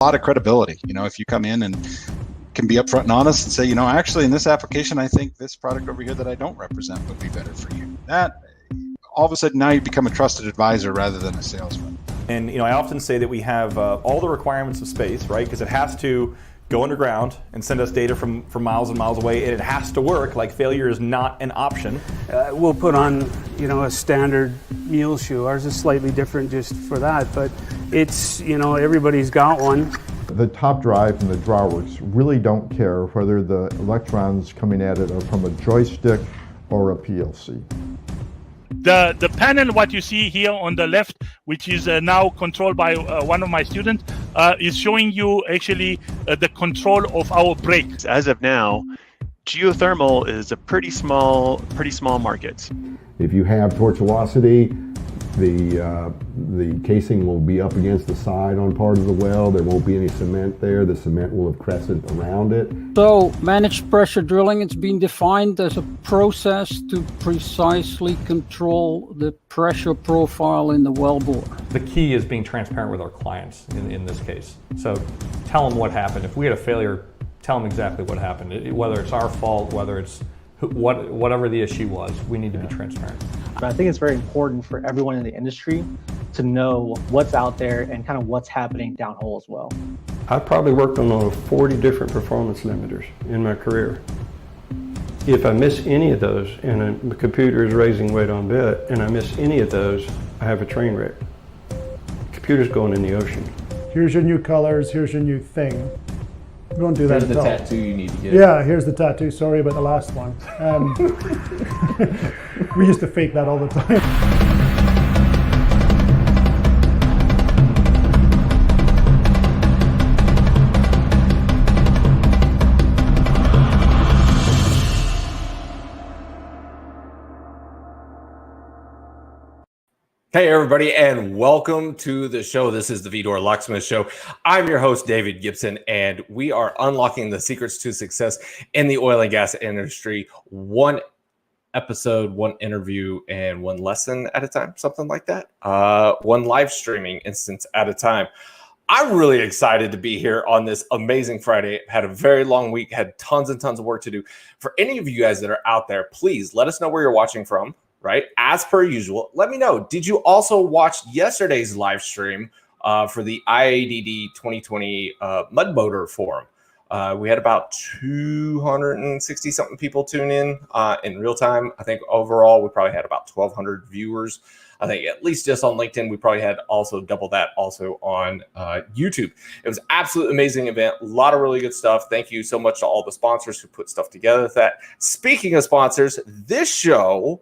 A lot of credibility, if you come in and can be upfront and honest and say, actually in this application, I think this product over here that I don't represent would be better for you. That all of a sudden now you become a trusted advisor rather than a salesman. And I often say that we have all the requirements of space, right? Because it has to go underground and send us data from miles and miles away, and it has to work. Like, failure is not an option. We'll put on, a standard mule shoe. Ours is slightly different just for that, but it's, everybody's got one. The top drive and the drawworks really don't care whether the electrons coming at it are from a joystick or a PLC. The panel, what you see here on the left, which is now controlled by one of my students, is showing you actually the control of our brakes. As of now, geothermal is a pretty small market. If you have tortuosity, the casing will be up against the side on part of the well. There won't be any cement there. The cement will have crescent around it. So managed pressure drilling, it's been defined as a process to precisely control the pressure profile in the wellbore. The key is being transparent with our clients in this case. So tell them what happened. If we had a failure, tell them exactly what happened. Whether it's our fault, whether it's whatever the issue was, we need to be transparent. I think it's very important for everyone in the industry to know what's out there and kind of what's happening downhole as well. I've probably worked on over 40 different performance limiters in my career. If I miss any of those and the computer is raising weight on bit and I miss any of those, I have a train wreck. The computer's going in the ocean. Here's your new colors, here's your new thing. We won't do that at all. Here's the tattoo you need to get. Yeah, here's the tattoo. Sorry about the last one. We used to fake that all the time. Hey everybody, and welcome to the show. This is the Vidor Locksmith Show. I'm your host, David Gibson, and we are unlocking the secrets to success in the oil and gas industry, one episode, one interview, and one lesson at a time, something like that. One live streaming instance at a time. I'm really excited to be here on this amazing Friday. Had a very long week, had tons and tons of work to do. For any of you guys that are out there, please let us know where you're watching from. Right? As per usual, let me know. Did you also watch yesterday's live stream for the IADD 2020 Mud Motor Forum? We had about 260 something people tune in real time. I think overall we probably had about 1,200 viewers. I think at least just on LinkedIn, we probably had also double that also on YouTube. It was an absolutely amazing event. A lot of really good stuff. Thank you so much to all the sponsors who put stuff together with that. Speaking of sponsors, this show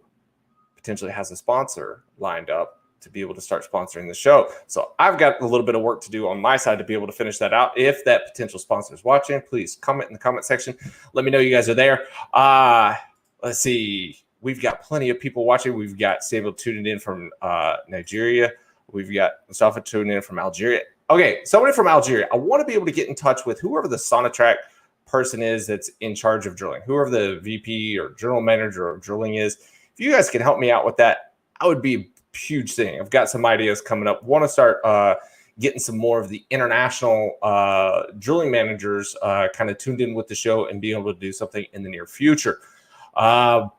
potentially has a sponsor lined up to be able to start sponsoring the show. So I've got a little bit of work to do on my side to be able to finish that out. If that potential sponsor is watching, please comment in the comment section. Let me know you guys are there. Let's see. We've got plenty of people watching. We've got Samuel tuning in from Nigeria. We've got Mustafa tuning in from Algeria. Okay, somebody from Algeria. I want to be able to get in touch with whoever the Sonatrach person is that's in charge of drilling, whoever the VP or general manager of drilling is. If you guys can help me out with that, that would be a huge thing. I've got some ideas coming up. Want to start getting some more of the international drilling managers kind of tuned in with the show and being able to do something in the near future. Brad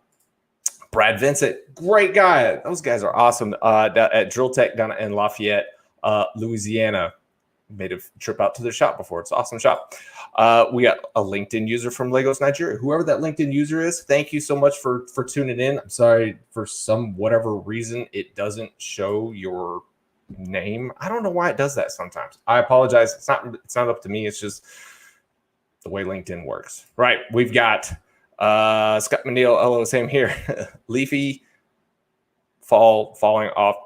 Vincent, great guy. Those guys are awesome at Drill Tech down in Lafayette, Louisiana. Made a trip out to their shop before. It's an awesome shop. We got a LinkedIn user from Lagos, Nigeria. Whoever that LinkedIn user is, thank you so much for tuning in. I'm sorry for whatever reason it doesn't show your name. I don't know why it does that sometimes. I apologize. It's not up to me. It's just the way LinkedIn works. Right. We've got Scott Manil. Hello, same here. Leafy falling off.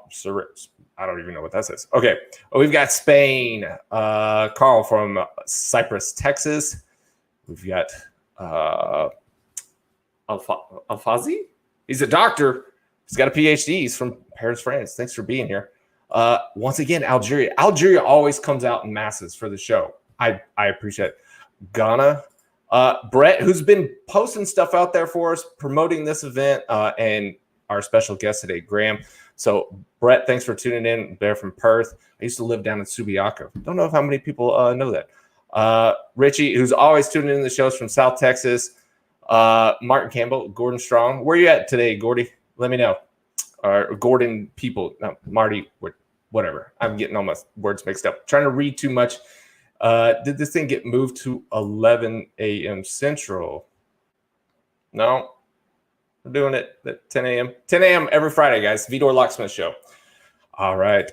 I don't even know what that says. Okay. We've got Spain. Carl from Cypress, Texas. We've got Alfazi. He's a doctor. He's got a PhD. He's from Paris, France. Thanks for being here. Once again, Algeria. Algeria always comes out in masses for the show. I appreciate it. Ghana. Brett, who's been posting stuff out there for us, promoting this event, and our special guest today, Graham. So Brett, thanks for tuning in. Bear from Perth. I used to live down in Subiaco. Don't know how many people know that. Richie, who's always tuning in the shows from South Texas. Martin Campbell, Gordon Strong. Where you at today, Gordy? Let me know. Or Gordon people. No, Marty, whatever. I'm getting all my words mixed up. Trying to read too much. Did this thing get moved to 11 a.m. Central? No. We're doing it at 10 a.m. 10 a.m. every Friday, guys. Vidor Locksmith Show. All right.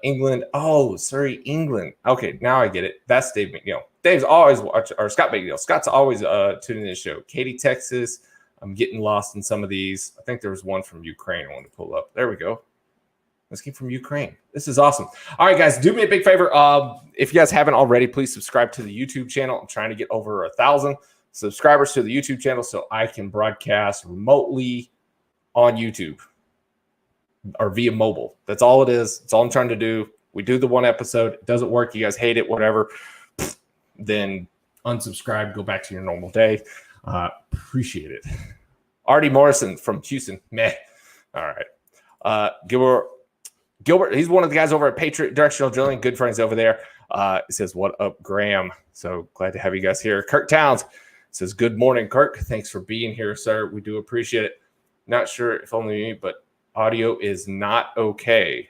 England. Oh, sorry, England. Okay, now I get it. That's Dave McNeil. Dave's always watching, or Scott McNeil. Scott's always tuning in the show. Katy, Texas. I'm getting lost in some of these. I think there was one from Ukraine I wanted to pull up. There we go. Let's keep from Ukraine. This is awesome. All right, guys, do me a big favor. If you guys haven't already, please subscribe to the YouTube channel. I'm trying to get over 1,000 subscribers to the YouTube channel so I can broadcast remotely on YouTube or via mobile. That's all it is. That's all I'm trying to do. We do the one episode. It doesn't work. You guys hate it, whatever. Then unsubscribe. Go back to your normal day. Appreciate it. Artie Morrison from Houston. Meh. All right. Gilbert, he's one of the guys over at Patriot Directional Drilling. Good friends over there. He says, what up, Graham? So glad to have you guys here. Kirk Towns says, good morning, Kirk. Thanks for being here, sir. We do appreciate it. Not sure if only me, but audio is not okay.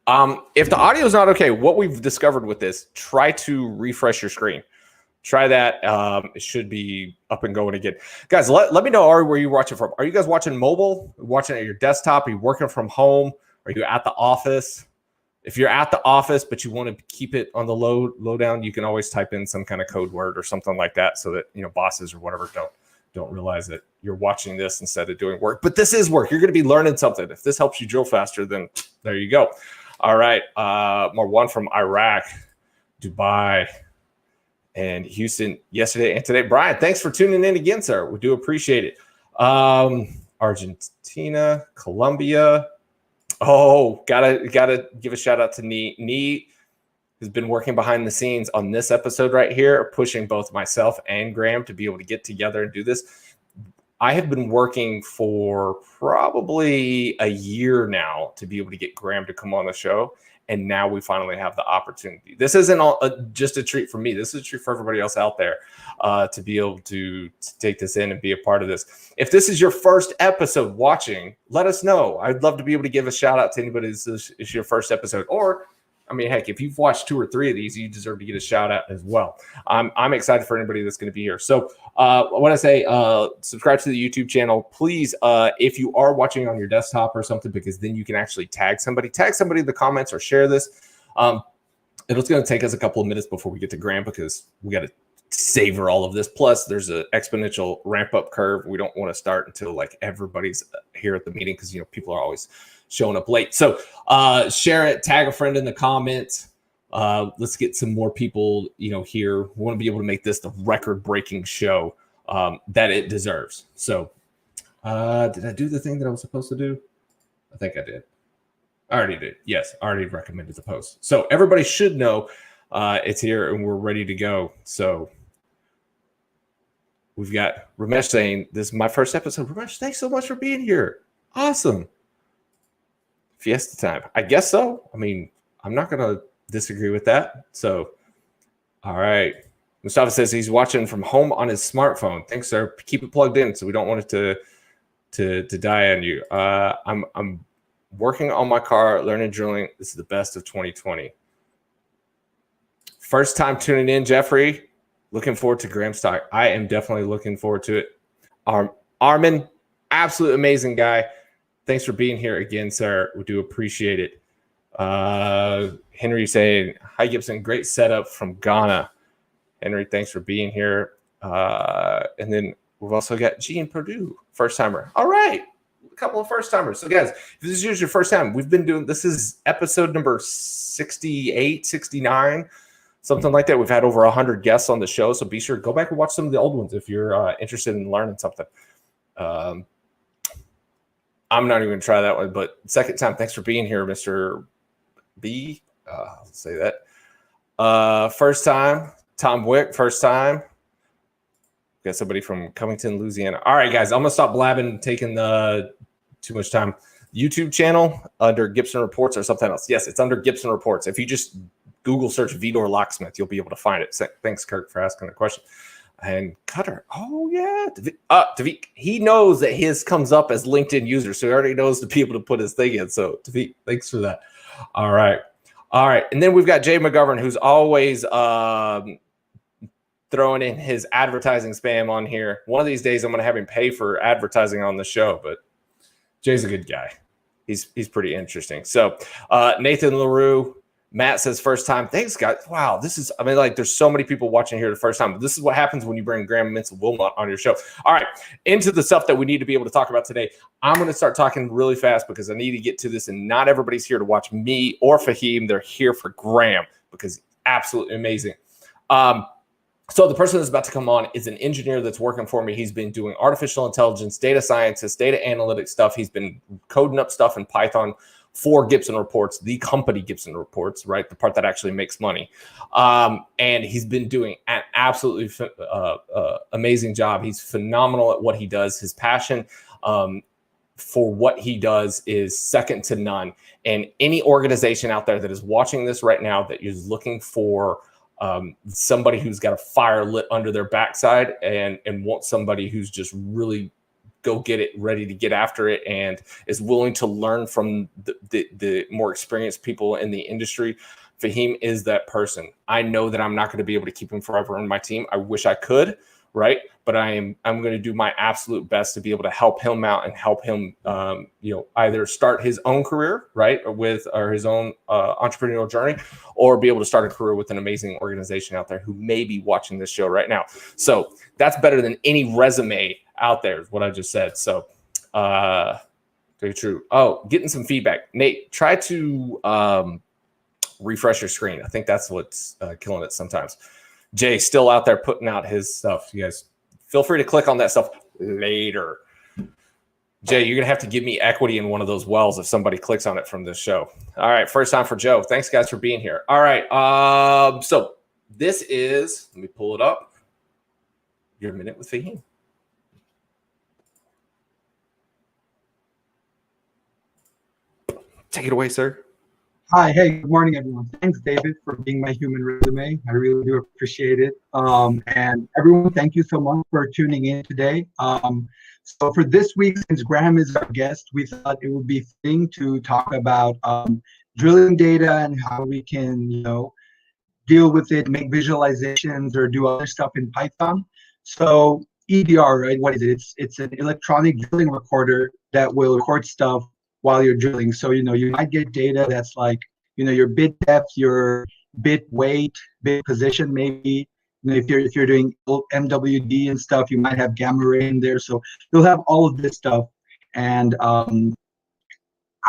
If the audio is not okay, what we've discovered with this, try to refresh your screen. Try that. It should be up and going again. Guys, let me know where you're watching from. Are you guys watching mobile? Watching at your desktop? Are you working from home? Are you at the office? If you're at the office, but you want to keep it on the low down, you can always type in some kind of code word or something like that so that, bosses or whatever don't realize that you're watching this instead of doing work. But this is work. You're going to be learning something. If this helps you drill faster, then there you go. All right. More one from Iraq, Dubai, and Houston yesterday and today. Brian, thanks for tuning in again, sir. We do appreciate it. Argentina, Colombia. Oh, gotta give a shout out to Nee. Nee has been working behind the scenes on this episode right here, pushing both myself and Graham to be able to get together and do this. I have been working for probably a year now to be able to get Graham to come on the show. And now we finally have the opportunity. This isn't just a treat for me. This is a treat for everybody else out there to be able to take this in and be a part of this. If this is your first episode watching, let us know. I'd love to be able to give a shout out to anybody this is your first episode. Or, heck, if you've watched 2 or 3 of these, you deserve to get a shout out as well. I'm excited for anybody that's going to be here. So I want to say subscribe to the YouTube channel. Please, if you are watching on your desktop or something, because then you can actually tag somebody in the comments or share this. It's going to take us a couple of minutes before we get to Graham because we got to savor all of this. Plus, there's an exponential ramp up curve. We don't want to start until everybody's here at the meeting because people are always showing up late. So share it, tag a friend in the comments. Let's get some more people, here. We want to be able to make this the record-breaking show that it deserves. So did I do the thing that I was supposed to do? I think I did. I already did. Yes, I already recommended the post. So everybody should know it's here and we're ready to go. So we've got Ramesh saying, this is my first episode. Ramesh, thanks so much for being here. Awesome. Fiesta time. I guess so. I'm not going to disagree with that. So, all right. Mustafa says he's watching from home on his smartphone. Thanks, sir. Keep it plugged in so we don't want it to die on you. I'm working on my car, learning drilling. This is the best of 2020. First time tuning in, Jeffrey. Looking forward to Graham's talk. I am definitely looking forward to it. Armin, absolute amazing guy. Thanks for being here again, sir. We do appreciate it. Henry saying, hi, Gibson. Great setup from Ghana. Henry, thanks for being here. And then we've also got Gene Purdue, first timer. All right. A couple of first timers. So, guys, if this is your first time, we've been doing this is episode number 68, 69, something like that. We've had over 100 guests on the show. So be sure to go back and watch some of the old ones if you're interested in learning something. I'm not even going to try that one, but second time, thanks for being here, Mr. B. Let's say that. First time, Tom Wick, first time. Got somebody from Covington, Louisiana. All right, guys, I'm going to stop blabbing, taking too much time. YouTube channel under Gibson Reports or something else. Yes, it's under Gibson Reports. If you just Google search Vidor Locksmith, you'll be able to find it. Thanks, Kirk, for asking the question. And Cutter, oh yeah, David, he knows that his comes up as LinkedIn user, so he already knows to be able to put his thing in. So David, thanks for that. All right, and then we've got Jay McGovern, who's always throwing in his advertising spam on here. One of these days, I'm going to have him pay for advertising on the show, but Jay's a good guy. He's pretty interesting. So Nathan LaRue. Matt says first time. Thanks, guys. Wow, this is, I mean, like, there's so many people watching here the first time. But this is what happens when you bring Graham Mensa-Wilmot on your show. All right, into the stuff that we need to be able to talk about today. I'm going to start talking really fast because I need to get to this, and not everybody's here to watch me or Fahim. They're here for Graham because absolutely amazing. So the person that's about to come on is an engineer that's working for me. He's been doing artificial intelligence, data scientist, data analytics stuff. He's been coding up stuff in Python for Gibson Reports, the company Gibson Reports, right? The part that actually makes money. And he's been doing an absolutely amazing job. He's phenomenal at what he does. His passion for what he does is second to none. And any organization out there that is watching this right now that is looking for somebody who's got a fire lit under their backside and wants somebody who's just really go get it, ready to get after it, and is willing to learn from the more experienced people in the industry, Fahim is that person. I know that I'm not going to be able to keep him forever on my team. I wish I could, right? But I'm going to do my absolute best to be able to help him out and help him, either start his own career, right, or his own entrepreneurial journey, or be able to start a career with an amazing organization out there who may be watching this show right now. So that's better than any resume out there, is what I just said. So very true. Oh, getting some feedback. Nate, try to refresh your screen. I think that's what's killing it sometimes. Jay still out there putting out his stuff. You guys feel free to click on that stuff later. Jay, you're gonna have to give me equity in one of those wells if somebody clicks on it from this show. All right, first time for Joe. Thanks, guys, for being here. All right, so this is, let me pull it up, your minute with Fahim. Take it away, sir. Hi, hey, good morning, everyone. Thanks, David, for being my human resume. I really do appreciate it. And everyone, thank you so much for tuning in today. So for this week, since Graham is our guest, we thought it would be fitting to talk about drilling data and how we can, deal with it, make visualizations, or do other stuff in Python. So EDR, right? What is it? It's an electronic drilling recorder that will record stuff while you're drilling. So, you might get data that's like, your bit depth, your bit weight, bit position, maybe. If you're doing MWD and stuff, you might have gamma ray in there. So you'll have all of this stuff. And I'm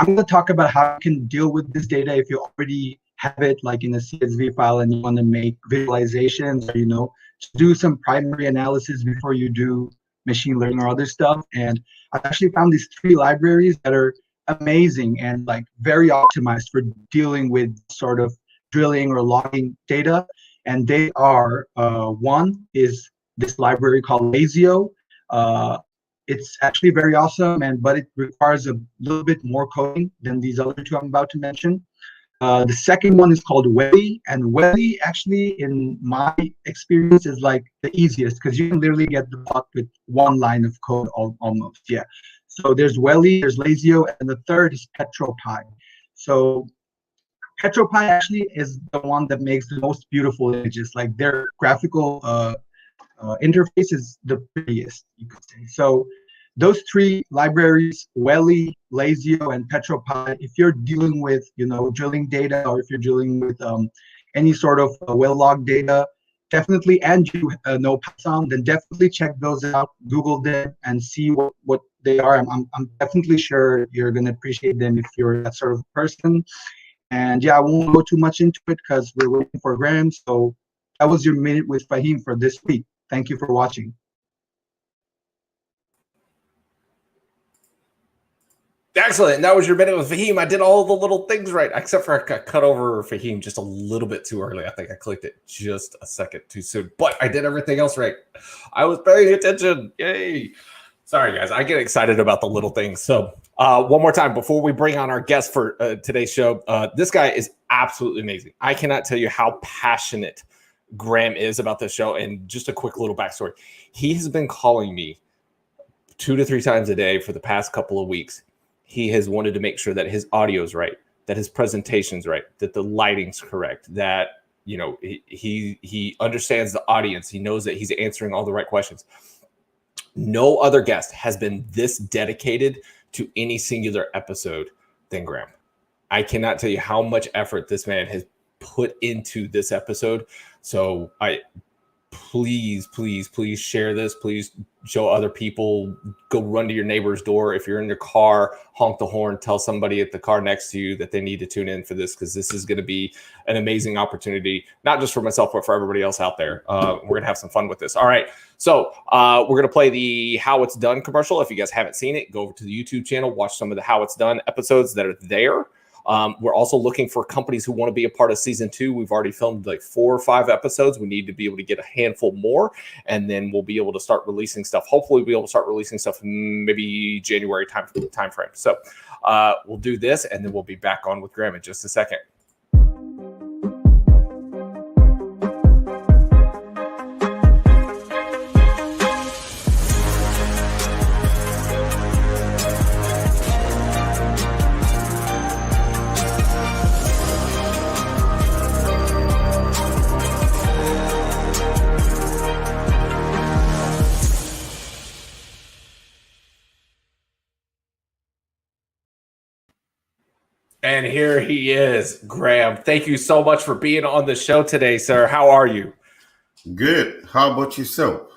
going to talk about how you can deal with this data if you already have it like in a CSV file and you want to make visualizations, or, do some primary analysis before you do machine learning or other stuff. And I've actually found these 3 libraries that are amazing and like very optimized for dealing with sort of drilling or logging data. And they are, one is this library called Lazio. It's actually very awesome, but it requires a little bit more coding than these other 2 I'm about to mention. The second one is called Welly, and Welly actually, in my experience, is like the easiest because you can literally get the plot with 1 line of code almost. Yeah. So there's Welly, there's Lazio, and the third is PetroPie. So PetroPie actually is the one that makes the most beautiful images. Like their graphical interface is the prettiest, you could say. So those 3 libraries, Welly, Lazio, and PetroPie, if you're dealing with, drilling data, or if you're dealing with any sort of well log data, definitely, and you know Python, then definitely check those out, Google them, and see what they are. I'm definitely sure you're going to appreciate them if you're that sort of person. And yeah, I won't go too much into it because we're waiting for Graham. So that was your minute with Fahim for this week. Thank you for watching. Excellent. That was your minute with Fahim. I did all the little things right, except for I cut over Fahim just a little bit too early. I think I clicked it just a second too soon, but I did everything else right. I was paying attention. Yay. Sorry, guys. I get excited about the little things. So one more time before we bring on our guest for today's show, this guy is absolutely amazing. I cannot tell you how passionate Graham is about this show. And just a quick little backstory. He has been calling me 2 to 3 times a day for the past couple of weeks. He has wanted to make sure that his audio is right, that his presentation's right, that the lighting's correct, that he understands the audience. He knows that he's answering all the right questions. No other guest has been this dedicated to any singular episode than Graham. I cannot tell you how much effort this man has put into this episode. So please share this. Please show other people. Go run to your neighbor's door. If you're in your car, honk the horn, tell somebody at the car next to you that they need to tune in for this, because this is going to be an amazing opportunity, not just for myself, but for everybody else out there. We're going to have some fun with this. All right. So we're going to play the How It's Done commercial. If you guys haven't seen it, go over to the YouTube channel, watch some of the How It's Done episodes that are there. We're also looking for companies who want to be a part of season 2. We've already filmed like 4 or 5 episodes. We need to be able to get a handful more, and then we'll be able to start releasing stuff. Hopefully we'll be able to start releasing stuff in maybe January time frame. So we'll do this, and then we'll be back on with Graham in just a second. And here he is, Graham. Thank you so much for being on the show today, sir. How are you? Good. How about yourself?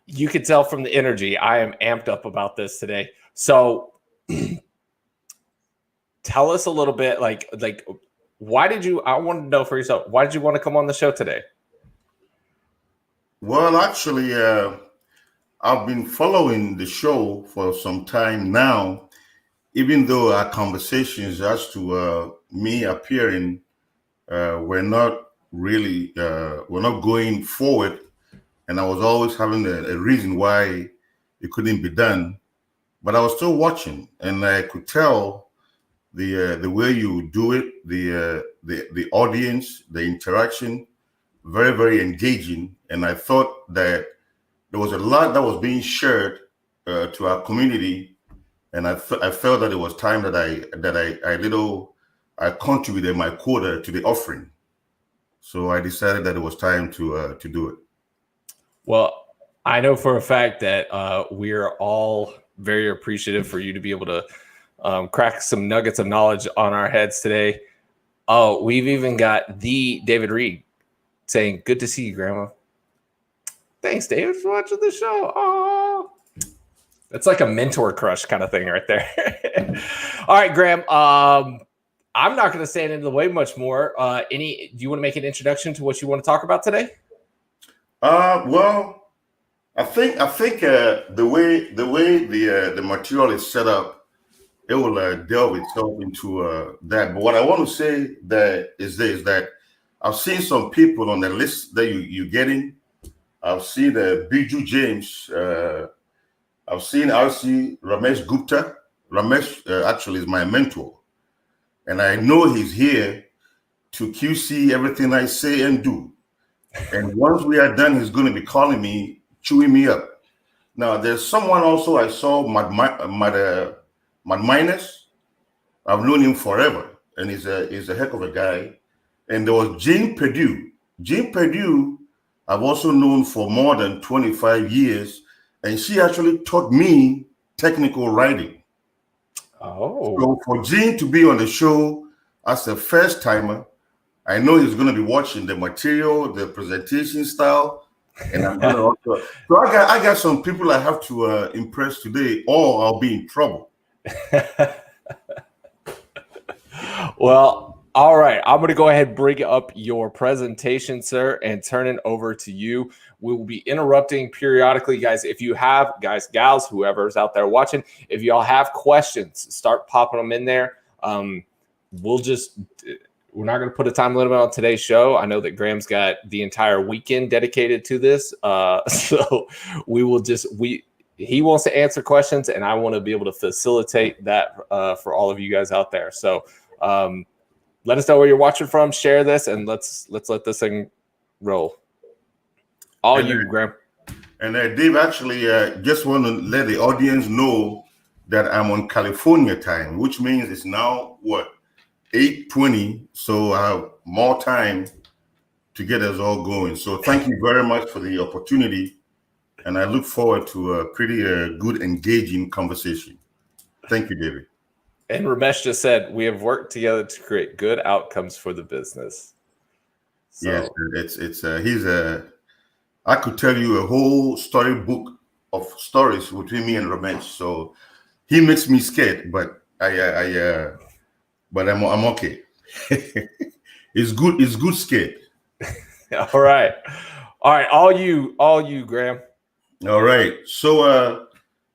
You can tell from the energy. I am amped up about this today. So tell us a little bit, like why did you, I want to know for yourself, why did you want to come on the show today? Well, actually, I've been following the show for some time now. Even though our conversations as to me appearing were not really, were not going forward, and I was always having a reason why it couldn't be done, but I was still watching, and I could tell the way you do it, the audience, the interaction, very, very engaging, and I thought that there was a lot that was being shared to our community. And I felt that it was time that I contributed my quota to the offering. So I decided that it was time to do it. Well, I know for a fact that we're all very appreciative for you to be able to crack some nuggets of knowledge on our heads today. Oh, we've even got the David Reed saying, "Good to see you, Grandma." Thanks, David, for watching the show. Oh. It's like a mentor crush kind of thing right there. All right, Graham. I'm not going to stand into the way much more. Do you want to make an introduction to what you want to talk about today? Well, I think the way the material is set up, it will delve itself into that. But what I want to say is that I've seen some people on the list that you're getting. I've seen Biju James. I've seen RC Ramesh Gupta. Ramesh actually is my mentor. And I know he's here to QC everything I say and do. And once we are done, he's going to be calling me, chewing me up. Now, there's someone also I saw, Mad Minus. I've known him forever, and he's a heck of a guy. And there was Jean Perdue. Jean Perdue, I've also known for more than 25 years. And she actually taught me technical writing. Oh. So for Gene to be on the show as a first timer, I know he's going to be watching the material, the presentation style, and I'm going to also. So I got some people I have to impress today, or I'll be in trouble. Well, all right. I'm going to go ahead and bring up your presentation, sir, and turn it over to you. We will be interrupting periodically, guys. If you have, guys, gals, whoever's out there watching, if y'all have questions, start popping them in there. We'll just we're not going to put a time limit on today's show. I know that Graham's got the entire weekend dedicated to this. So we will he wants to answer questions, and I want to be able to facilitate that for all of you guys out there. So let us know where you're watching from, share this, and let's let this thing roll. Graham. And Dave, actually, just want to let the audience know that I'm on California time, which means it's now, 8:20, so I have more time to get us all going. So thank you very much for the opportunity, and I look forward to a pretty good, engaging conversation. Thank you, David. And Ramesh just said, we have worked together to create good outcomes for the business. So. Yes, I could tell you a whole storybook of stories between me and Ramesh. So he makes me scared, but I'm okay. It's good scared. All right. All you, Graham. All right. So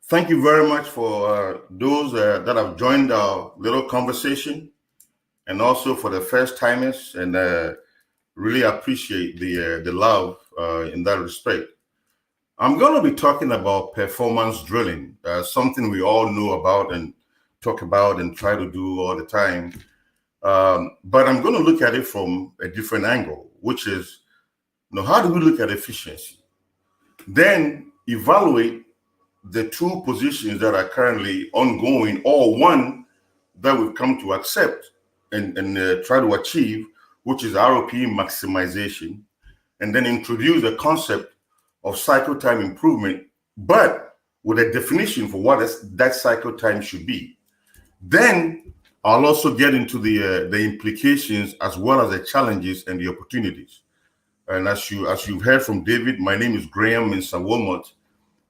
thank you very much for those that have joined our little conversation, and also for the first timers, and really appreciate the love in that respect. I'm going to be talking about performance drilling, something we all know about and talk about and try to do all the time. But I'm going to look at it from a different angle, which is, how do we look at efficiency? Then evaluate the two positions that are currently ongoing, or one that we've come to accept and try to achieve, which is ROP maximization, and then introduce the concept of cycle time improvement, but with a definition for what that cycle time should be. Then I'll also get into the implications, as well as the challenges and the opportunities. And as you've heard from David, my name is Graham Mensa-Wilmot,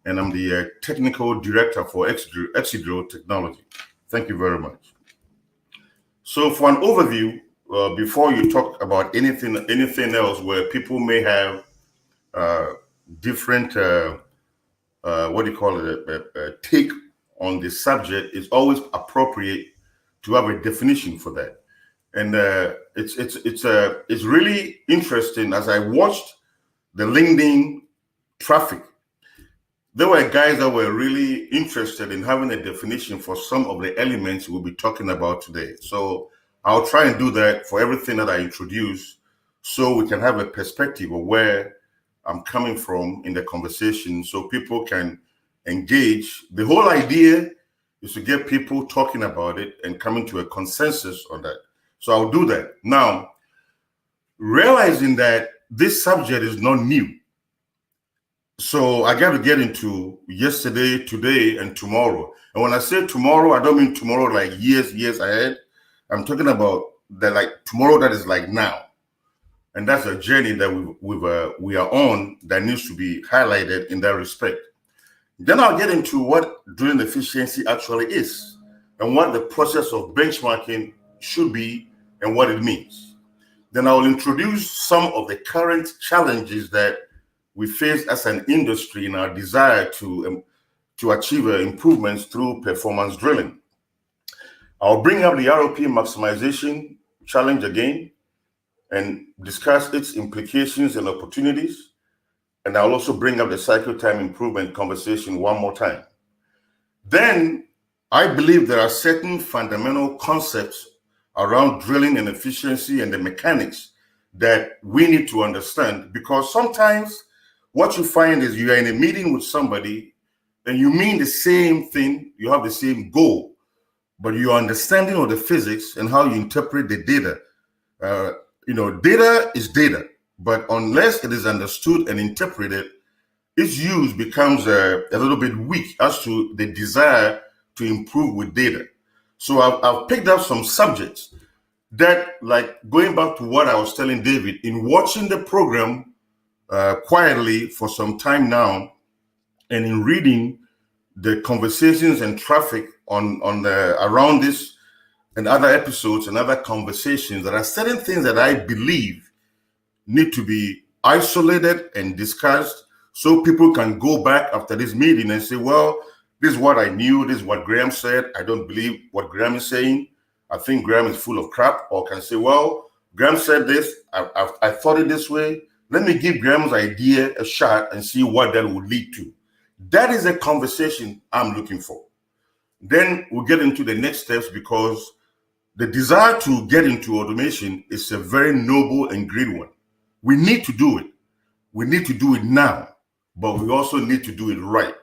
and I'm the technical director for XCIDrill technology. Thank you very much. So for an overview, before you talk about anything else where people may have different take on the subject, it's always appropriate to have a definition for that. And it's really interesting. As I watched the LinkedIn traffic, there were guys that were really interested in having a definition for some of the elements we'll be talking about today. So I'll try and do that for everything that I introduce, so we can have a perspective of where I'm coming from in the conversation, so people can engage. The whole idea is to get people talking about it and coming to a consensus on that. So I'll do that. Now, realizing that this subject is not new, so I got to get into yesterday, today, and tomorrow. And when I say tomorrow, I don't mean tomorrow like years ahead. I'm talking about tomorrow that is like now. And that's a journey that we are on that needs to be highlighted in that respect. Then I'll get into what drilling efficiency actually is, and what the process of benchmarking should be, and what it means. Then I will introduce some of the current challenges that we face as an industry in our desire to achieve improvements through performance drilling. I'll bring up the ROP maximization challenge again and discuss its implications and opportunities. And I'll also bring up the cycle time improvement conversation one more time. Then I believe there are certain fundamental concepts around drilling and efficiency and the mechanics that we need to understand, because sometimes what you find is you are in a meeting with somebody and you mean the same thing, you have the same goal, but your understanding of the physics and how you interpret the data, data is data, but unless it is understood and interpreted, its use becomes a little bit weak as to the desire to improve with data. So I've picked up some subjects that, like going back to what I was telling David, in watching the program quietly for some time now, and in reading the conversations and traffic around this and other episodes and other conversations, there are certain things that I believe need to be isolated and discussed, so people can go back after this meeting and say, well, this is what I knew, this is what Graham said, I don't believe what Graham is saying, I think Graham is full of crap, or can say, well, Graham said this. I thought it this way. Let me give Graham's idea a shot and see what that would lead to. That is a conversation I'm looking for. Then we'll get into the next steps, because the desire to get into automation is a very noble and great one. We need to do it. We need to do it now, but we also need to do it right.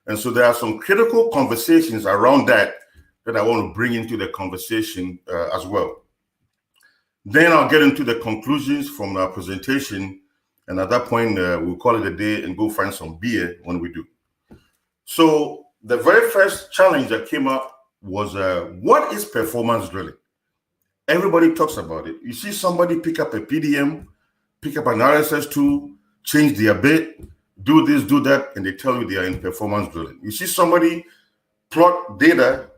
And so there are some critical conversations around that I want to bring into the conversation as well. Then I'll get into the conclusions from our presentation. And at that point, we'll call it a day and go find some beer when we do. So the very first challenge that came up was, what is performance drilling? Everybody talks about it. You see somebody pick up a PDM, pick up an RSS tool, change their bit, do this, do that, and they tell you they are in performance drilling. You see somebody plot data,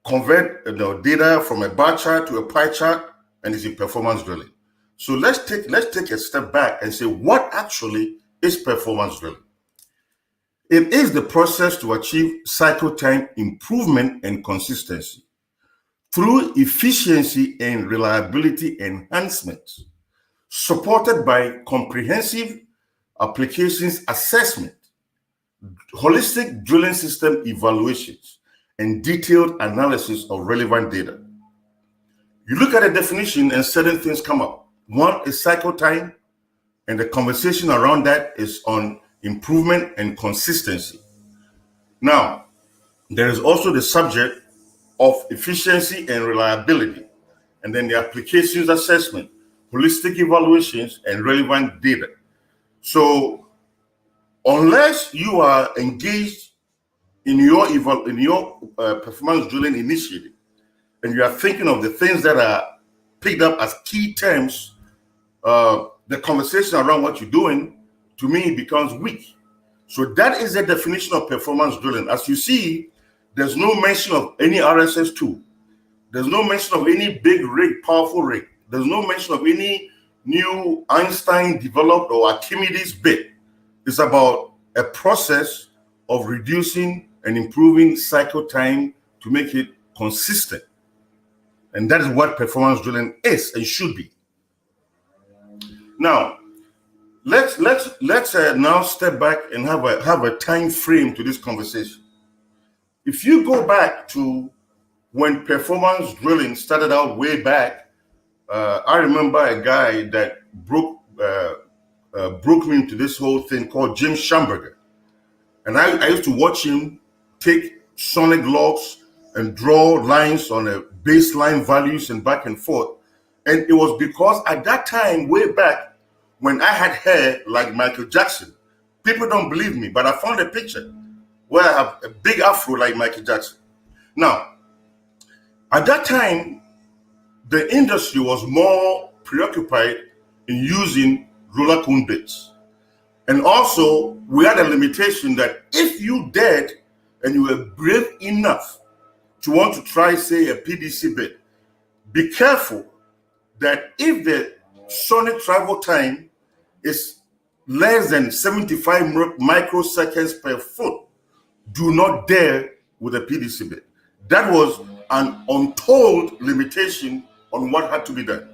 convert data from a bar chart to a pie chart, and it's in performance drilling. So let's take a step back and say, what actually is performance drilling? It is the process to achieve cycle time improvement and consistency through efficiency and reliability enhancements, supported by comprehensive applications assessment, holistic drilling system evaluations, and detailed analysis of relevant data. You look at a definition and certain things come up. One is cycle time, and the conversation around that is on improvement and consistency. Now, there is also the subject of efficiency and reliability, and then the applications assessment, holistic evaluations, and relevant data. So unless you are engaged in your performance drilling initiative, and you are thinking of the things that are picked up as key terms, the conversation around what you're doing, to me, becomes weak. So that is the definition of performance drilling. As you see, there's no mention of any RSS tool. There's no mention of any big rig, powerful rig. There's no mention of any new Einstein developed or Archimedes bit. It's about a process of reducing and improving cycle time to make it consistent. And that is what performance drilling is and should be. Now, let's now step back and have a time frame to this conversation. If you go back to when performance drilling started out way back, I remember a guy that broke me into this whole thing called Jim Schamberger. And I used to watch him take sonic logs and draw lines on a baseline values and back and forth. And it was because at that time, way back, when I had hair like Michael Jackson, people don't believe me, but I found a picture where I have a big afro like Michael Jackson. Now, at that time, the industry was more preoccupied in using roller cone bits. And also, we had a limitation that if you dared and you were brave enough to want to try, say, a PDC bit, be careful that if the sonic travel time is less than 75 microseconds per foot, do not dare with a PDC bit. That was an untold limitation on what had to be done.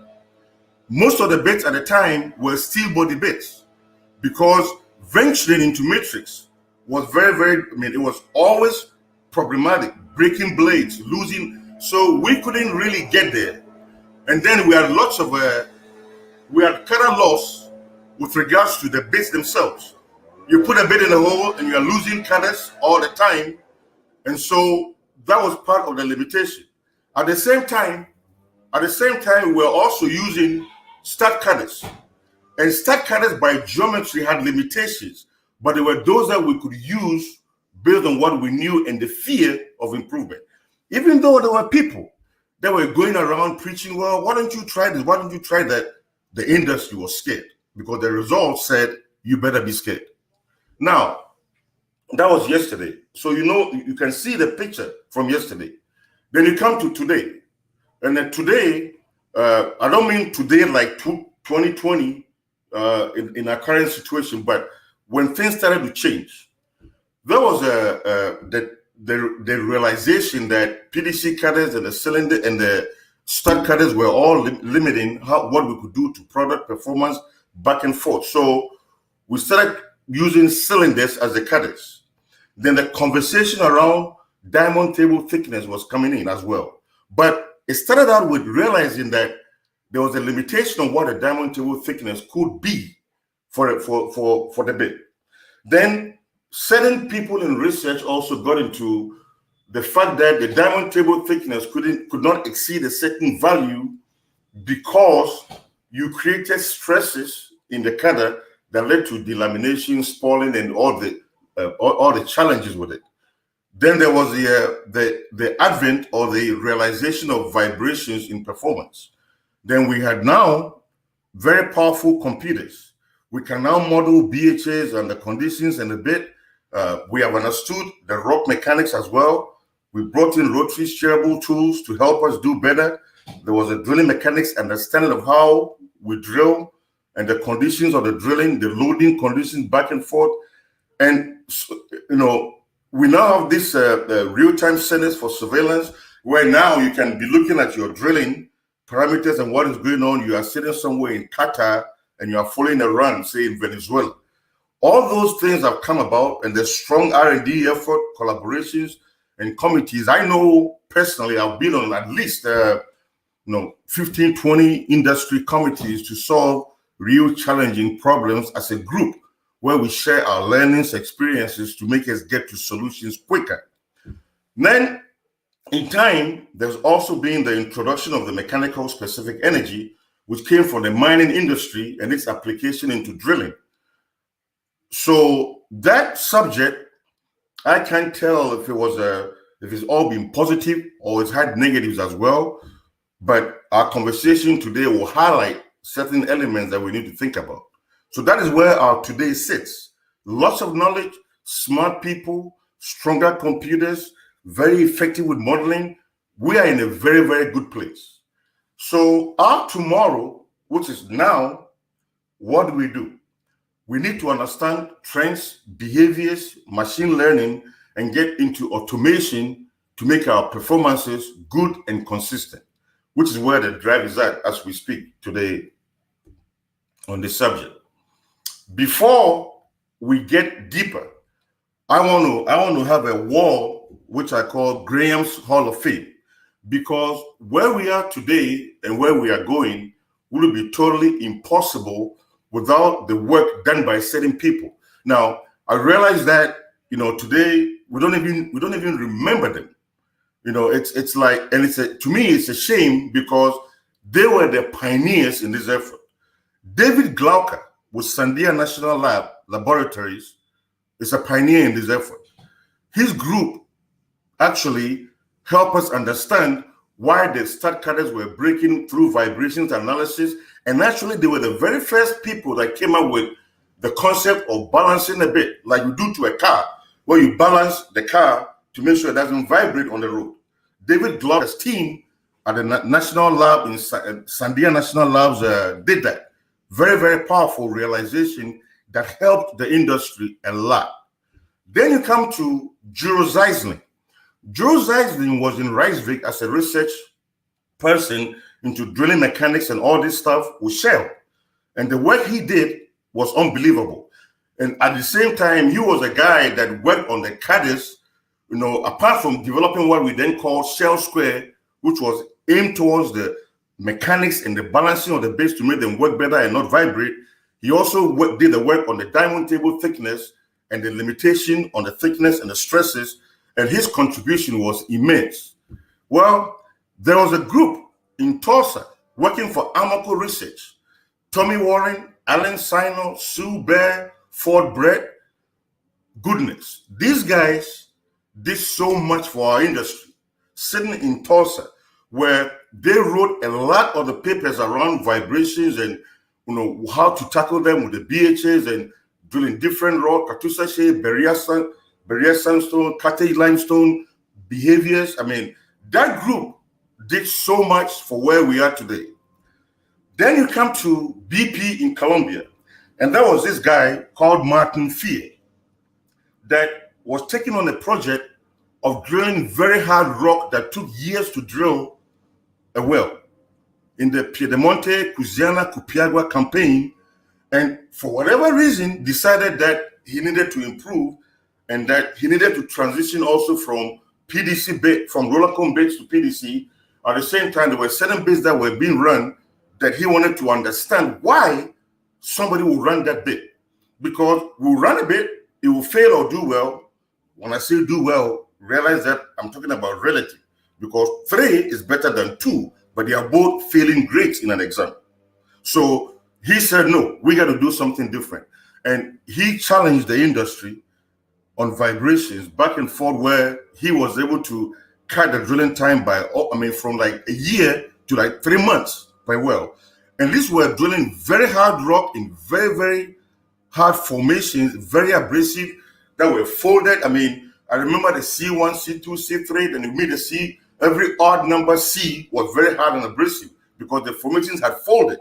Most of the bits at the time were steel body bits because venturing into matrix was it was always problematic, breaking blades, losing, so we couldn't really get there. And then we had lots of, we had kind of loss with regards to the bits themselves. You put a bit in a hole and you are losing cutters all the time. And so that was part of the limitation. At the same time, we're also using stud cutters. And stud cutters by geometry had limitations, but there were those that we could use based on what we knew and the fear of improvement. Even though there were people that were going around preaching, well, why don't you try this? Why don't you try that? The industry was scared because the results said, you better be scared. Now, that was yesterday. So, you can see the picture from yesterday. Then you come to today. And then today, I don't mean today like 2020 in our current situation, but when things started to change, there was the realization that PDC cutters and the cylinder and the stud cutters were all limiting what we could do to product performance back and forth. So we started using cylinders as the cutters. Then the conversation around diamond table thickness was coming in as well. But it started out with realizing that there was a limitation on what a diamond table thickness could be for the bit. Then certain people in research also got into the fact that the diamond table thickness could not exceed a certain value because you created stresses in the cutter that led to delamination, spalling, and all the challenges with it. Then there was the advent or the realization of vibrations in performance. Then we had now very powerful computers. We can now model BHAs and the conditions and the bit. We have understood the ROP mechanics as well. We brought in rotary steerable tools to help us do better. There was a drilling mechanics understanding of how we drill and the conditions of the drilling, the loading conditions back and forth. And, you know, we now have this real-time centers for surveillance where now you can be looking at your drilling parameters and what is going on. You are sitting somewhere in Qatar and you are following a run, say in Venezuela. All those things have come about, and there's strong R&D effort, collaborations, and committees. I know personally I've been on at least 15, 20 industry committees to solve real challenging problems as a group where we share our learnings, experiences to make us get to solutions quicker. Then in time, there's also been the introduction of the mechanical specific energy, which came from the mining industry and its application into drilling. So that subject, I can't tell if it's all been positive or it's had negatives as well. But our conversation today will highlight certain elements that we need to think about. So that is where our today sits. Lots of knowledge, smart people, stronger computers, very effective with modeling. We are in a very, very good place. So our tomorrow, which is now, what do we do? We need to understand trends, behaviors, machine learning, and get into automation to make our performances good and consistent, which is where the drive is at as we speak today on this subject. Before we get deeper, I want to have a wall which I call Graham's Hall of Fame, because where we are today and where we are going will be totally impossible without the work done by certain people. Now, I realize that, you know, today we don't even remember them. You know, it's like, and to me, it's a shame because they were the pioneers in this effort. David Glowka with Sandia National Laboratories is a pioneer in this effort. His group actually helped us understand why the stud cutters were breaking through vibrations analysis. And actually, they were the very first people that came up with the concept of balancing a bit, like you do to a car, where you balance the car to make sure it doesn't vibrate on the road. David Glowka's team at the National Lab in Sandia National Labs did that. Very, very powerful realization that helped the industry a lot. Then you come to Djurre Zigsling. Djurre Zigsling was in Rijswijk as a research person into drilling mechanics and all this stuff with Shell. And the work he did was unbelievable. And at the same time, he was a guy that worked on the cutters, you know, apart from developing what we then call Shell Square, which was aimed towards the mechanics and the balancing of the base to make them work better and not vibrate. He also did the work on the diamond table thickness and the limitation on the thickness and the stresses, and his contribution was immense. Well, there was a group in Tulsa working for Amoco Research. Tommy Warren, Allen Sinor, Sue Bear, Ford Brett. Goodness, these guys did so much for our industry, sitting in Tulsa, where they wrote a lot of the papers around vibrations and, you know, how to tackle them with the BHAs and drilling different rock, Katusache, Berea sandstone, Carthage limestone behaviors. I mean, that group did so much for where we are today. Then you come to BP in Colombia, and there was this guy called Martin Fear that was taking on a project of drilling very hard rock that took years to drill a well in the Piedemonte, Cusiana, Cupiagua campaign, and for whatever reason decided that he needed to improve and that he needed to transition also from PDC bait, from roller cone baits to PDC. At the same time, there were certain baits that were being run that he wanted to understand why somebody will run that bait. Because we'll run a bit, it will fail or do well. When I say do well, realize that I'm talking about relative, because 3 is better than 2, but they are both failing great in an exam. So he said, no, we got to do something different. And he challenged the industry on vibrations back and forth, where he was able to cut the drilling time by, from like a year to like 3 months per well. And these were drilling very hard rock in very, very hard formations, very abrasive, that were folded. I remember the C1, C2, C3, then you meet the C, every odd number C was very hard and abrasive because the formations had folded.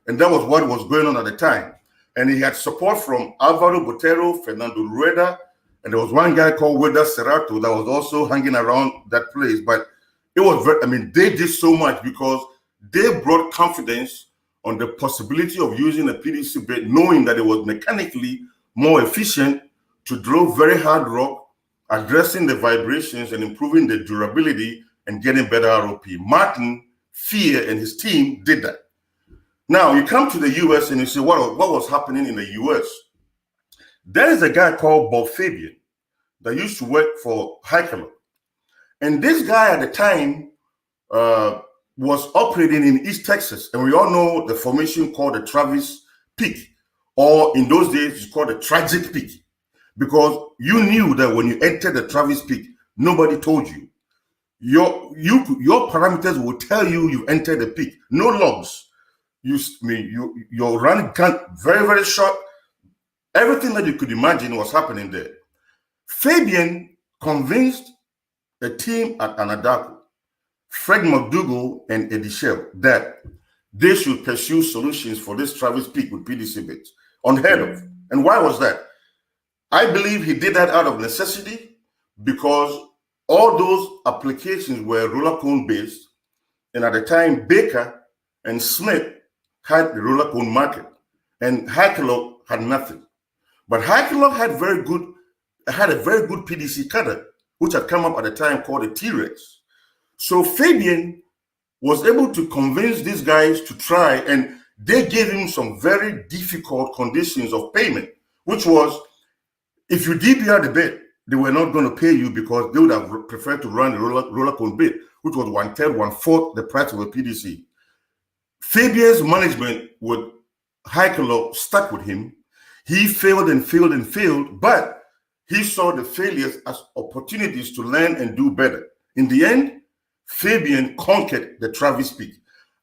And that was what was going on at the time. And he had support from Alvaro Botero, Fernando Rueda, and there was one guy called Weda Serrato that was also hanging around that place. But it was very, they did so much because they brought confidence on the possibility of using a PDC bait, knowing that it was mechanically more efficient to drill very hard rock, addressing the vibrations and improving the durability and getting better ROP. Martin Fear and his team did that. Now, you come to the US and you say, what was happening in the US? There is a guy called Bob Fabian that used to work for Heikelberg. And this guy at the time was operating in East Texas. And we all know the formation called the Travis Peak, or in those days, it's called the Tragic Peak, because you knew that when you entered the Travis Peak, nobody told you. Your parameters will tell you you entered the peak. No logs. Your run can't, very, very short. Everything that you could imagine was happening there. Fabian convinced a team at Anadaco, Fred McDougall and Eddie Shell, that they should pursue solutions for this Travis Peak with PDC baits. Unheard of. And why was that? I believe he did that out of necessity, because all those applications were roller cone based, and at the time Baker and Smith had the roller cone market, and Heikelberg had nothing. But Heikelberg had a very good PDC cutter, which had come up at the time called the T-Rex. So Fabian was able to convince these guys to try, and they gave him some very difficult conditions of payment, which was, if you DPR the bait, they were not going to pay you because they would have preferred to run the roller cone bait, which was 1/3, 1/4 the price of a PDC. Fabian's management with Heikelberg stuck with him. He failed and failed and failed, but he saw the failures as opportunities to learn and do better. In the end, Fabian conquered the Travis Peak.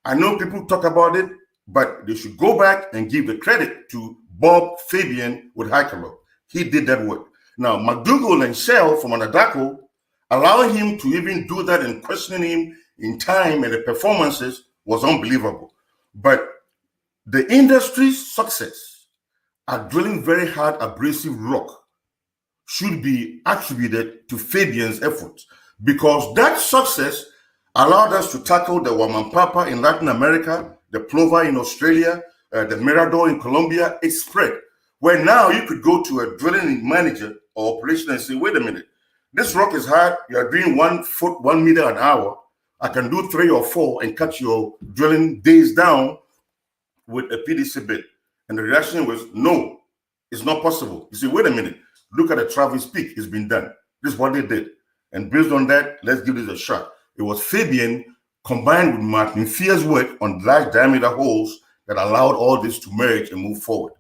I know people talk about it, but they should go back and give the credit to Bob Fabian with Heikelberg. He did that work. Now, McDougall and Shell from Anadaco, allowing him to even do that and questioning him in time and the performances was unbelievable. But the industry's success at drilling very hard abrasive rock should be attributed to Fabian's efforts, because that success allowed us to tackle the Wamampapa in Latin America, the Plover in Australia, the Mirador in Colombia. It spread, where now you could go to a drilling manager or operation and say, wait a minute, this rock is hard, you are doing 1 foot, 1 meter an hour. I can do 3 or 4 and cut your drilling days down with a PDC bit. And the reaction was, no, it's not possible. You say, wait a minute, look at the Travis Peak, it's been done. This is what they did. And based on that, let's give this a shot. It was Fabian combined with Martin Fear's work on large diameter holes that allowed all this to merge and move forward.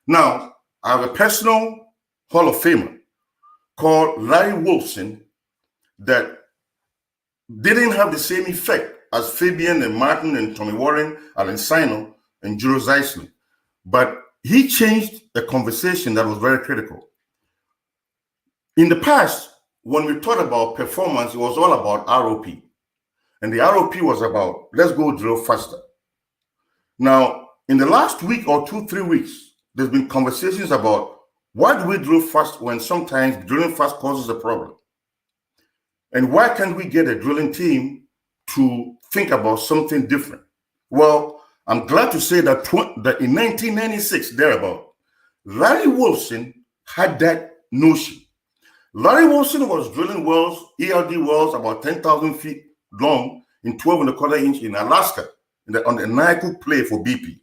Now, I have a personal Hall of Famer called Larry Wolfson that didn't have the same effect as Fabian and Martin and Tommy Warren, Allen Sinor, and Djurre Zigsling. But he changed the conversation that was very critical. In the past, when we thought about performance, it was all about ROP. And the ROP was about, let's go drill faster. Now, in the last week or 2-3 weeks, there's been conversations about why do we drill fast when sometimes drilling fast causes a problem? And why can't we get a drilling team to think about something different. Well, I'm glad to say that, that in 1996, thereabout, Larry Wolfson had that notion. Larry Wolfson was drilling wells, ELD wells, about 10,000 feet long in 12.25 inch in Alaska, on the Nyaku play for BP.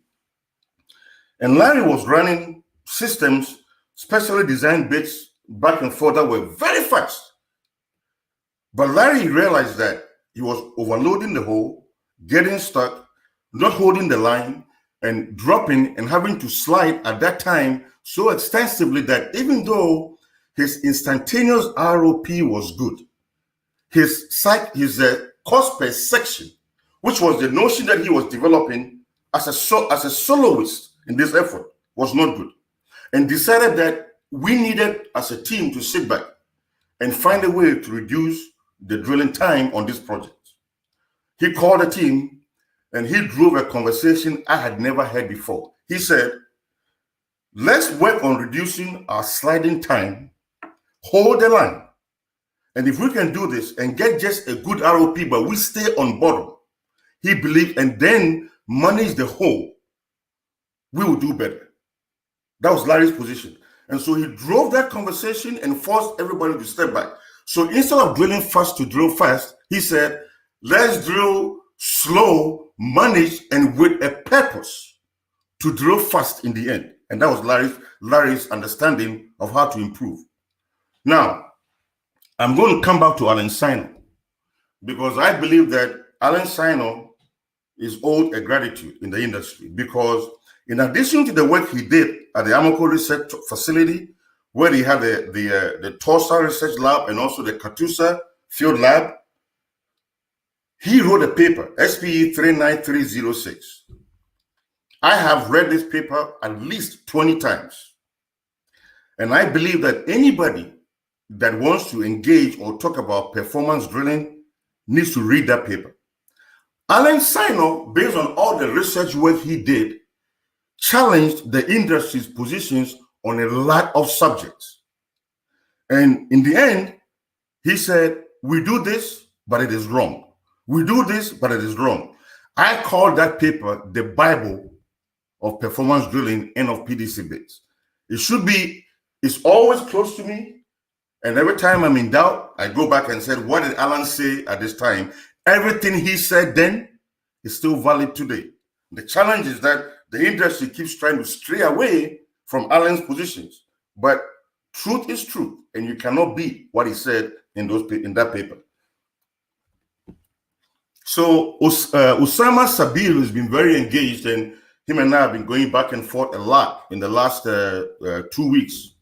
And Larry was running systems, specially designed bits back and forth that were very fast. But Larry realized that he was overloading the hole, getting stuck, not holding the line, and dropping and having to slide at that time so extensively that even though his instantaneous ROP was good, his cost per section, which was the notion that he was developing as a soloist in this effort, was not good, and decided that we needed as a team to sit back and find a way to reduce the drilling time on this project. He called a team and he drove a conversation I had never heard before. He said, let's work on reducing our sliding time, hold the line. And if we can do this and get just a good ROP, but we stay on bottom, he believed, and then manage the hole, we will do better. That was Larry's position. And so he drove that conversation and forced everybody to step back. So instead of drilling fast to drill fast, he said, let's drill slow, manage, and with a purpose to drill fast in the end. And that was Larry's understanding of how to improve. Now, I'm going to come back to Allen Sinor, because I believe that Allen Sinor is owed a gratitude in the industry, because in addition to the work he did at the Amoco Research Facility, where he had the Tulsa Research Lab and also the Catoosa Field Lab, he wrote a paper, SPE 39306. I have read this paper at least 20 times. And I believe that anybody that wants to engage or talk about performance drilling needs to read that paper. Allen Sinor, based on all the research work he did, challenged the industry's positions on a lot of subjects. And in the end, he said, we do this, but it is wrong. We do this, but it is wrong. I call that paper the Bible of performance drilling and of PDC bits. It should be, it's always close to me. And every time I'm in doubt, I go back and say, what did Allen say at this time? Everything he said then is still valid today. The challenge is that the industry keeps trying to stray away from Allen's positions. But truth is truth, and you cannot beat what he said in that paper. So Usama Sabir has been very engaged, and him and I have been going back and forth a lot in the last 2 weeks.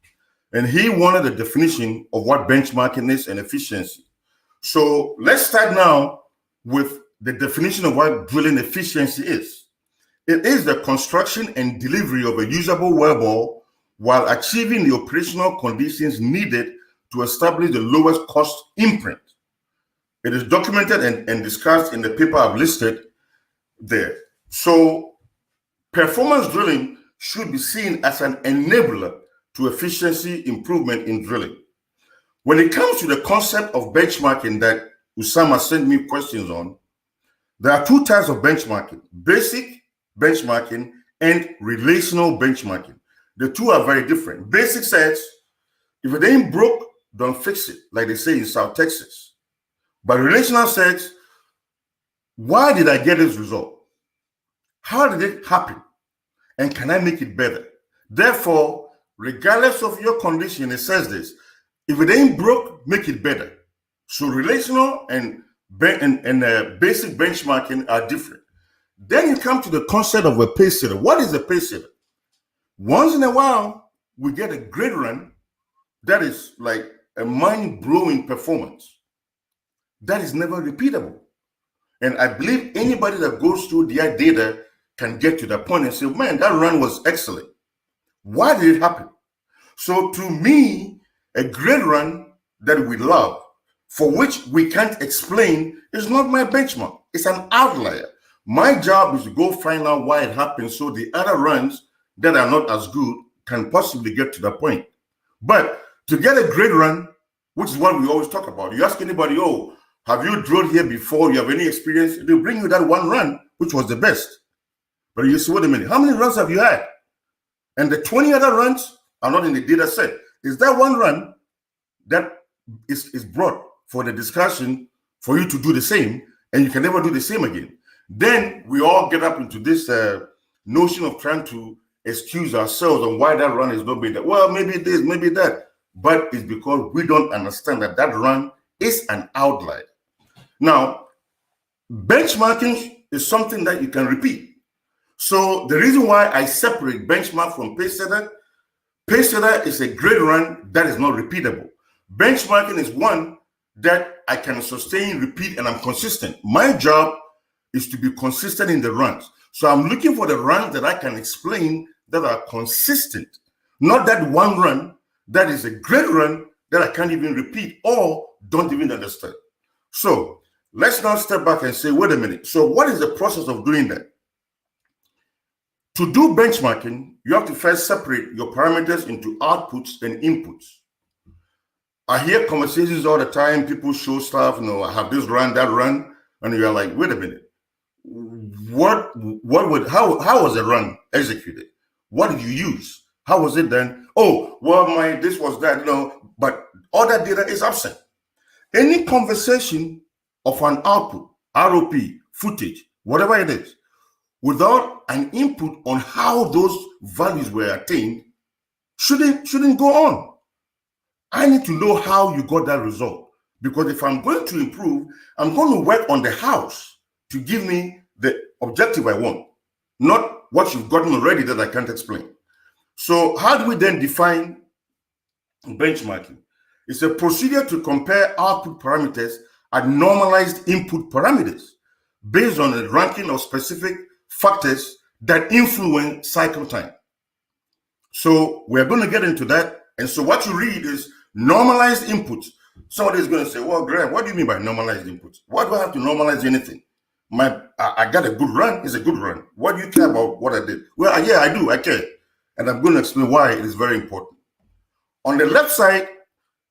And he wanted a definition of what benchmarking is and efficiency. So let's start now with the definition of what drilling efficiency is. It is the construction and delivery of a usable wellbore while achieving the operational conditions needed to establish the lowest cost imprint. It is documented and discussed in the paper I've listed there. So performance drilling should be seen as an enabler to efficiency improvement in drilling. When it comes to the concept of benchmarking that Usama sent me questions on, there are two types of benchmarking: basic benchmarking and relational benchmarking. The two are very different. Basic says, if it ain't broke, don't fix it, like they say in South Texas. But relational says, why did I get this result? How did it happen? And can I make it better? Therefore, regardless of your condition, it says this: if it ain't broke, make it better. So relational and basic benchmarking are different. Then you come to the concept of a pacesetter. What is a pacesetter? Once in a while, we get a great run that is like a mind-blowing performance. That is never repeatable. And I believe anybody that goes through their data can get to that point and say, man, that run was excellent. Why did it happen? So to me, a great run that we love, for which we can't explain, is not my benchmark. It's an outlier. My job is to go find out why it happened so the other runs that are not as good can possibly get to that point. But to get a great run, which is what we always talk about, you ask anybody, oh, have you drilled here before? You have any experience? They'll bring you that one run, which was the best. But you say, wait a minute, how many runs have you had? And the 20 other runs are not in the data set. Is that one run that is brought for the discussion for you to do the same, and you can never do the same again? Then we all get up into this notion of trying to excuse ourselves on why that run is not being that. Well, maybe this, maybe that. But it's because we don't understand that that run is an outlier. Now, benchmarking is something that you can repeat. So the reason why I separate benchmark from pacesetter is a great run that is not repeatable. Benchmarking is one that I can sustain, repeat, and I'm consistent. My job is to be consistent in the runs. So I'm looking for the runs that I can explain that are consistent, not that one run that is a great run that I can't even repeat or don't even understand. So let's now step back and say, wait a minute. So what is the process of doing that? To do benchmarking, you have to first separate your parameters into outputs and inputs. I hear conversations all the time. People show stuff, I have this run, that run, and you're like, wait a minute. How was the run executed? What did you use? How was it done? Oh, well, this was that, but all that data is absent. Any conversation of an output, ROP, footage, whatever it is, without an input on how those values were attained, shouldn't go on. I need to know how you got that result, because if I'm going to improve, I'm going to work on the house to give me the objective I want, not what you've gotten already that I can't explain. So how do we then define benchmarking? It's a procedure to compare output parameters and normalized input parameters based on the ranking of specific factors that influence cycle time. So we're going to get into that. And so what you read is normalized inputs. Somebody is going to say, well, Graham, what do you mean by normalized inputs? Why do I have to normalize anything? I got a good run. It's a good run. What do you care about what I did? Well, yeah, I do. I care. And I'm going to explain why it is very important. On the left side,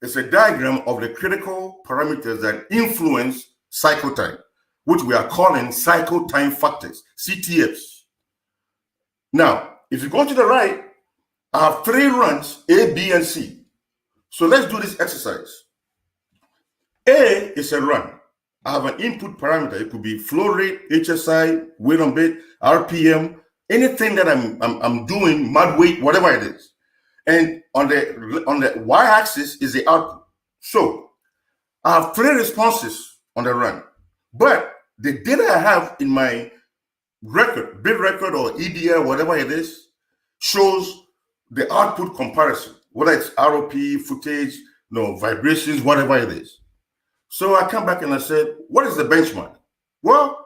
it's a diagram of the critical parameters that influence cycle time, which we are calling cycle time factors, CTFs. Now, if you go to the right, I have 3 runs, A, B, and C. So let's do this exercise. A is a run. I have an input parameter. It could be flow rate, HSI, weight on bit, RPM, anything that I'm doing, mud weight, whatever it is. And on the y-axis is the output. So I have 3 responses on the run, but the data I have in my record, bit record or EDR, whatever it is, shows the output comparison, whether it's ROP, footage, vibrations, whatever it is. So I come back and I said, what is the benchmark? Well,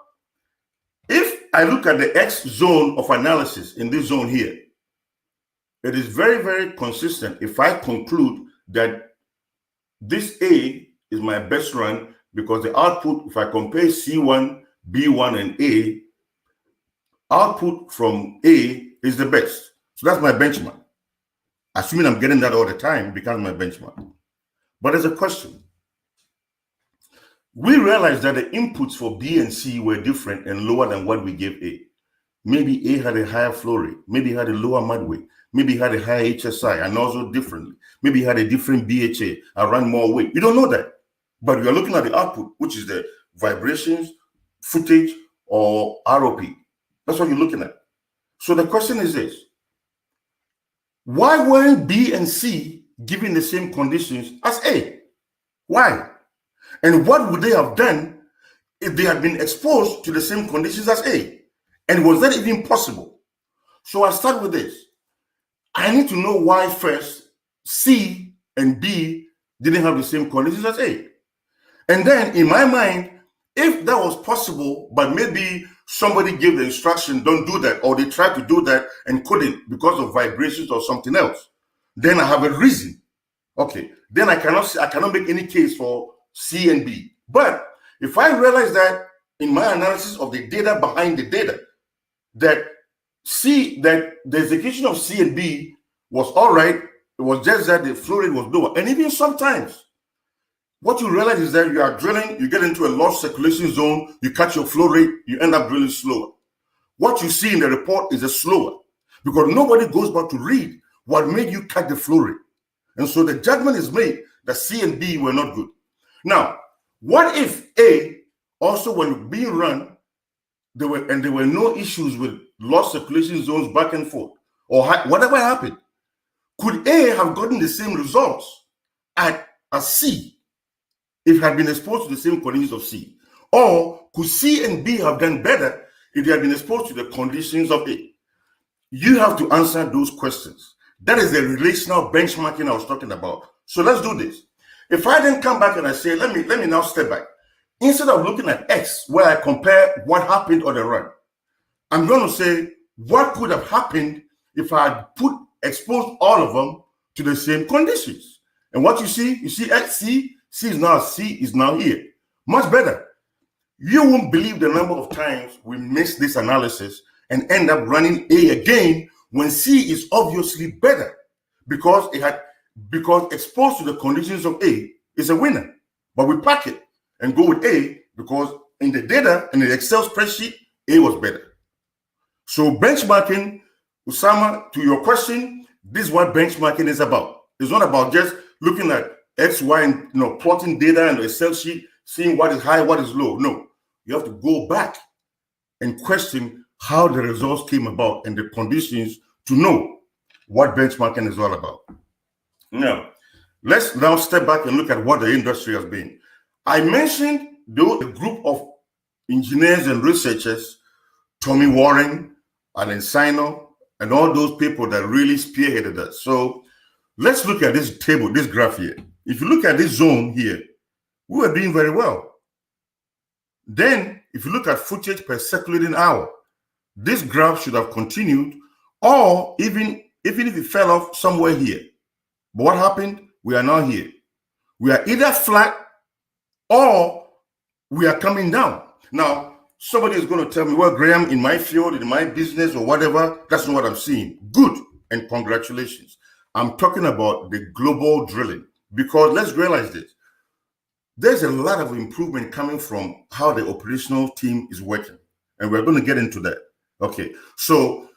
if I look at the X zone of analysis in this zone here, it is very, very consistent if I conclude that this A is my best run because the output, if I compare C1, B1, and A, output from A is the best. So that's my benchmark. Assuming I'm getting that all the time, it becomes my benchmark. But there's a question. We realized that the inputs for B and C were different and lower than what we gave A. Maybe A had a higher flow rate. Maybe it had a lower mud weight. Maybe it had a higher HSI and also differently. Maybe it had a different BHA and ran more weight. We don't know that. But we are looking at the output, which is the vibrations, footage, or ROP. That's what you're looking at. So the question is this. Why weren't B and C given the same conditions as A? Why? And what would they have done if they had been exposed to the same conditions as A? And was that even possible? So I start with this. I need to know why first C and B didn't have the same conditions as A. And then in my mind, if that was possible, but maybe somebody gave the instruction, don't do that, or they tried to do that and couldn't because of vibrations or something else, then I have a reason. Okay, then I cannot make any case for C and B. But if I realize that in my analysis of the data behind the data, that the execution of C and B was all right, it was just that the flow rate was lower. And even sometimes what you realize is that you are drilling, you get into a low circulation zone, you catch your flow rate, you end up drilling slower. What you see in the report is a slower, because nobody goes back to read what made you catch the flow rate. And so the judgment is made that C and B were not good. Now, what if A also, when being run, there were no issues with lost circulation zones back and forth, or whatever happened? Could A have gotten the same results at a C if it had been exposed to the same conditions of C? Or could C and B have done better if they had been exposed to the conditions of A? You have to answer those questions. That is the relational benchmarking I was talking about. So let's do this. If I then come back and I say, let me now step back. Instead of looking at X, where I compare what happened on the run, I'm going to say, what could have happened if I had exposed all of them to the same conditions? And what you see X, C is now here. Much better. You won't believe the number of times we miss this analysis and end up running A again when C is obviously better, because exposed to the conditions of A is a winner. But we pack it and go with A because in the data, in the Excel spreadsheet, A was better. So benchmarking, Usama, to your question, this is what benchmarking is about. It's not about just looking at X, Y, and plotting data in the Excel sheet, seeing what is high, what is low. No, you have to go back and question how the results came about and the conditions to know what benchmarking is all about. Now, let's now step back and look at what the industry has been. I mentioned the group of engineers and researchers, Tommy Warren, Allen Sinor, and all those people that really spearheaded us. So let's look at this table, this graph here. If you look at this zone here, we were doing very well. Then, if you look at footage per circulating hour, this graph should have continued, or even if it fell off somewhere here. But what happened? We are now here. We are either flat or we are coming down. Now, somebody is going to tell me, well, Graham, in my field, in my business or whatever, that's not what I'm seeing. Good, and congratulations. I'm talking about the global drilling, because let's realize this. There's a lot of improvement coming from how the operational team is working, and we're going to get into that. Okay, so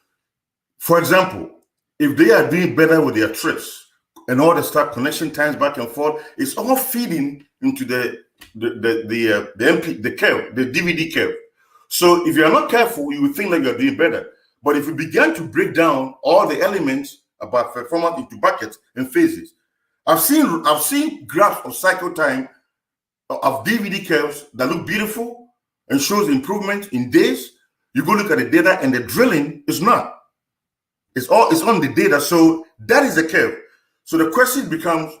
for example, if they are doing better with their trips and all the stuff, connection times back and forth, it's all feeding into the curve, the DVD curve. So if you're not careful, you would think like you're doing better. But if you begin to break down all the elements about performance into buckets and phases, I've seen graphs of cycle time of DVD curves that look beautiful and shows improvement in days. You go look at the data and the drilling is not. It's on the data. So that is the curve. So the question becomes,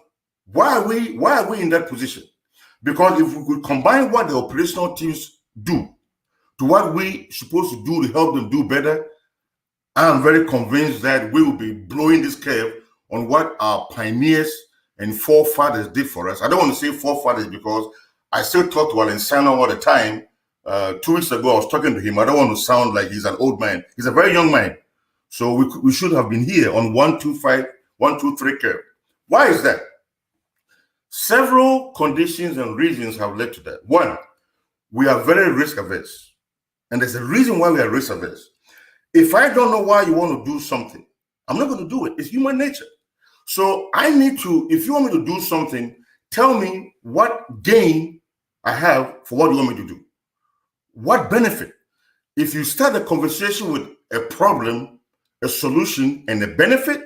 why are we in that position? Because if we could combine what the operational teams do to what we supposed to do to help them do better, I'm very convinced that we will be blowing this curve on what our pioneers and forefathers did for us. I don't want to say forefathers because I still talk to Allen Sinor all the time. 2 weeks ago, I was talking to him. I don't want to sound like he's an old man. He's a very young man. So we should have been here on 1, 2, 5, 1, 2, 3 curve. Why is that? Several conditions and reasons have led to that. One, we are very risk averse. And there's a reason why we are risk averse. If I don't know why you want to do something, I'm not going to do it. It's human nature. So I need to, if you want me to do something, tell me what gain I have for what you want me to do. What benefit? If you start a conversation with a problem, a solution, and a benefit,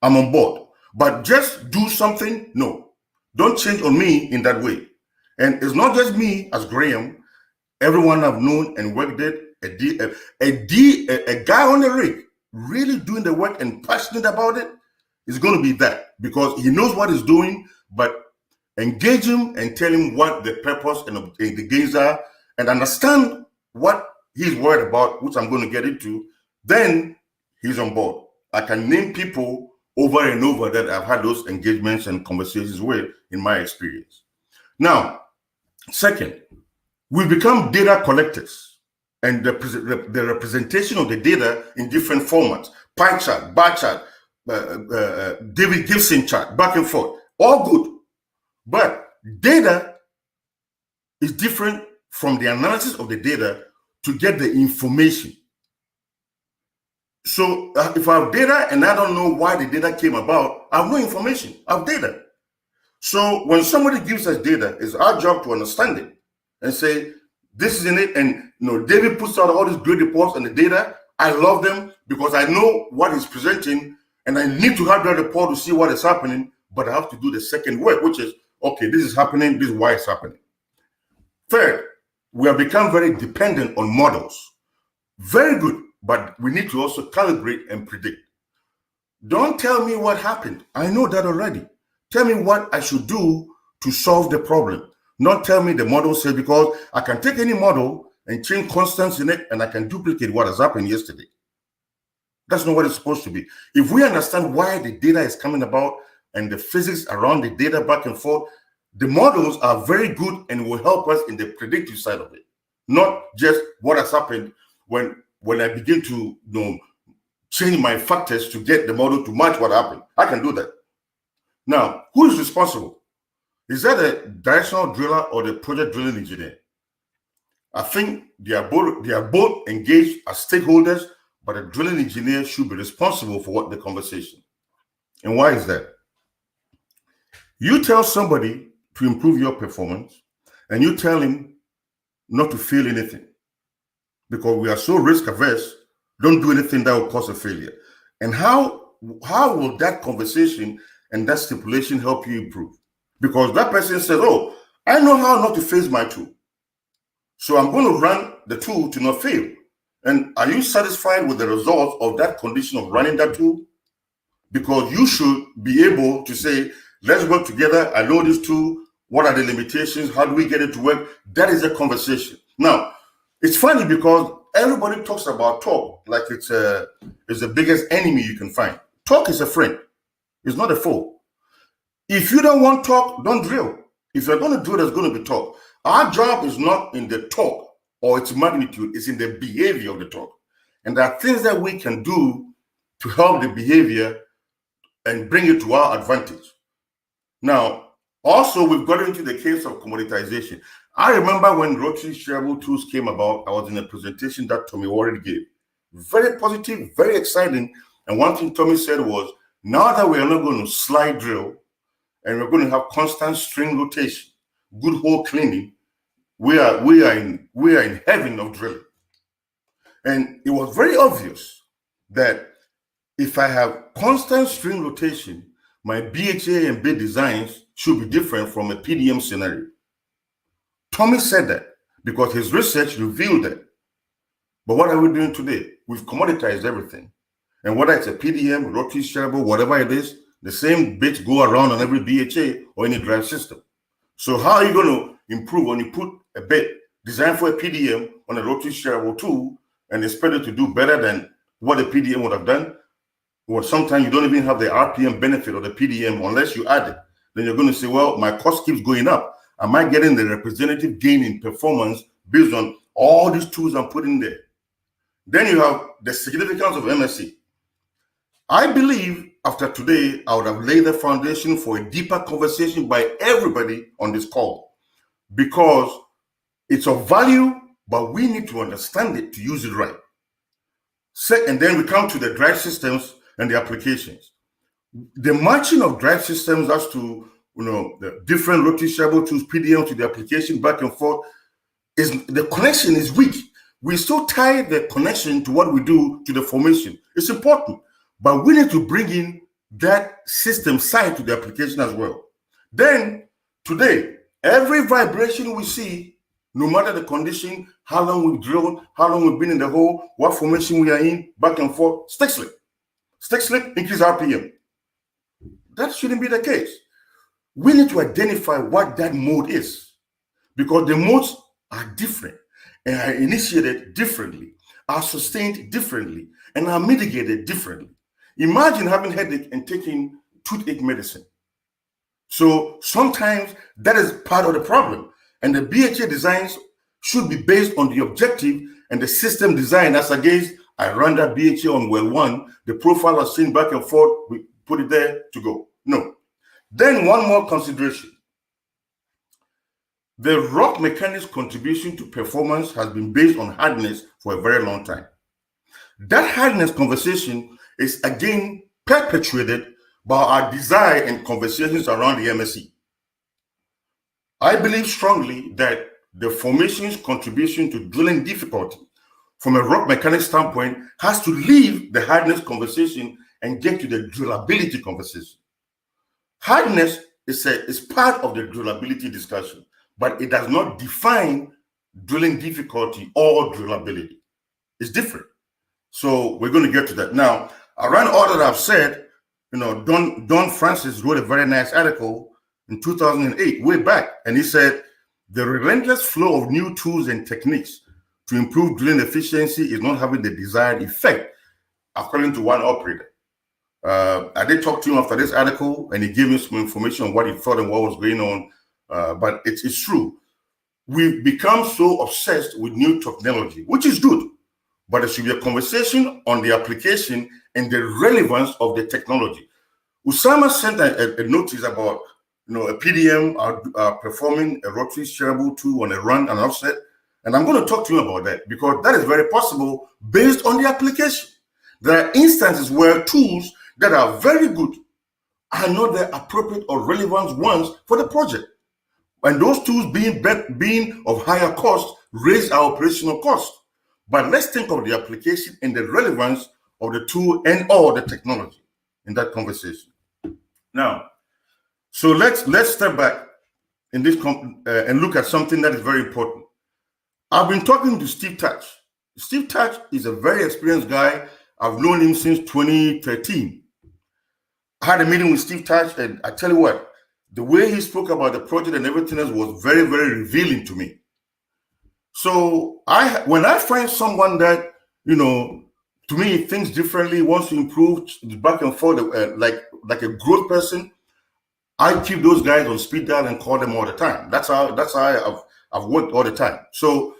I'm on board. But just do something, no. Don't change on me in that way. And it's not just me as Graham. Everyone I've known and worked with, a guy on the rig really doing the work and passionate about it is going to be that, because he knows what he's doing, but engage him and tell him what the purpose and the gains are and understand what he's worried about, which I'm going to get into, then he's on board. I can name people over and over that I've had those engagements and conversations with in my experience. Now, second, we become data collectors, and the representation of the data in different formats, pie chart, bar chart, David Gibson chart, back and forth, all good. But data is different from the analysis of the data to get the information. So if I have data and I don't know why the data came about, I have no information. I have data. So when somebody gives us data, it's our job to understand it and say, this is in it. And David puts out all these great reports and the data. I love them because I know what he's presenting, and I need to have that report to see what is happening, but I have to do the second work, which is, okay, this is happening, this is why it's happening. Third, we have become very dependent on models. Very good, but we need to also calibrate and predict. Don't tell me what happened. I know that already. Tell me what I should do to solve the problem. Not tell me the model says, because I can take any model and change constants in it, and I can duplicate what has happened yesterday. That's not what it's supposed to be. If we understand why the data is coming about and the physics around the data back and forth, the models are very good and will help us in the predictive side of it. Not just what has happened when I begin to change my factors to get the model to match what happened. I can do that. Now, who is responsible? Is that a directional driller or the project drilling engineer? I think they are both engaged as stakeholders, but a drilling engineer should be responsible for what the conversation. And why is that? You tell somebody to improve your performance, and you tell him not to fail anything. Because we are so risk averse, don't do anything that will cause a failure. And how will that conversation and that stipulation help you improve? Because that person says, oh, I know how not to phase my tool. So I'm going to run the tool to not fail. And are you satisfied with the results of that condition of running that tool? Because you should be able to say, let's work together. I know this tool. What are the limitations? How do we get it to work? That is a conversation. Now, it's funny because everybody talks about talk like it's the biggest enemy you can find. Talk is a friend. It's not a foe. If you don't want talk, don't drill. If you're going to drill, there's going to be talk. Our job is not in the talk or its magnitude. It's in the behavior of the talk. And there are things that we can do to help the behavior and bring it to our advantage. Now, also, we've got into the case of commoditization. I remember when rotary shareable tools came about, I was in a presentation that Tommy Warren gave. Very positive, very exciting. And one thing Tommy said was, now that we are not going to slide drill and we're going to have constant string rotation, good hole cleaning, we are in heaven of drilling. And it was very obvious that if I have constant string rotation, my BHA and bid designs should be different from a PDM scenario. Tommy said that because his research revealed that. But what are we doing today? We've commoditized everything. And whether it's a PDM, rotary shareable, whatever it is, the same bits go around on every BHA or any drive system. So how are you going to improve when you put a bit designed for a PDM on a rotary shareable tool and expect it to do better than what a PDM would have done? Or sometimes you don't even have the RPM benefit of the PDM unless you add it. Then you're going to say, well, my cost keeps going up. Am I getting the representative gain in performance based on all these tools I'm putting there? Then you have the significance of MSC. I believe after today, I would have laid the foundation for a deeper conversation by everybody on this call because it's of value, but we need to understand it to use it right. And then we come to the drive systems and the applications. The matching of drive systems as to the different rotary shareable tools, PDM to the application back and forth, the connection is weak. We still tie the connection to what we do to the formation. It's important, but we need to bring in that system side to the application as well. Then today, every vibration we see, no matter the condition, how long we've drilled, how long we've been in the hole, what formation we are in, back and forth, stick slip. Stick slip, increase RPM. That shouldn't be the case. We need to identify what that mode is because the modes are different and are initiated differently, are sustained differently, and are mitigated differently. Imagine having headache and taking toothache medicine. So sometimes that is part of the problem. And the BHA designs should be based on the objective and the system design as against I run that BHA on well one, the profile is seen back and forth, we put it there to go. No. Then one more consideration. the rock mechanics contribution to performance has been based on hardness for a very long time. That hardness conversation is again perpetuated by our desire and conversations around the MSE. I believe strongly that the formation's contribution to drilling difficulty from a rock mechanics standpoint has to leave the hardness conversation and get to the drillability conversation. Hardness is part of the drillability discussion, but it does not define drilling difficulty or drillability. It's different. So we're going to get to that. Now, around all that I've said, Don Francis wrote a very nice article in 2008, way back, and he said, the relentless flow of new tools and techniques to improve drilling efficiency is not having the desired effect, according to one operator. I did talk to him after this article, and he gave me some information on what he thought and what was going on, but it's true. We've become so obsessed with new technology, which is good, but there should be a conversation on the application and the relevance of the technology. Usama sent a notice about a PDM performing a rotary steerable tool on a run and offset, and I'm going to talk to you about that because that is very possible based on the application. There are instances where tools that are very good are not the appropriate or relevant ones for the project, and those tools being of higher cost raise our operational cost. But let's think of the application and the relevance of the tool and or the technology in that conversation. Now, so let's step back in this and look at something that is very important. I've been talking to Steve Tkach. Steve Tkach is a very experienced guy. I've known him since 2013. I had a meeting with Steve Tkach, and I tell you what, the way he spoke about the project and everything else was very, very revealing to me. So when I find someone that, to me, thinks differently, wants to improve, back and forth, like a growth person, I keep those guys on speed dial and call them all the time. That's how I've worked all the time. So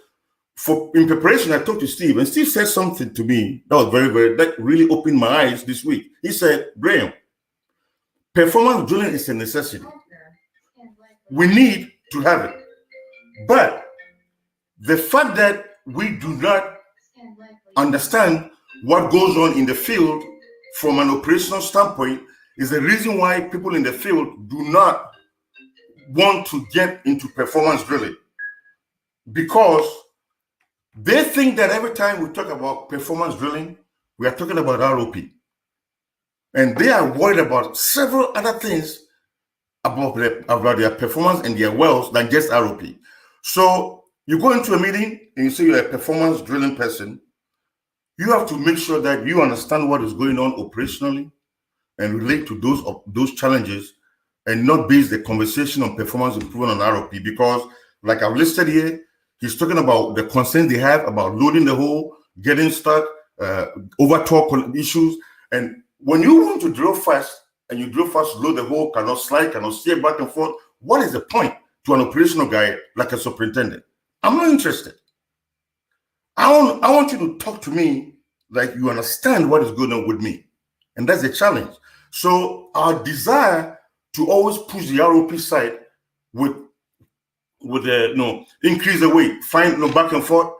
in preparation, I talked to Steve, and Steve said something to me that was that really opened my eyes this week. He said, Graham, performance drilling is a necessity. We need to have it. But the fact that we do not understand what goes on in the field from an operational standpoint is the reason why people in the field do not want to get into performance drilling, because they think that every time we talk about performance drilling, we are talking about ROP. And they are worried about several other things about their performance and their wells than just ROP. So you go into a meeting and you say you're a performance drilling person, you have to make sure that you understand what is going on operationally and relate to those challenges, and not base the conversation on performance improvement on ROP, because like I've listed here, he's talking about the concerns they have about loading the hole, getting stuck, over torque issues. And when you want to drill fast and you drill fast, load the hole, cannot slide, cannot steer back and forth, what is the point to an operational guy like a superintendent? I'm not interested. I want you to talk to me like you understand what is going on with me. And that's the challenge. So our desire to always push the ROP side with increase the weight, find back and forth,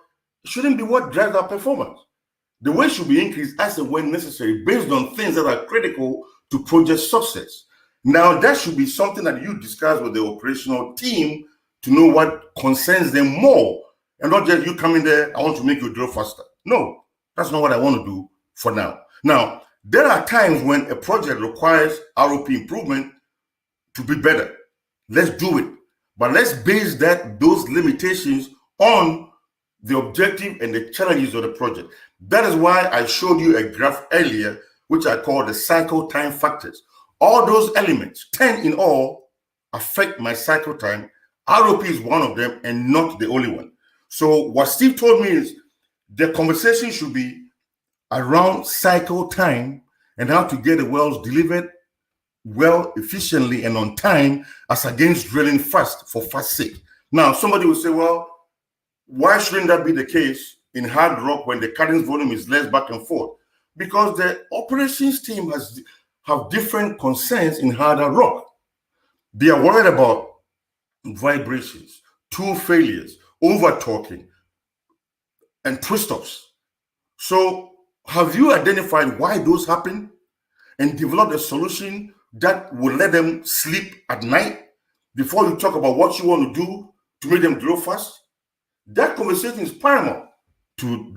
shouldn't be what drives our performance. The weight should be increased as and when necessary, based on things that are critical to project success. Now, that should be something that you discuss with the operational team to know what concerns them more, and not just you come in there, I want to make you drill faster. No, that's not what I want to do for now. Now, there are times when a project requires ROP improvement to be better. Let's do it. But let's base those limitations on the objective and the challenges of the project. That is why I showed you a graph earlier, which I call the cycle time factors. All those elements, 10 in all, affect my cycle time. ROP is one of them and not the only one. So what Steve told me is the conversation should be around cycle time and how to get the wells delivered well, efficiently, and on time, as against drilling fast for fast sake. Now, somebody will say, well, why shouldn't that be the case in hard rock when the cadence volume is less back and forth? Because the operations team have different concerns in harder rock. They are worried about vibrations, tool failures, over torquing, and twist-offs. So have you identified why those happen and developed a solution that will let them sleep at night before you talk about what you want to do to make them drill fast? That conversation is paramount to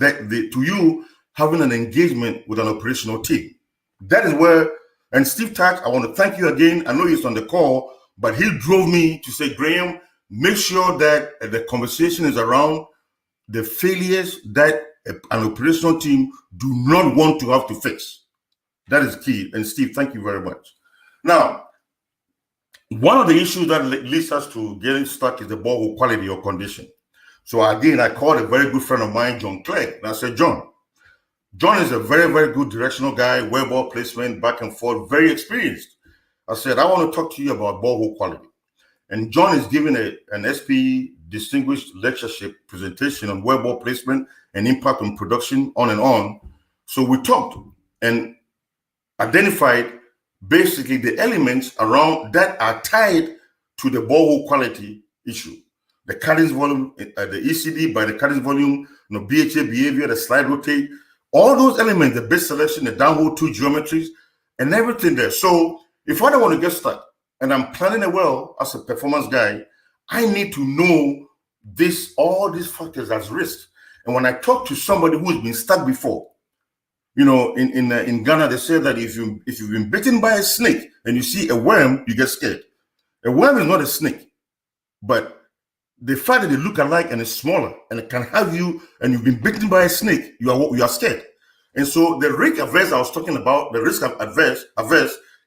you having an engagement with an operational team. That is where, and Steve Tkach, I want to thank you again. I know he's on the call, but he drove me to say, Graham, make sure that the conversation is around the failures that an operational team do not want to have to fix. That is key. And Steve, thank you very much. Now, one of the issues that leads us to getting stuck is the borehole quality or condition. So again, I called a very good friend of mine, John Clegg, and I said, John is a very, very good directional guy, well ball placement, back and forth, very experienced. I said, I want to talk to you about borehole quality. And John is giving an SPE distinguished lectureship presentation on well ball placement and impact on production, on and on. So we talked and identified basically the elements around that are tied to the borehole quality issue. The cuttings volume, the ECD by the cuttings volume, BHA behavior, the slide rotate, all those elements, the bit selection, the downhole tool geometries, and everything there. So if I don't want to get stuck and I'm planning a well as a performance guy, I need to know all these factors as risk. And when I talk to somebody who's been stuck before, in Ghana, they say that if you've been bitten by a snake and you see a worm, you get scared. A worm is not a snake, but the fact that they look alike and it's smaller and it can have you, and you've been bitten by a snake, you are scared. And so the risk averse I was talking about, the risk averse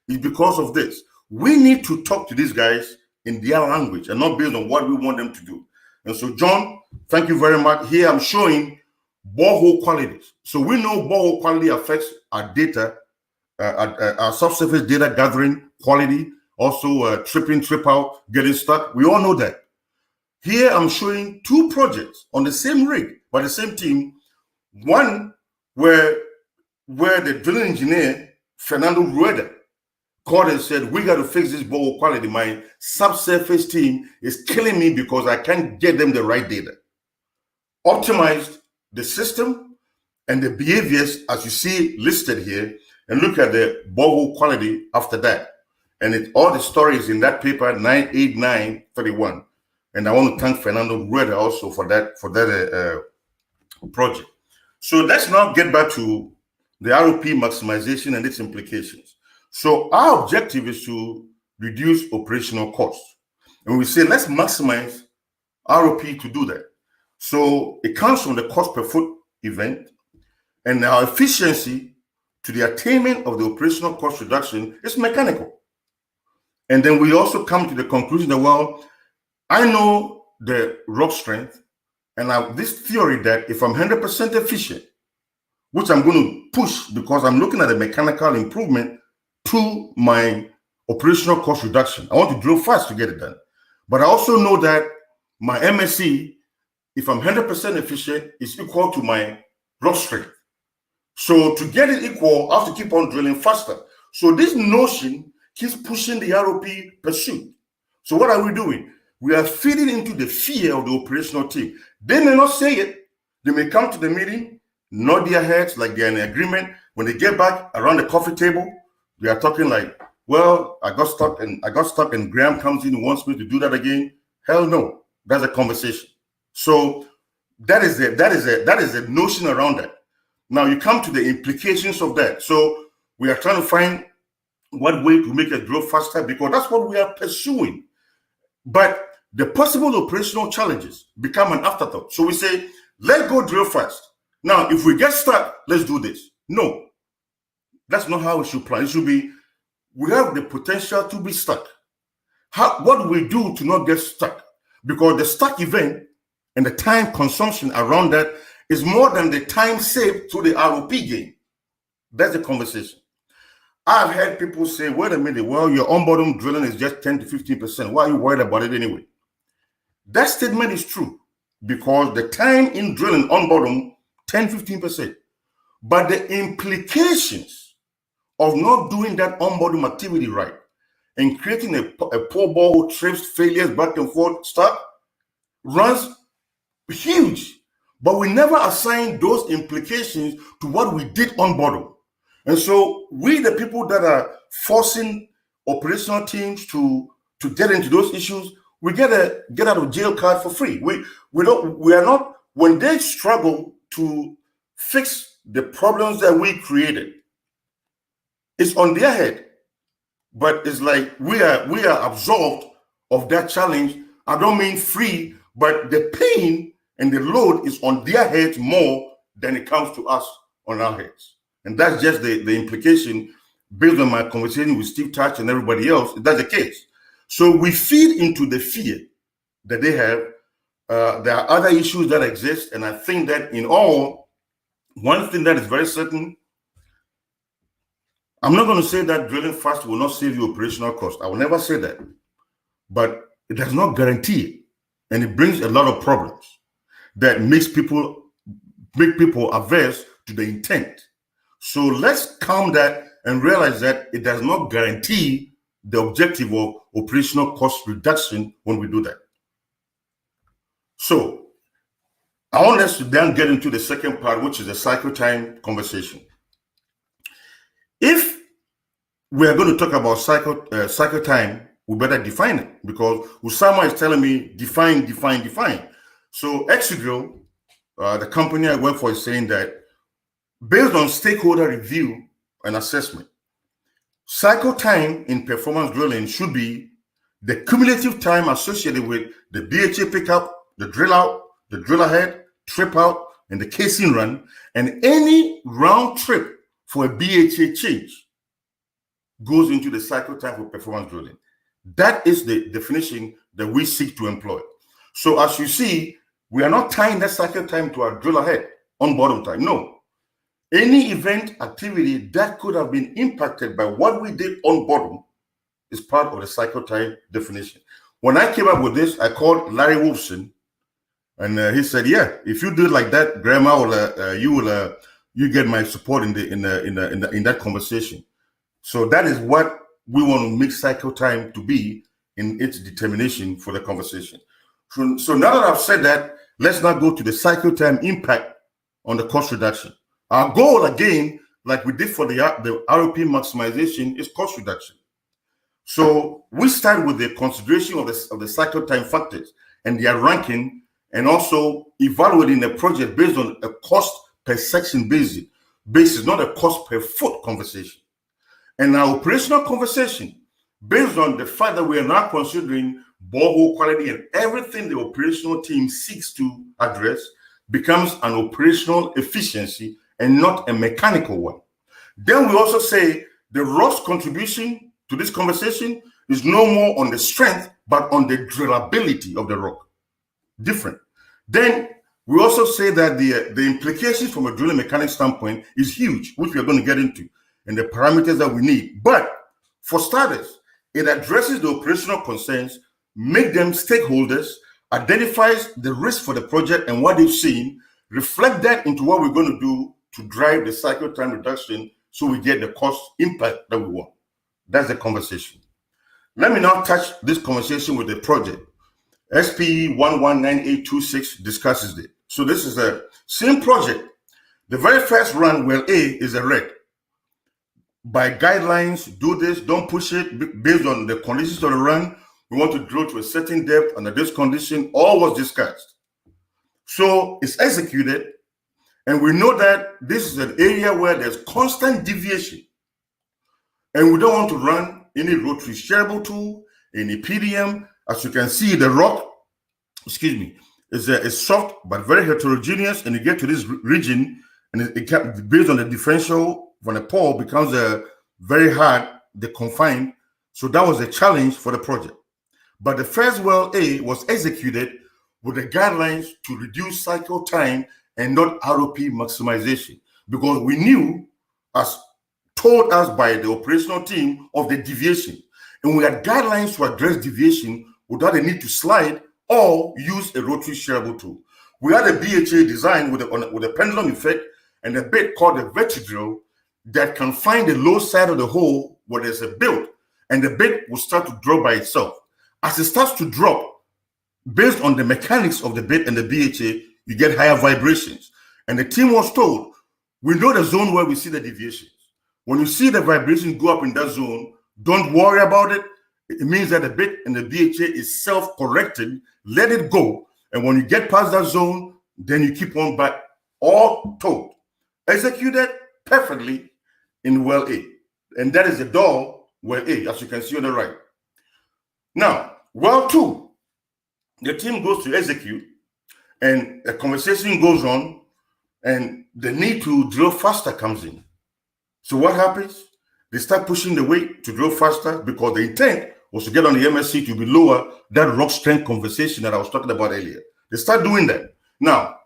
is because of this. We need to talk to these guys in their language and not based on what we want them to do. And so, John, thank you very much. Here I'm showing borehole qualities. So we know borehole quality affects our data, our subsurface data gathering quality, also trip in, trip out, getting stuck. We all know that. Here I'm showing two projects on the same rig by the same team. One where the drilling engineer, Fernando Rueda, called and said, we got to fix this borehole quality. My subsurface team is killing me because I can't get them the right data. Optimized the system and the behaviors as you see listed here, and look at the borehole quality after that. And all the stories in that paper, 98931. And I want to thank Fernando Rueda also for that project. So let's now get back to the ROP maximization and its implications. So our objective is to reduce operational costs. And we say, let's maximize ROP to do that. So it comes from the cost per foot event, and our efficiency to the attainment of the operational cost reduction is mechanical. And then we also come to the conclusion that, well, I know the rock strength, and I have this theory that if I'm 100% efficient, which I'm going to push because I'm looking at the mechanical improvement to my operational cost reduction. I want to drill fast to get it done. But I also know that my MSE, if I'm 100% efficient, is equal to my rock strength. So to get it equal, I have to keep on drilling faster. So this notion keeps pushing the ROP pursuit. So what are we doing? We are feeding into the fear of the operational team. They may not say it. They may come to the meeting, nod their heads like they're in agreement. When they get back around the coffee table, they are talking like, well, I got stuck and Graham comes in and wants me to do that again. Hell no. That's a conversation. So that is a notion around that. Now you come to the implications of that. So we are trying to find what way to make it grow faster, because that's what we are pursuing. But the possible operational challenges become an afterthought. So we say, let's go drill fast. Now, if we get stuck, let's do this. No, that's not how it should plan. It should be, we have the potential to be stuck. What do we do to not get stuck? Because the stuck event and the time consumption around that is more than the time saved through the ROP game. That's the conversation. I've heard people say, wait a minute, well, your on-bottom drilling is just 10 to 15%. Why are you worried about it anyway? That statement is true because the time in drilling on-bottom, 10, 15%. But the implications of not doing that on-bottom activity right and creating a poor borehole, trips, failures, back and forth stuff runs huge, but we never assign those implications to what we did on bottom. And so we, the people that are forcing operational teams to get into those issues, we get a get out of jail card for free. We are not, when they struggle to fix the problems that we created, it's on their head. But it's like we are absolved of that challenge. I don't mean free, but the pain and the load is on their heads more than it comes to us on our heads. And that's just the implication based on my conversation with Steve Tkach and everybody else. That's the case. So we feed into the fear that they have. There are other issues that exist. And I think that in all, one thing that is very certain, I'm not going to say that drilling fast will not save you operational cost. I will never say that. But it does not guarantee it. And it brings a lot of problems that make people averse to the intent. So let's calm that and realize that it does not guarantee the objective of operational cost reduction when we do that. So I want us to then get into the second part, which is the cycle time conversation. If we are going to talk about cycle time, we better define it, because Usama is telling me define. So XCIDrill, the company I work for, is saying that based on stakeholder review and assessment, cycle time in performance drilling should be the cumulative time associated with the BHA pickup, the drill out, the drill ahead, trip out, and the casing run, and any round trip for a BHA change goes into the cycle time for performance drilling. That is the definition that we seek to employ. So as you see, we are not tying that cycle time to our drill ahead on bottom time. No. Any event activity that could have been impacted by what we did on bottom is part of the cycle time definition. When I came up with this, I called Larry Wolfson, and he said, "Yeah, if you do it like that, Graham, you get my support in that conversation." So that is what we want to make cycle time to be in its determination for the conversation. So now that I've said that, let's now go to the cycle time impact on the cost reduction. Our goal, again, like we did for the ROP maximization, is cost reduction. So we start with the consideration of the cycle time factors and their ranking, and also evaluating the project based on a cost per section basis, not a cost per foot conversation. And our operational conversation, based on the fact that we are now considering borehole quality and everything the operational team seeks to address, becomes an operational efficiency and not a mechanical one. Then we also say the rock's contribution to this conversation is no more on the strength, but on the drillability of the rock. Different. Then we also say that the implications from a drilling mechanic standpoint is huge, which we are going to get into, and the parameters that we need. But for starters, it addresses the operational concerns, make them stakeholders, identifies the risk for the project and what they've seen, reflect that into what we're going to do to drive the cycle time reduction so we get the cost impact that we want. That's the conversation. Let me now touch this conversation with the project. SPE 119826 discusses it. So this is a same project. The very first run, well, A is a red. By guidelines, do this, don't push it based on the conditions of the run. We want to drill to a certain depth under this condition. All was discussed. So it's executed. And we know that this is an area where there's constant deviation. And we don't want to run any rotary shareable tool, any PDM. As you can see, the rock, is soft but very heterogeneous. And you get to this region, and it based on the differential from the pole becomes very hard, the confined. So that was a challenge for the project. But the first well A was executed with the guidelines to reduce cycle time and not ROP maximization, because we knew, as told us by the operational team, of the deviation. And we had guidelines to address deviation without a need to slide or use a rotary shareable tool. We had a BHA design with a pendulum effect and a bit called a vertidrill that can find the low side of the hole where there's a build, and the bit will start to drop by itself. As it starts to drop, based on the mechanics of the bit and the BHA, you get higher vibrations. And the team was told, we know the zone where we see the deviations. When you see the vibration go up in that zone, don't worry about it. It means that the bit and the BHA is self-correcting. Let it go. And when you get past that zone, then you keep on back. All told, executed perfectly in well A. And that is the door, well A, as you can see on the right. Now, well 2, the team goes to execute, and a conversation goes on, and the need to drill faster comes in. So what happens? They start pushing the weight to drill faster because the intent was to get on the MSC to be lower, that rock strength conversation that I was talking about earlier. They start doing that. Now,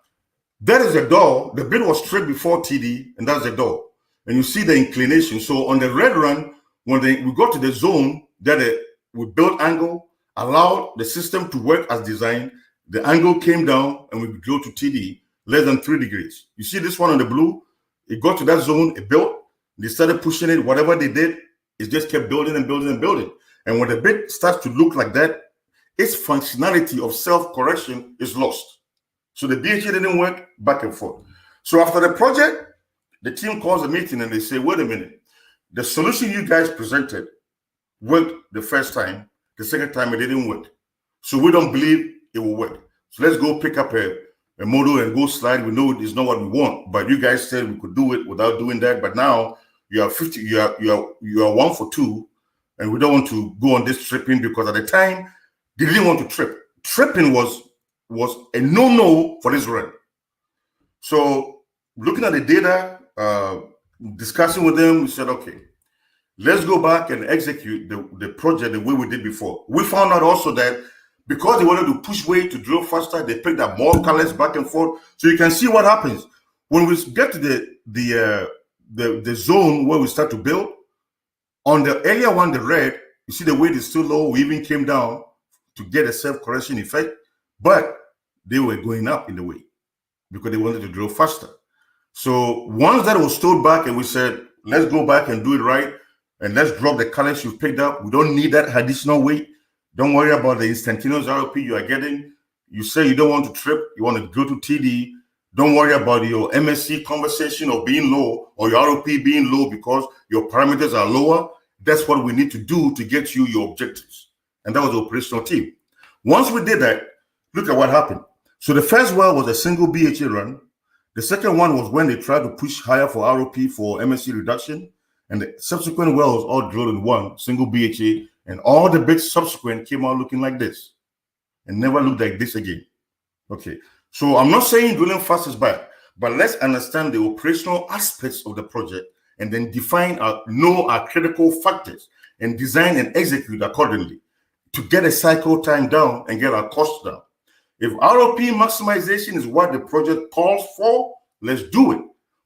that is the door. The bit was straight before TD, and that's the door. And you see the inclination. So on the red run, when we got to the zone that we built angle, allowed the system to work as designed, the angle came down, and we go to TD, less than 3 degrees. You see this one on the blue? It got to that zone, it built, they started pushing it, whatever they did, it just kept building and building and building. And when the bit starts to look like that, its functionality of self-correction is lost. So the BHA didn't work, back and forth. So after the project, the team calls a meeting and they say, wait a minute, the solution you guys presented worked the first time, the second time it didn't work. So we don't believe it will work. So let's go pick up a model and go slide. We know it's not what we want, but you guys said we could do it without doing that. But now you are 50, you are 1 for 2, and we don't want to go on this tripping because at the time they didn't want to trip. Tripping was a no-no for this run. So looking at the data, discussing with them, we said, okay, let's go back and execute the project the way we did before. We found out also that because they wanted to push weight to drill faster, they picked up more colors back and forth. So you can see what happens when we get to the zone where we start to build. On the area one, the red, you see the weight is still low. We even came down to get a self-correction effect, but they were going up in the weight because they wanted to drill faster. So once that was stored back and we said, let's go back and do it right, and let's drop the colors you've picked up. We don't need that additional weight. Don't worry about the instantaneous ROP you are getting. You say you don't want to trip, you want to go to TD. Don't worry about your MSC conversation of being low or your ROP being low because your parameters are lower. That's what we need to do to get you your objectives. And that was the operational team. Once we did that, look at what happened. So the first well was a single BHA run. The second one was when they tried to push higher for ROP for MSC reduction. And the subsequent wells all drilled in one single BHA, and all the bits subsequent came out looking like this and never looked like this again. Okay, so I'm not saying drilling fast is bad, but let's understand the operational aspects of the project and then know our critical factors and design and execute accordingly to get a cycle time down and get our costs down. If ROP maximization is what the project calls for, let's do it.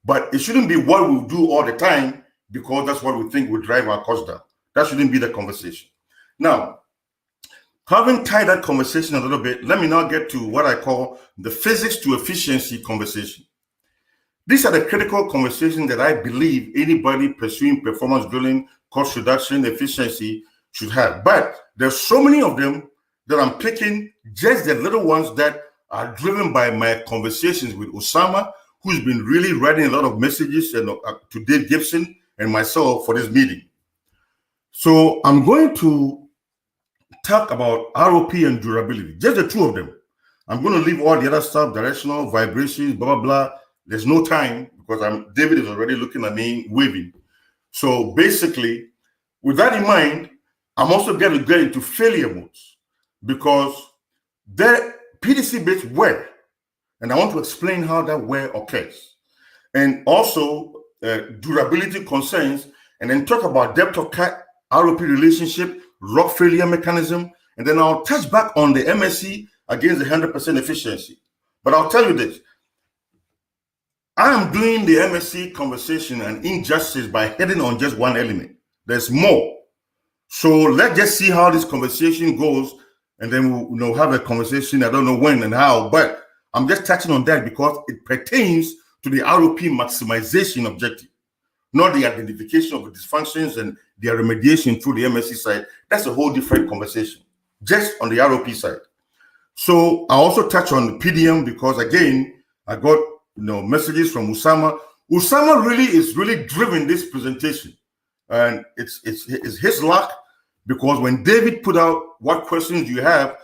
But it shouldn't be what we'll do all the time because that's what we think will drive our costs down. That shouldn't be the conversation. Now, having tied that conversation a little bit, let me now get to what I call the physics to efficiency conversation. These are the critical conversations that I believe anybody pursuing performance drilling, cost reduction, efficiency should have. But there's so many of them that I'm picking just the little ones that are driven by my conversations with Usama, who's been really writing a lot of messages and to Dave Gibson and myself for this meeting. So I'm going to talk about ROP and durability, just the two of them. I'm going to leave all the other stuff, directional, vibrations, blah, blah, blah. There's no time because David is already looking at me, waving. So basically, with that in mind, I'm also going to get into failure modes because the PDC bits wear, and I want to explain how that wear occurs. And also durability concerns, and then talk about depth of cut, ROP relationship, rock failure mechanism, and then I'll touch back on the MSC against the 100% efficiency. But I'll tell you this, I am doing the MSC conversation an injustice by heading on just one element. There's more. So let's just see how this conversation goes, and then we'll have a conversation. I don't know when and how, but I'm just touching on that because it pertains to the ROP maximization objective, not the identification of the dysfunctions and their remediation through the MSC side. That's a whole different conversation, just on the ROP side. So I also touch on PDM because again, I got messages from Usama. Usama is really driven this presentation, and it's his luck because when David put out what questions you have,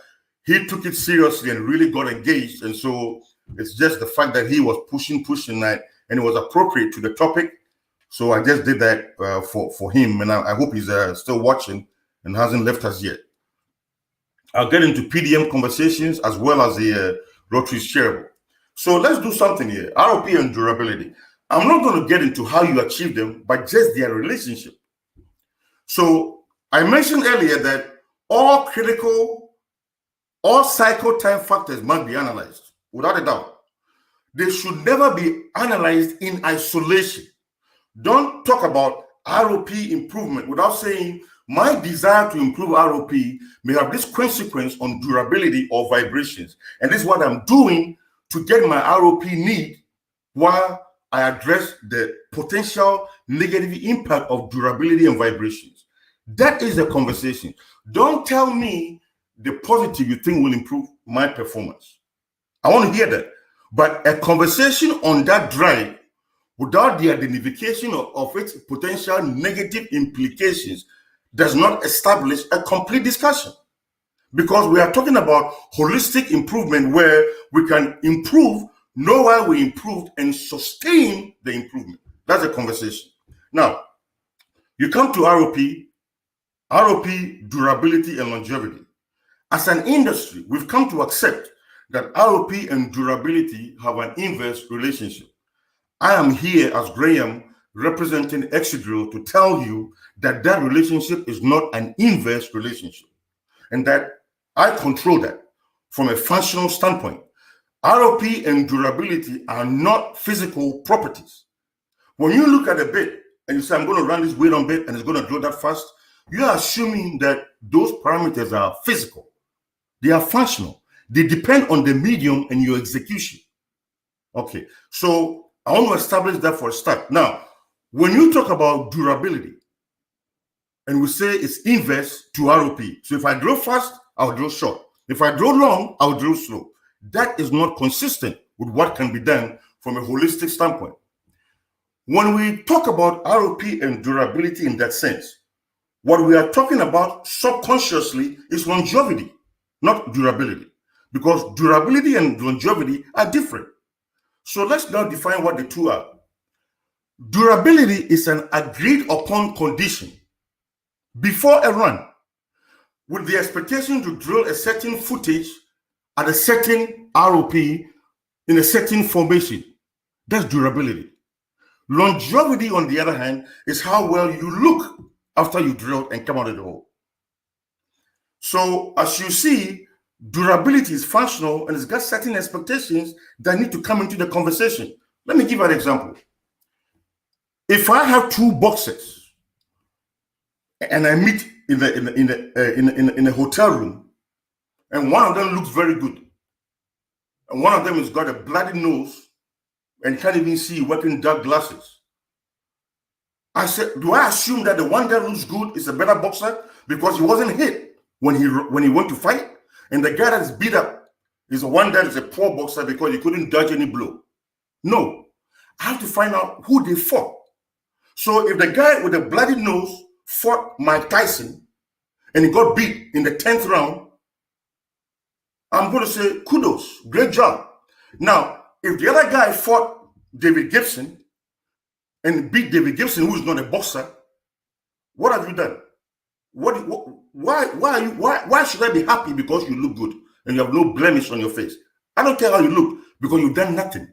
he took it seriously and really got engaged. And so it's just the fact that he was pushing that, and it was appropriate to the topic. So I just did that for him, and I hope he's still watching and hasn't left us yet. I'll get into PDM conversations as well as the rotary steerable. So let's do something here. ROP and durability. I'm not going to get into how you achieve them, but just their relationship. So I mentioned earlier that all cycle time factors must be analyzed, without a doubt. They should never be analyzed in isolation. Don't talk about ROP improvement without saying, my desire to improve ROP may have this consequence on durability or vibrations. And this is what I'm doing to get my ROP need while I address the potential negative impact of durability and vibrations. That is the conversation. Don't tell me the positive you think will improve my performance. I want to hear that. But a conversation on that drive without the identification of its potential negative implications does not establish a complete discussion, because we are talking about holistic improvement where we can improve, know why we improved, and sustain the improvement. That's a conversation. Now, you come to ROP, durability, and longevity. As an industry, we've come to accept that ROP and durability have an inverse relationship. I am here as Graham representing XCIDrill to tell you that that relationship is not an inverse relationship, and that I control that from a functional standpoint. ROP and durability are not physical properties. When you look at a bit and you say, I'm going to run this weight on bit and it's going to drill that fast, you are assuming that those parameters are physical. They are functional. They depend on the medium and your execution. Okay, so I want to establish that for a start. Now, when you talk about durability, and we say it's inverse to ROP. So if I drill fast, I'll drill short. If I drill long, I'll drill slow. That is not consistent with what can be done from a holistic standpoint. When we talk about ROP and durability in that sense, what we are talking about subconsciously is longevity, not durability, because durability and longevity are different. So let's now define what the two are. Durability is an agreed upon condition before a run with the expectation to drill a certain footage at a certain ROP in a certain formation. That's durability. Longevity, on the other hand, is how well you look after you drilled and come out of the hole. So as you see, durability is functional and it's got certain expectations that need to come into the conversation. Let me give you an example. If I have two boxes and I meet in a hotel room, and one of them looks very good, and one of them has got a bloody nose and can't even see working dark glasses, I said, do I assume that the one that looks good is a better boxer because he wasn't hit when he went to fight, and the guy that is beat up is the one that is a poor boxer because he couldn't dodge any blow? No, I have to find out who they fought. So if the guy with the bloody nose fought Mike Tyson and he got beat in the 10th round, I'm going to say kudos, great job. Now, if the other guy fought David Gibson and beat David Gibson, who is not a boxer, what have you done? Why should I be happy because you look good and you have no blemish on your face? I don't care how you look because you've done nothing.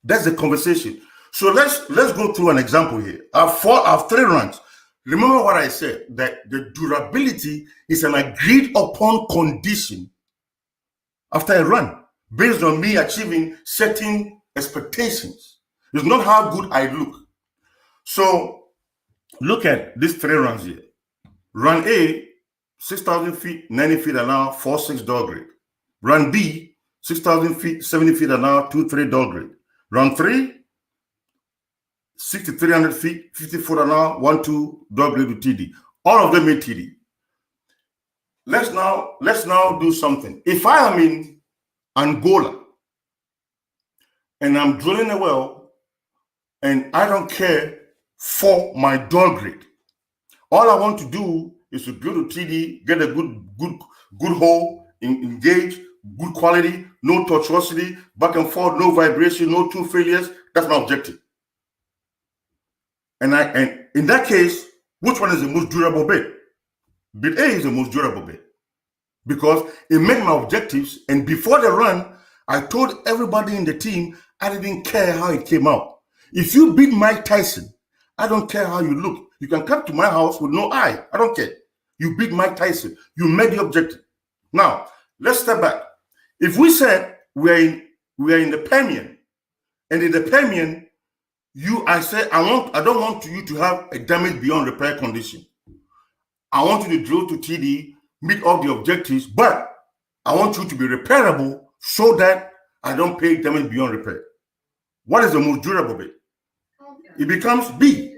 That's the conversation. So let's go through an example here. I have 3 runs. Remember what I said, that the durability is an agreed upon condition after a run based on me achieving certain expectations. It's not how good I look. So look at these 3 runs here. Run A, 6,000 feet, 90 feet an hour, 4.6 dog grade. Run B, 6,000 feet, 70 feet an hour, 2.3 dog grade. Run 3, 6,300 feet, 50 foot an hour, 1.2 dog grade with TD. All of them made TD. let's now do something. If I am in Angola and I'm drilling a well and I don't care for my door grade, all I want to do is to go to TD, get a good hole, engage, good quality, no tortuosity, back and forth, no vibration, no two failures. That's my objective. And in that case, which one is the most durable bit? Bit A is the most durable bit because it met my objectives. And before the run, I told everybody in the team I didn't care how it came out. If you beat Mike Tyson, I don't care how you look. You can come to my house with no eye. I don't care. You beat Mike Tyson. You met the objective. Now, let's step back. If we said we're in the Permian, and in the Permian, I said I don't want you to have a damage beyond repair condition. I want you to drill to TD, meet all the objectives, but I want you to be repairable so that I don't pay damage beyond repair. What is the most durable bit? It becomes B,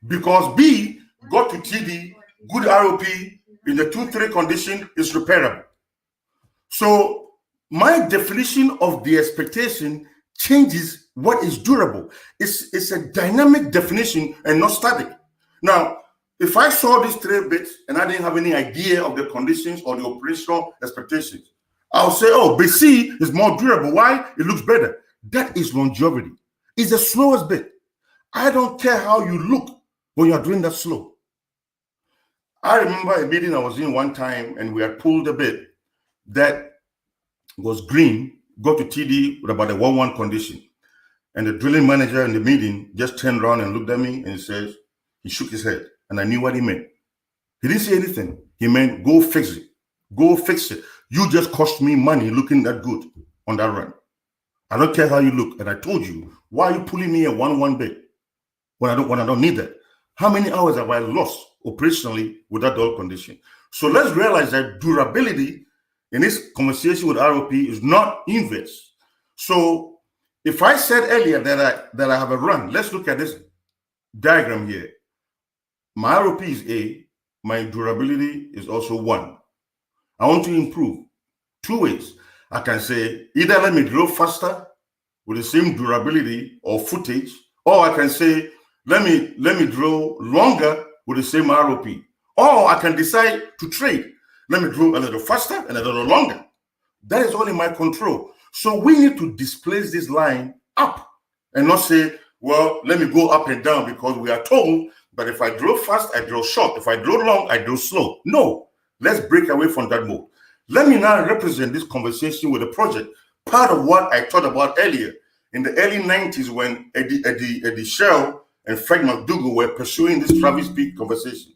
because B got to TD, good ROP, in the 2-3 condition is repairable. So my definition of the expectation changes what is durable. It's a dynamic definition and not static. Now, if I saw these 3 bits and I didn't have any idea of the conditions or the operational expectations, I'll say, oh, bit C is more durable. Why? It looks better. That is longevity. It's the slowest bit. I don't care how you look when you're doing that slow. I remember a meeting I was in one time and we had pulled a bit that was green, got to TD with about a 1-1 condition. And the drilling manager in the meeting just turned around and looked at me and he shook his head. And I knew what he meant. He didn't say anything. He meant, go fix it. Go fix it. You just cost me money looking that good on that run. I don't care how you look. And I told you, why are you pulling me a 1-1 bit when I don't need that? How many hours have I lost operationally with that dull condition? So let's realize that durability in this conversation with ROP is not inverse. So if I said earlier that I have a run, let's look at this diagram here. My ROP is A, my durability is also 1. I want to improve 2 ways. I can say either let me drill faster with the same durability or footage, or I can say let me drill longer with the same ROP. Or I can decide to trade. Let me drill a little faster and a little longer. That is all in my control. So we need to displace this line up and not say, well, let me go up and down because we are told that if I drill fast, I drill short. If I drill long, I drill slow. No, let's break away from that mode. Let me now represent this conversation with a project. Part of what I talked about earlier in the early 90s when Eddie Shell and Fred McDougall were pursuing this Travis Peak conversation.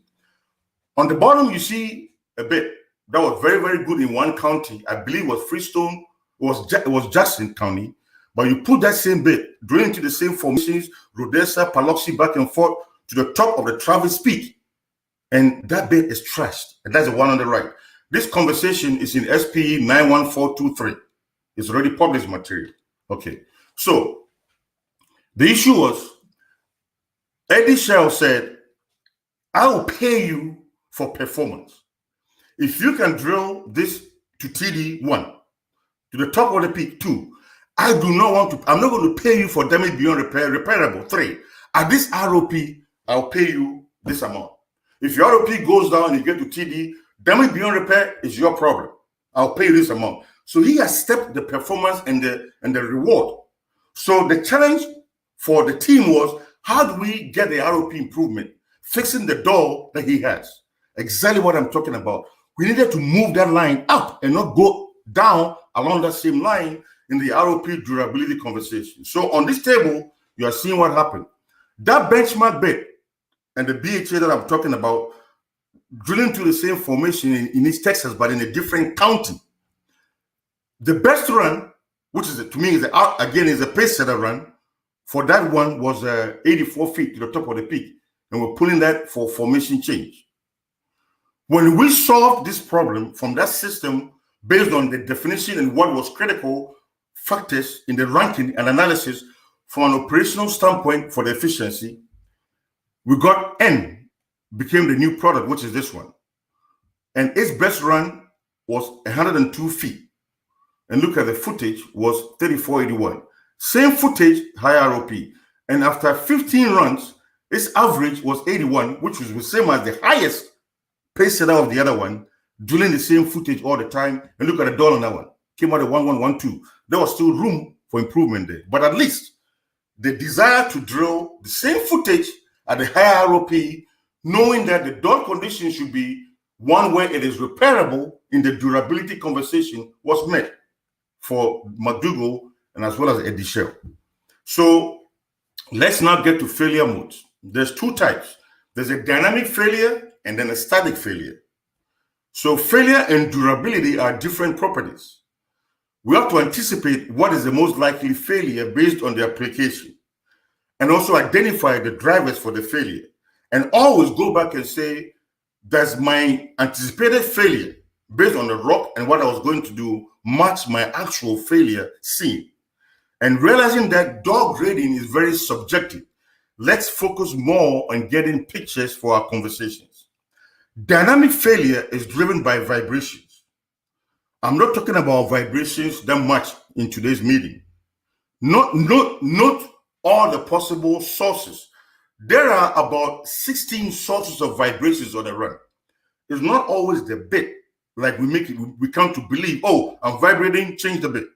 On the bottom, you see a bit that was very, very good in one county. I believe it was Freestone. It was Jackson County. But you put that same bit, drilling to the same formations, Rhodesa, Paluxy, back and forth to the top of the Travis Peak. And that bit is trashed. And that's the one on the right. This conversation is in SPE 91423. It's already published material. Okay. So the issue was, Eddie Shell said, I will pay you for performance. If you can drill this to TD1, to the top of the peak 2, I do not want to, I'm not going to pay you for damage beyond repair, repairable 3. At this ROP, I'll pay you this amount. If your ROP goes down and you get to TD, damage beyond repair is your problem. I'll pay you this amount. So he has stepped the performance and the reward. So the challenge for the team was, how do we get the ROP improvement? Fixing the door that he has. Exactly what I'm talking about. We needed to move that line up and not go down along that same line in the ROP durability conversation. So on this table, you are seeing what happened. That benchmark bit and the BHA that I'm talking about, drilling to the same formation in East Texas, but in a different county. The best run, which is to me is a pace setter run, for that one was 84 feet to the top of the peak, and we're pulling that for formation change. When we solved this problem from that system based on the definition and what was critical factors in the ranking and analysis from an operational standpoint for the efficiency, we got N became the new product, which is this one. and its best run was 102 feet. And look at the footage was 3481. Same footage, high ROP. And after 15 runs, its average was 81, which was the same as the highest pace setter of the other one, drilling the same footage all the time. And look at the doll on that one. Came out at 1112. There was still room for improvement there. But at least the desire to drill the same footage at the higher ROP, knowing that the doll condition should be one where it is repairable in the durability conversation, was met for McDougall and as well as Eddie Shell. So let's now get to failure modes. There's two types. There's a dynamic failure and then a static failure. So failure and durability are different properties. We have to anticipate what is the most likely failure based on the application, and also identify the drivers for the failure, and always go back and say, does my anticipated failure based on the rock and what I was going to do match my actual failure scene? And realizing that dog grading is very subjective, let's focus more on getting pictures for our conversations. Dynamic failure is driven by vibrations. I'm not talking about vibrations that much in today's meeting. Not all the possible sources. There are about 16 sources of vibrations on the run. It's not always the bit, like we come to believe, oh, I'm vibrating, change the bit.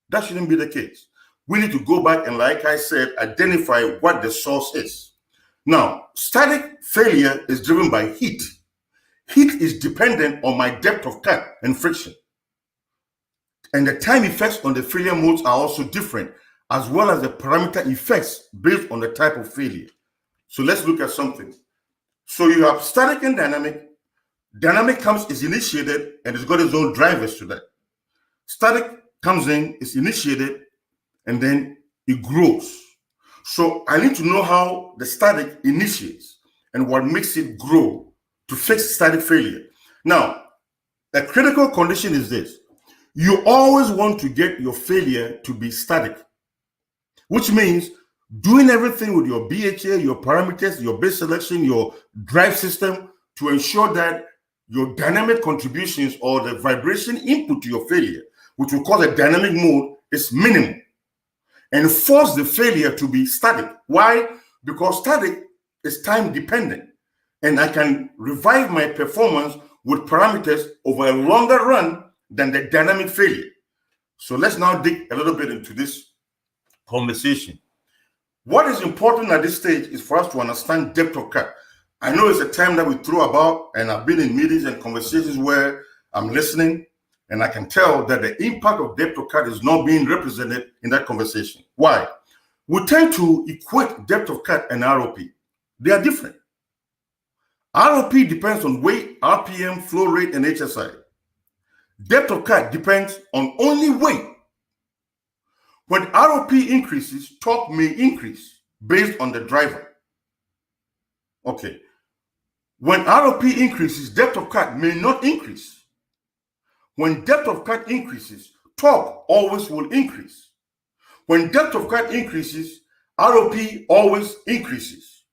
That shouldn't be the case. We need to go back and, like I said, identify what the source is. Now, static failure is driven by heat. Heat is dependent on my depth of cut and friction. And the time effects on the failure modes are also different, as well as the parameter effects based on the type of failure. So let's look at something. So you have static and dynamic. Dynamic is initiated and it's got its own drivers to that. Static comes in, is initiated, and then it grows. So I need to know how the static initiates and what makes it grow to fix static failure. Now, a critical condition is this. You always want to get your failure to be static, which means doing everything with your BHA, your parameters, your base selection, your drive system to ensure that your dynamic contributions or the vibration input to your failure, which we call a dynamic mode, is minimum, and force the failure to be static. Why? Because static is time dependent, and I can revive my performance with parameters over a longer run than the dynamic failure. So let's now dig a little bit into this conversation. What is important at this stage is for us to understand depth of cut. I know it's a term that we throw about, and I've been in meetings and conversations where I'm listening, and I can tell that the impact of depth of cut is not being represented in that conversation. Why? We tend to equate depth of cut and ROP. They are different. ROP depends on weight, RPM, flow rate, and HSI. Depth of cut depends on only weight. When ROP increases, torque may increase based on the driver. Okay. When ROP increases, depth of cut may not increase. When depth of cut increases, torque always will increase. When depth of cut increases, ROP always increases.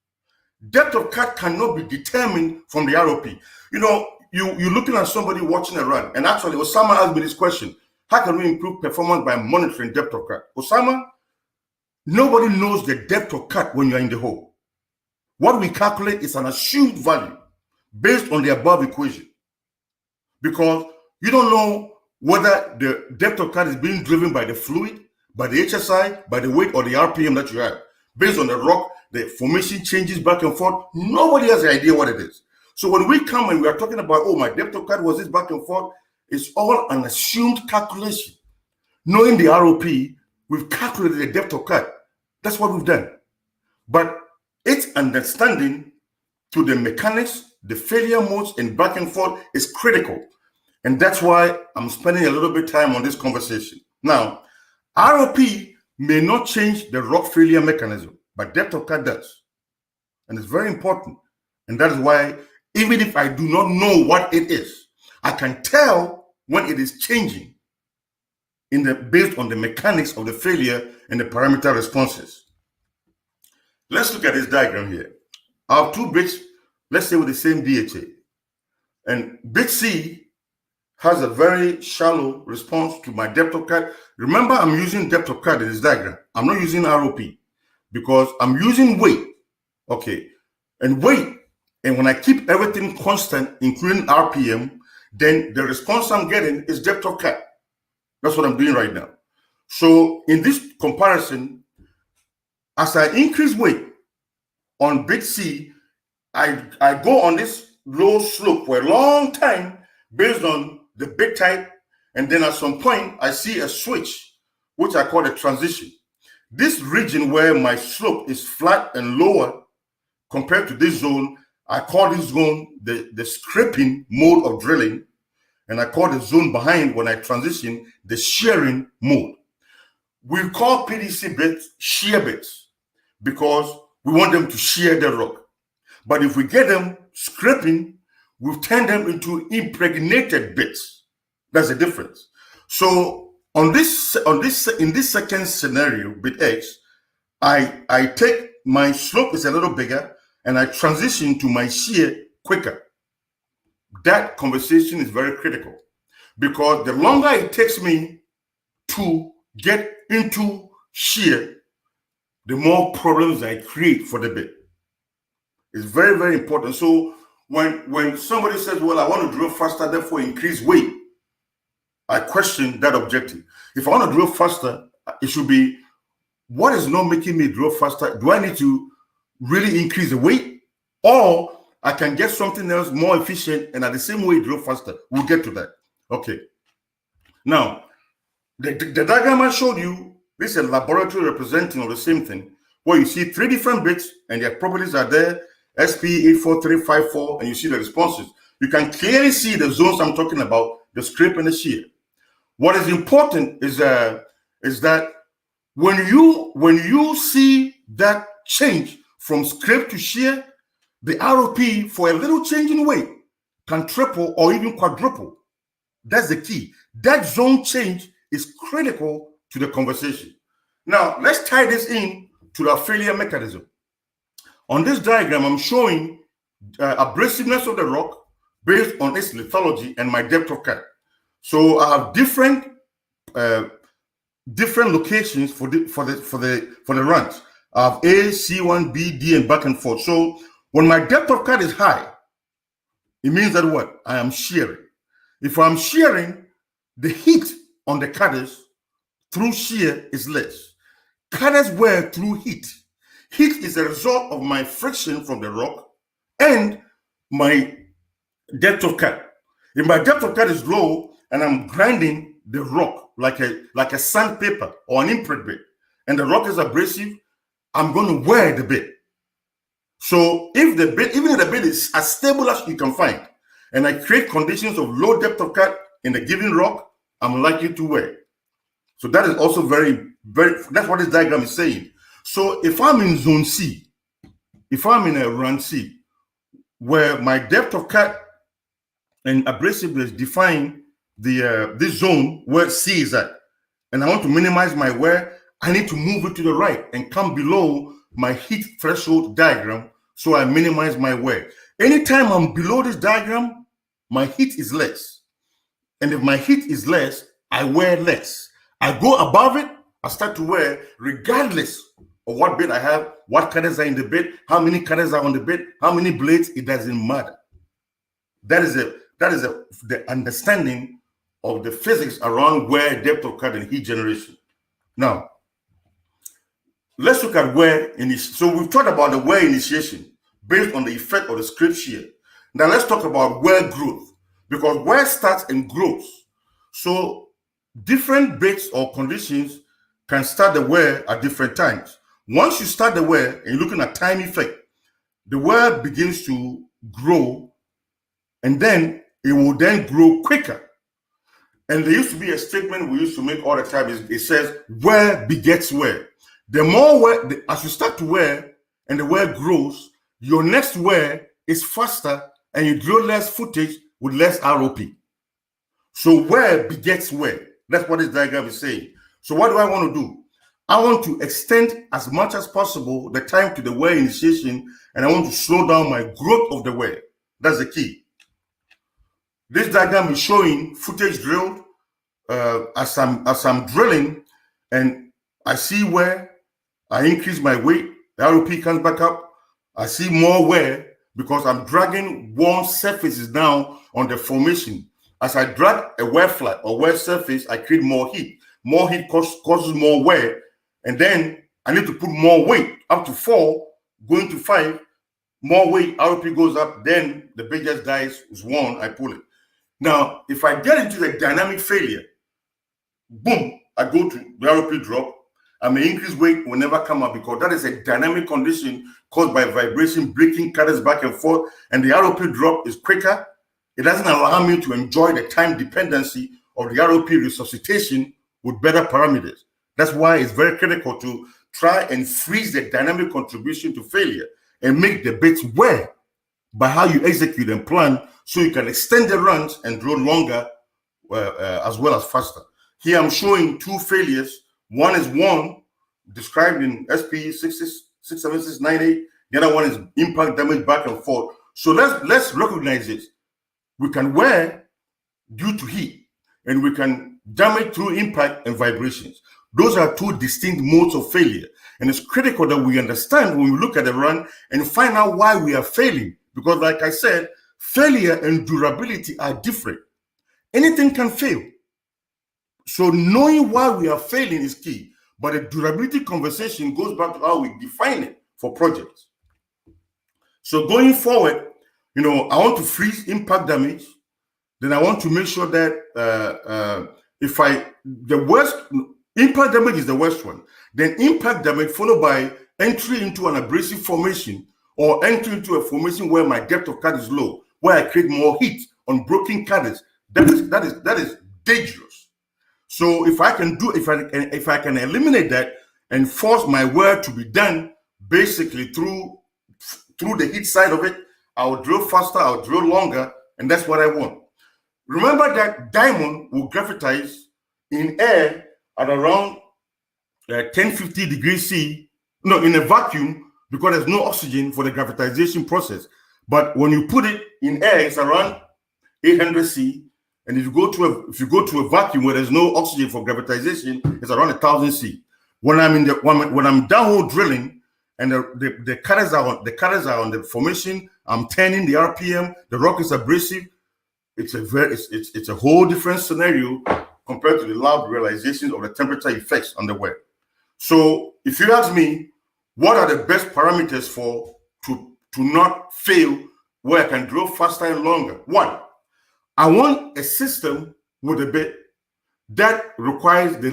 Depth of cut cannot be determined from the ROP. You know, you're looking at somebody watching a run, and actually Osama asked me this question: how can we improve performance by monitoring depth of cut? Osama, nobody knows the depth of cut when you're in the hole. What we calculate is an assumed value based on the above equation, because you don't know whether the depth of cut is being driven by the fluid, by the HSI, by the weight, or the RPM that you have. Based on the rock, the formation changes back and forth. Nobody has an idea what it is. So when we come and we are talking about, oh, my depth of cut was this back and forth, it's all an assumed calculation. Knowing the ROP, we've calculated the depth of cut. That's what we've done. But its understanding to the mechanics, the failure modes, and back and forth is critical. And that's why I'm spending a little bit of time on this conversation. Now, ROP may not change the rock failure mechanism, but depth of cut does. And it's very important. And that is why, even if I do not know what it is, I can tell when it is changing based on the mechanics of the failure and the parameter responses. Let's look at this diagram here. I have two bits, let's say with the same DHA. And bit C has a very shallow response to my depth of cut. Remember, I'm using depth of cut in this diagram. I'm not using ROP because I'm using weight. Okay, and weight, and when I keep everything constant, including RPM, then the response I'm getting is depth of cut. That's what I'm doing right now. So in this comparison, as I increase weight on bit C, I go on this low slope for a long time based on the bit type, and then at some point I see a switch, which I call a transition. This region where my slope is flat and lower compared to this zone, I call this zone the scraping mode of drilling, and I call the zone behind when I transition the shearing mode. We call PDC bits shear bits because we want them to shear the rock. But if we get them scraping, we turn them into impregnated bits. That's the difference. So in this second scenario, bit X, I take my slope is a little bigger and I transition to my shear quicker. That conversation is very critical because the longer it takes me to get into shear, the more problems I create for the bit. It's very, very important. So when somebody says, well, I want to drill faster, therefore increase weight, I question that objective. If I want to drill faster, it should be, what is not making me drill faster? Do I need to really increase the weight? Or I can get something else more efficient and at the same way drill faster? We'll get to that. Okay. Now, the diagram I showed you, this is a laboratory representing of the same thing, where you see 3 different bits and their properties are there, SPE 84354, and you see the responses. You can clearly see the zones I'm talking about, the scrape and the shear. What is important is that when you see that change from scrape to shear, the ROP for a little change in weight can triple or even quadruple. That's the key. That zone change is critical to the conversation. Now, let's tie this in to the failure mechanism. On this diagram, I'm showing abrasiveness of the rock based on its lithology and my depth of cut. So I have different locations for the runs. I have A, C1, B, D, and back and forth. So when my depth of cut is high, it means that what? I am shearing. If I'm shearing, the heat on the cutters through shear is less. Cutters wear through heat. Heat is a result of my friction from the rock and my depth of cut. If my depth of cut is low and I'm grinding the rock like a sandpaper or an imprint bit, and the rock is abrasive, I'm going to wear the bit. So if the bit, even if the bit is as stable as you can find, and I create conditions of low depth of cut in a given rock, I'm likely to wear. So that is also very, that's what this diagram is saying. So if I'm in zone C, if I'm in a run C, where my depth of cut and abrasiveness define this zone where C is at, and I want to minimize my wear, I need to move it to the right and come below my heat threshold diagram so I minimize my wear. Anytime I'm below this diagram, my heat is less. And if my heat is less, I wear less. I go above it, I start to wear regardless of what bit I have, what cutters are in the bit, how many cutters are on the bit, how many blades, it doesn't matter. That is the understanding of the physics around wear, depth of cut, and heat generation. Now, let's look at wear initiation. So we've talked about the wear initiation based on the effect of the scrape shear. Now let's talk about wear growth, because wear starts and grows. So different bits or conditions can start the wear at different times. Once you start the wear and you're looking at time effect, the wear begins to grow and then it will then grow quicker. And there used to be a statement we used to make all the time. It says, wear begets wear. The more wear, as you start to wear and the wear grows, your next wear is faster and you drill less footage with less ROP. So wear begets wear. That's what this diagram is saying. So what do I want to do? I want to extend as much as possible the time to the wear initiation, and I want to slow down my growth of the wear. That's the key. This diagram is showing footage drilled as I'm drilling, and I see where I increase my weight, the ROP comes back up. I see more wear because I'm dragging worn surfaces down on the formation. As I drag a wear flat or wear surface, I create more heat. More heat causes more wear, and then I need to put more weight up to 4, going to 5. More weight, ROP goes up, then the bait just dies, is worn, I pull it. Now, if I get into the dynamic failure, boom, I go to the ROP drop, and my increased weight will never come up because that is a dynamic condition caused by vibration, breaking cutters back and forth, and the ROP drop is quicker. It doesn't allow me to enjoy the time dependency of the ROP resuscitation with better parameters. That's why it's very critical to try and freeze the dynamic contribution to failure and make the bits wear by how you execute and plan so you can extend the runs and drill longer as well as faster. Here I'm showing 2 failures. One is one described in SPE 67698. The other one is impact damage back and forth. So let's recognize this. We can wear due to heat, and we can damage through impact and vibrations. Those are 2 distinct modes of failure. And it's critical that we understand when we look at the run and find out why we are failing. Because like I said, failure and durability are different. Anything can fail. So knowing why we are failing is key. But the durability conversation goes back to how we define it for projects. So going forward, I want to freeze impact damage. Then I want to make sure that the worst impact damage is the worst one. Then impact damage followed by entry into an abrasive formation or entry into a formation where my depth of cut is low, where I create more heat on broken cutters. That is dangerous. So if I can eliminate that and force my wear to be done basically through the heat side of it, I'll drill faster, I'll drill longer, and that's what I want. Remember that diamond will graphitize in air at around 1050 degrees C, in a vacuum, because there's no oxygen for the graphitization process. But when you put it in air, it's around 800 C. And if you go to a vacuum where there's no oxygen for graphitization, it's around 1000 C. When I'm downhole drilling and the cutters are on the formation, I'm turning the RPM, the rock is abrasive. It's a whole different scenario compared to the lab realizations of the temperature effects on the wear. So if you ask me, what are the best parameters to not fail where I can drill faster and longer? 1, I want a system with a bit that requires the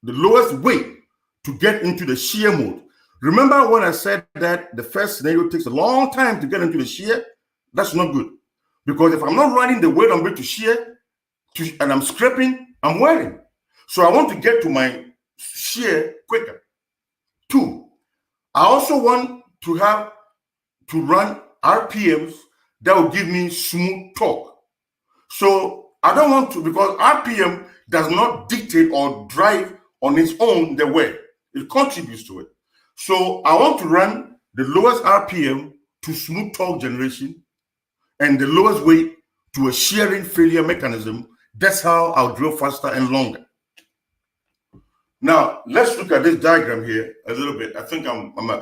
lowest weight to get into the shear mode. Remember when I said that the first scenario takes a long time to get into the shear? That's not good. Because if I'm not running the weight on bit to shear and I'm scraping, I'm wearing. So I want to get to my shear quicker. 2, I also want to run RPMs that will give me smooth torque. So I don't want to, because RPM does not dictate or drive on its own the wear. It contributes to it. So I want to run the lowest RPM to smooth torque generation and the lowest weight to a shearing failure mechanism. That's how I'll drill faster and longer. Now, let's look at this diagram here a little bit. I think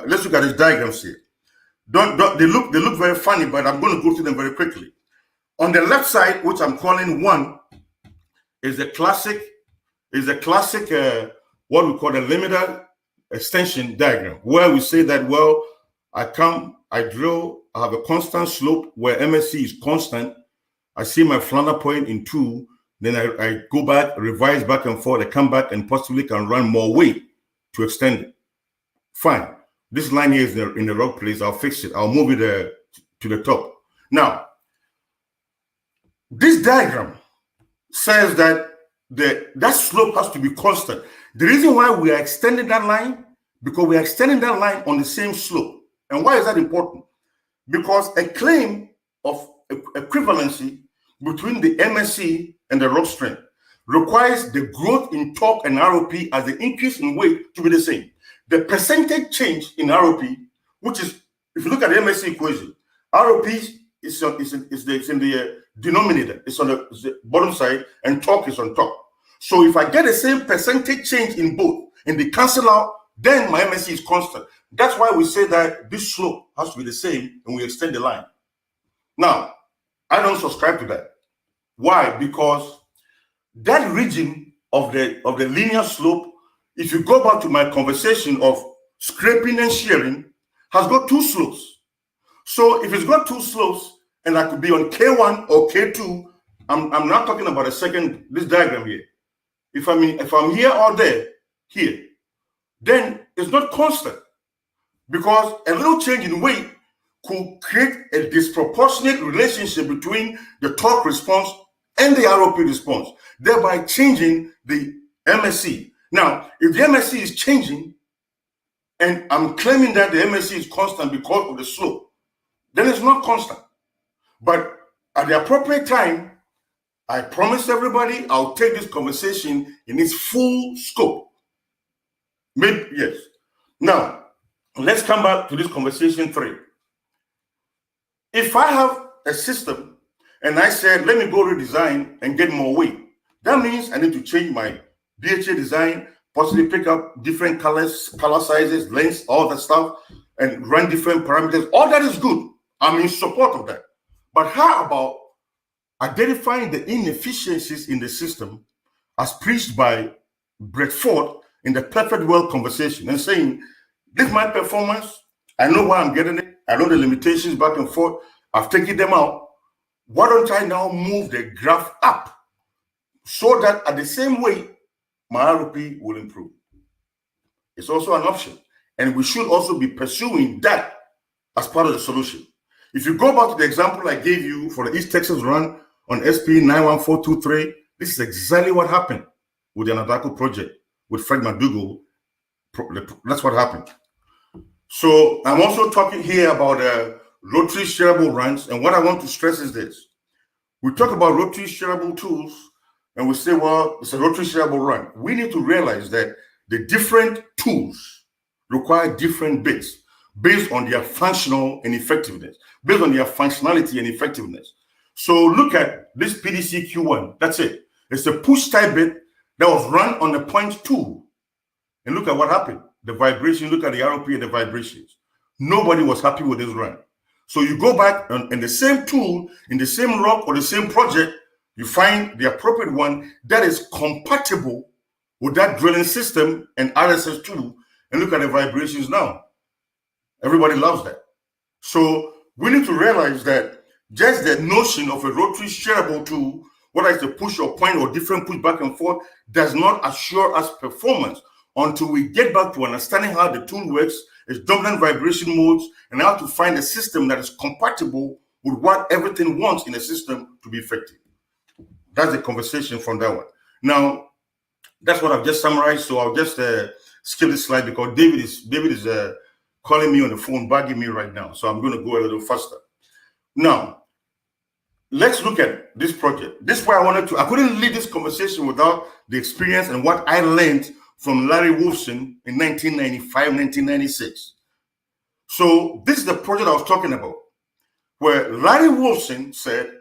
let's look at these diagrams here. They look very funny, but I'm going to go through them very quickly. On the left side, which I'm calling 1, is a classic what we call a limiter extension diagram, where we say that, well, I drill, I have a constant slope where MSC is constant. I see my flounder point in 2, then I go back, revise back and forth, I come back and possibly can run more weight to extend it. Fine. This line here is in the rock place. I'll fix it. I'll move it to the top. Now, this diagram says that that slope has to be constant. The reason why we are extending that line, because we are extending that line on the same slope. And why is that important? Because a claim of equivalency between the MSC and the rock strength requires the growth in torque and ROP as the increase in weight to be the same. The percentage change in ROP, which is, if you look at the MSC equation, ROP it's in the denominator. It's on the bottom side, and torque is on top. So if I get the same percentage change in both, and they cancel out, then my MSE is constant. That's why we say that this slope has to be the same, and we extend the line. Now, I don't subscribe to that. Why? Because that region of the linear slope, if you go back to my conversation of scraping and shearing, has got two slopes. So if it's got two slopes, and I could be on K1 or K2, I'm not talking about this diagram here. If I'm here or there, here, then it's not constant, because a little change in weight could create a disproportionate relationship between the torque response and the ROP response, thereby changing the MSE. Now, if the MSE is changing, and I'm claiming that the MSE is constant because of the slope, then it's not constant. But at the appropriate time, I promise everybody I'll take this conversation in its full scope. Maybe, yes. Now, let's come back to this conversation 3. If I have a system and I said, let me go redesign and get more weight, that means I need to change my BHA design, possibly pick up different colors, color sizes, lengths, all that stuff, and run different parameters. All that is good. I'm in support of that. But how about identifying the inefficiencies in the system as preached by Brett Ford in the Perfect World conversation, and saying, this is my performance, I know why I'm getting it, I know the limitations back and forth, I've taken them out. Why don't I now move the graph up so that at the same weight, my ROP will improve? It's also an option. And we should also be pursuing that as part of the solution. If you go back to the example I gave you for the East Texas run on SPE 91423, this is exactly what happened with the Anadaku project with Fred McDougall. That's what happened. So I'm also talking here about rotary shareable runs. And what I want to stress is this. We talk about rotary shareable tools, and we say, well, it's a rotary shareable run. We need to realize that the different tools require different bits based on their functional and effectiveness, based on their functionality and effectiveness. So look at this PDC Q1. That's it. It's a push type bit that was run on the point tool. And look at what happened. The vibration, look at the ROP and the vibrations. Nobody was happy with this run. So you go back and the same tool, in the same rock or the same project, you find the appropriate one that is compatible with that drilling system and RSS tool, and look at the vibrations now. Everybody loves that. So we need to realize that just the notion of a rotary shareable tool, whether it's a push or point or different push back and forth, does not assure us performance until we get back to understanding how the tool works, its dominant vibration modes, and how to find a system that is compatible with what everything wants in a system to be effective. That's the conversation from that one. Now, that's what I've just summarized. So I'll just skip this slide because David is calling me on the phone, bugging me right now. So I'm going to go a little faster. Now, let's look at this project. This is why I couldn't lead this conversation without the experience and what I learned from Larry Wolfson in 1995, 1996. So this is the project I was talking about, where Larry Wolfson said,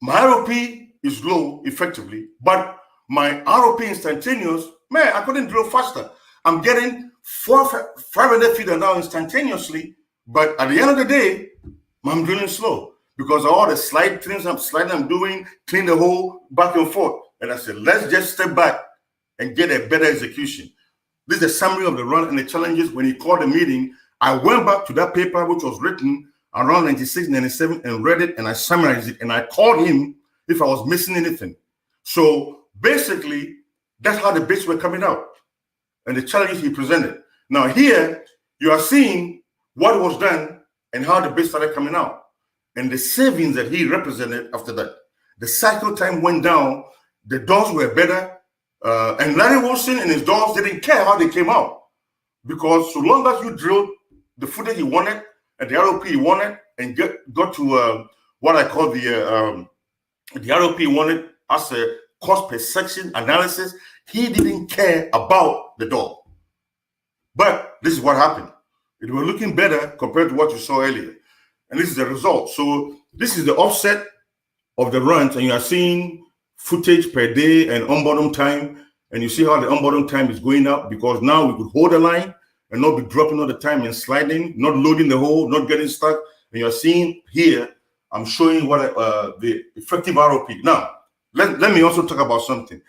my ROP is low effectively, but my ROP instantaneous, man, I couldn't drill faster. I'm getting 500 feet an hour instantaneously, but at the end of the day, I'm drilling slow because of all the sliding I'm doing, clean the hole back and forth. And I said, let's just step back and get a better execution. This is a summary of the run and the challenges. When he called the meeting, I went back to that paper which was written around 96, 97 and read it, and I summarized it, and I called him if I was missing anything. So basically, that's how the bits were coming out and the challenges he presented. Now here, you are seeing what was done and how the bits started coming out and the savings that he represented after that. The cycle time went down, the doors were better, and Larry Wolfson and his doors didn't care how they came out because so long as you drilled the footage he wanted and the ROP he wanted and got to what I call the ROP he wanted as a cost per section analysis, he didn't care about the door. But this is what happened. It was looking better compared to what you saw earlier. and this is the result. So this is the offset of the runs, and you are seeing footage per day and on-bottom time, and you see how the on-bottom time is going up because now we could hold the line and not be dropping all the time and sliding, not loading the hole, not getting stuck. And you're seeing here, I'm showing what the effective ROP. Now, let me also talk about something.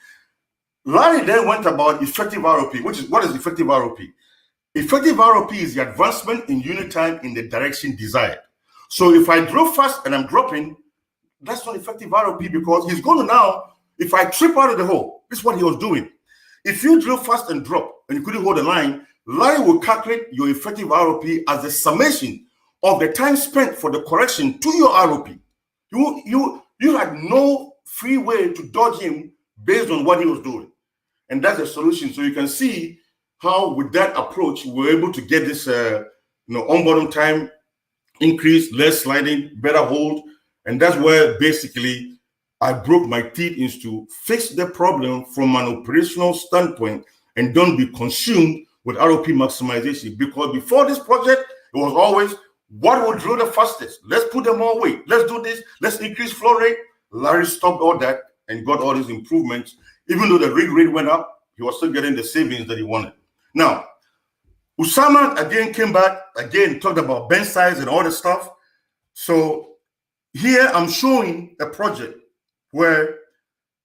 Larry then went about effective ROP, which is, what is effective ROP? Effective ROP is the advancement in unit time in the direction desired. So if I drill fast and I'm dropping, that's not effective ROP because he's going to now, if I trip out of the hole, this is what he was doing. If you drill fast and drop and you couldn't hold the line, Larry will calculate your effective ROP as the summation of the time spent for the correction to your ROP. You had no free way to dodge him based on what he was doing. And that's the solution. So you can see how with that approach, we're able to get this on-bottom time increase, less sliding, better hold. And that's where basically I broke my teeth is to fix the problem from an operational standpoint and don't be consumed with ROP maximization. Because before this project, it was always, what will drill the fastest? Let's put them all weight. Let's do this. Let's increase flow rate. Larry stopped all that and got all these improvements. Even though the rig rate went up, he was still getting the savings that he wanted. Now, Usama again came back, again talked about bench size and all the stuff. So here I'm showing a project where,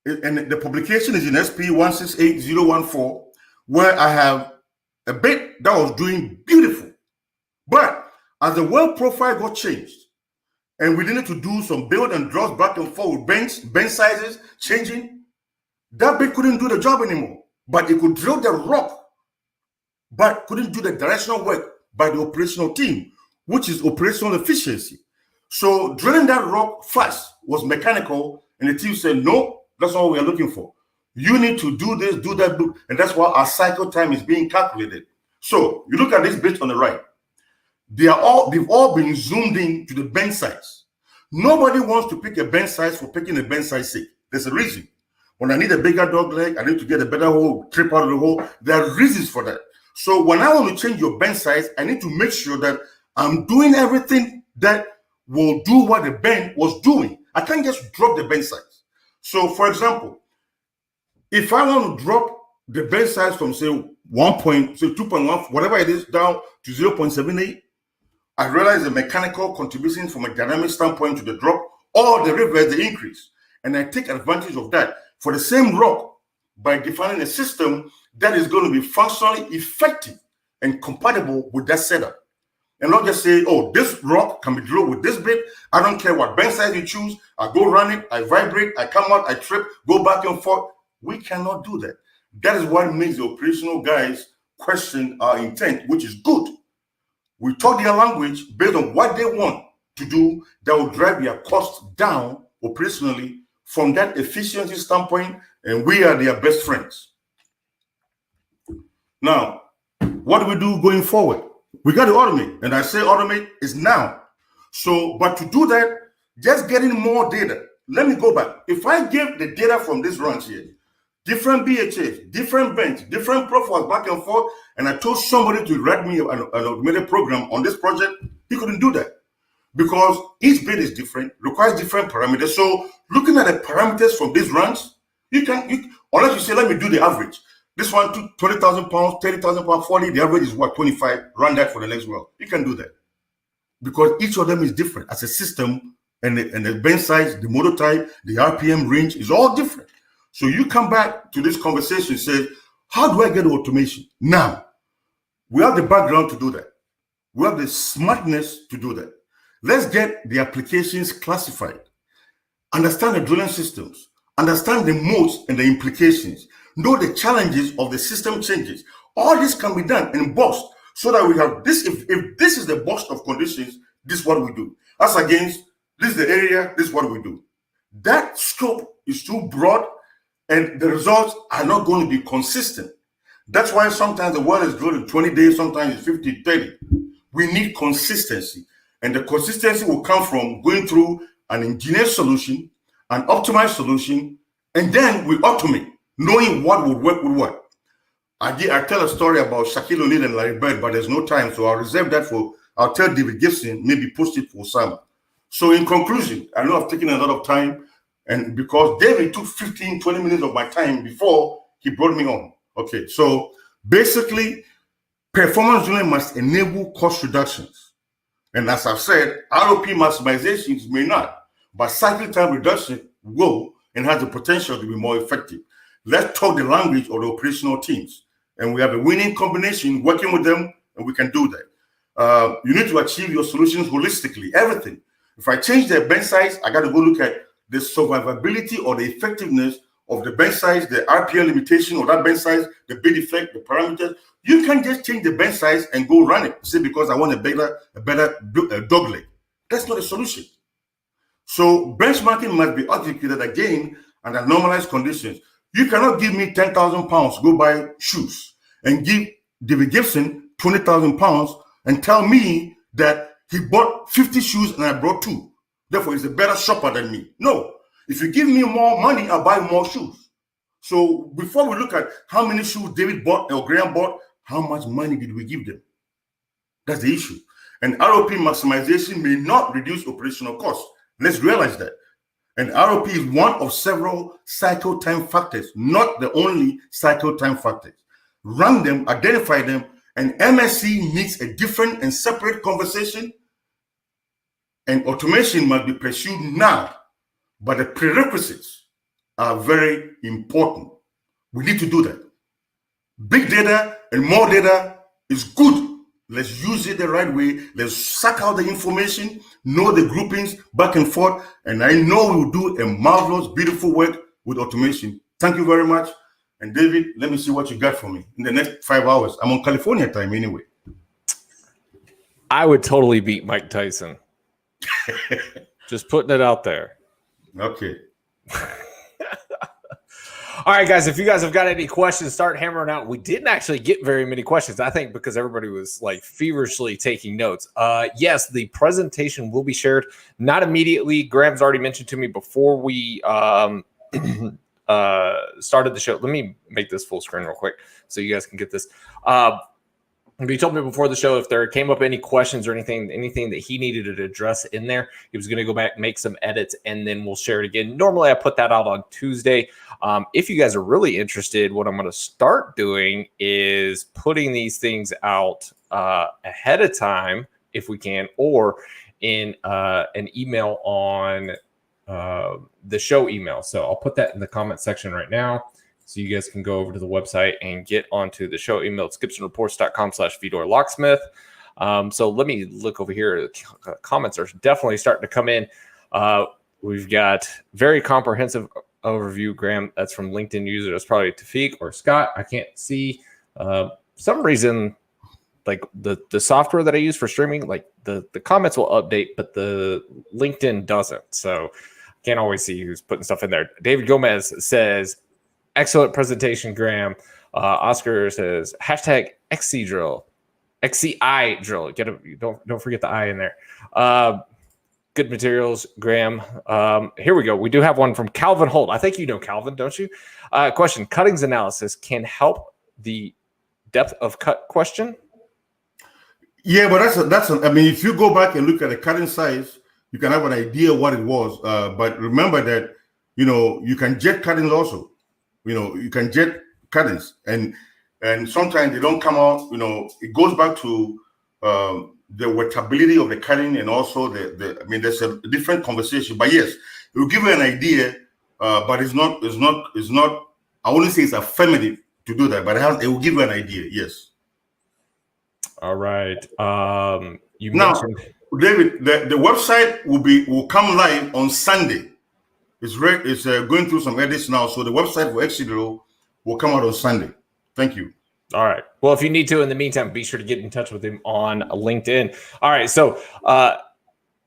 and the publication is in SPE 168014, where I have a bit that was doing beautiful. But as the well profile got changed, and we needed to do some build and draws back and forth, bench sizes changing, that bit couldn't do the job anymore. But it could drill the rock, but couldn't do the directional work by the operational team, which is operational efficiency. So drilling that rock fast was mechanical, and the team said, no, that's all we are looking for. You need to do this, do that, and that's why our cycle time is being calculated. So you look at this bit on the right. They've all been zoomed in to the bench size. Nobody wants to pick a bench size for picking a bench size sake. There's a reason. When I need a bigger dog leg, I need to get a better hole, trip out of the hole. There are reasons for that. So when I want to change your bench size, I need to make sure that I'm doing everything that will do what the bench was doing. I can't just drop the bench size. So for example, if I want to drop the bench size from say 2.1, whatever it is, down to 0.78, I realize the mechanical contribution from a dynamic standpoint to the drop or the reverse, the increase. And I take advantage of that for the same rock by defining a system that is going to be functionally effective and compatible with that setup. And not just say, oh, this rock can be drilled with this bit. I don't care what bench size you choose. I go run it, I vibrate, I come out, I trip, go back and forth. We cannot do that. That is what makes the operational guys question our intent, which is good. We talk their language based on what they want to do that will drive their costs down operationally from that efficiency standpoint, and we are their best friends. Now, what do we do going forward? We got to automate, and I say automate is now. So, but to do that, just getting more data. Let me go back. If I give the data from this runs here, different BHAs, different bench, different profiles back and forth, and I told somebody to write me an automated program on this project, he couldn't do that because each bit is different, requires different parameters. So looking at the parameters from these runs, unless you say, let me do the average. This one took 20,000 pounds, 30,000 pounds, 40, the average is what, 25, run that for the next well. You can do that because each of them is different as a system, and the bench size, the motor type, the RPM range is all different. So you come back to this conversation and say, how do I get automation? Now, we have the background to do that. We have the smartness to do that. Let's get the applications classified. Understand the drilling systems. Understand the modes and the implications. Know the challenges of the system changes. All this can be done in boxed so that we have this. If this is the box of conditions, this is what we do. As against, this is the area, this is what we do. That scope is too broad, and the results are not going to be consistent. That's why sometimes the well is drilled in 20 days, sometimes it's 50, 30. We need consistency. And the consistency will come from going through an engineered solution, an optimized solution, and then we automate, knowing what would work with what. I tell a story about Shaquille O'Neal and Larry Bird, but there's no time, so I'll reserve that for I'll tell David Gibson, maybe post it for Usama. So in conclusion, I know I've taken a lot of time, and because David took 15, 20 minutes of my time before he brought me on. Okay, so basically, performance drilling must enable cost reductions. And as I've said, ROP maximizations may not, but cycle time reduction will and has the potential to be more effective. Let's talk the language of the operational teams. And we have a winning combination working with them, and we can do that. You need to achieve your solutions holistically, everything. If I change the bench size, I got to go look at the survivability or the effectiveness of the bench size, the RPL limitation of that bench size, the bid effect, the parameters. You can't just change the bench size and go run it. Say because I want a better dog leg. That's not a solution. So benchmarking must be executed again under normalized conditions. You cannot give me 10,000 pounds, go buy shoes, and give David Gibson 20,000 pounds and tell me that he bought 50 shoes and I brought 2. Therefore, he's a better shopper than me. No. If you give me more money, I'll buy more shoes. So before we look at how many shoes David bought or Graham bought, how much money did we give them? That's the issue. And ROP maximization may not reduce operational costs. Let's realize that. And ROP is one of several cycle time factors, not the only cycle time factors. Run them, identify them, and MSC needs a different and separate conversation, and automation must be pursued now. But the prerequisites are very important. We need to do that. Big data and more data is good. Let's use it the right way. Let's suck out the information, know the groupings back and forth. And I know we'll do a marvelous, beautiful work with automation. Thank you very much. And David, let me see what you got for me in the next 5 hours. I'm on California time anyway. I would totally beat Mike Tyson. Just putting it out there. Okay. All right, guys, if you guys have got any questions, start hammering out. We didn't actually get very many questions, I think, because everybody was like feverishly taking notes. Yes, the presentation will be shared. Not immediately. Graham's already mentioned to me before we started the show. Let me make this full screen real quick so you guys can get this. He told me before the show if there came up any questions or anything that he needed to address in there, he was going to go back, make some edits, and then we'll share it again. Normally, I put that out on Tuesday. If you guys are really interested, what I'm going to start doing is putting these things out ahead of time, if we can, or in an email on the show email. So I'll put that in the comment section right now. So you guys can go over to the website and get onto the show email. It's gibsonreports.com/VDOR Locksmith. So let me look over here. The comments are definitely starting to come in. We've got very comprehensive overview, Graham. That's from LinkedIn user. That's probably Tafik or Scott. I can't see. Some reason, like the software that I use for streaming, like the comments will update, but the LinkedIn doesn't. So can't always see who's putting stuff in there. David Gomez says, excellent presentation, Graham. Oscar says, hashtag XCIDrill. XCIDrill. Don't forget the I in there. Good materials, Graham. Here we go. We do have one from Calvin Holt. I think you know Calvin, don't you? Question, cuttings analysis can help the depth of cut question? Yeah, but I mean, if you go back and look at the cutting size, you can have an idea what it was. But remember that, you can jet cuttings also. You can jet cuttings, and sometimes they don't come out. It goes back to the wettability of the cutting, and also I mean, there's a different conversation. But yes, it will give you an idea, but it's not. I wouldn't say it's affirmative to do that, but it will give you an idea. Yes. All right. You mentioned, David, the website will come live on Sunday. It's going through some edits now, so the website for XCIDrill will come out on Sunday. Thank you. All right. Well, if you need to, in the meantime, be sure to get in touch with him on LinkedIn. All right. So,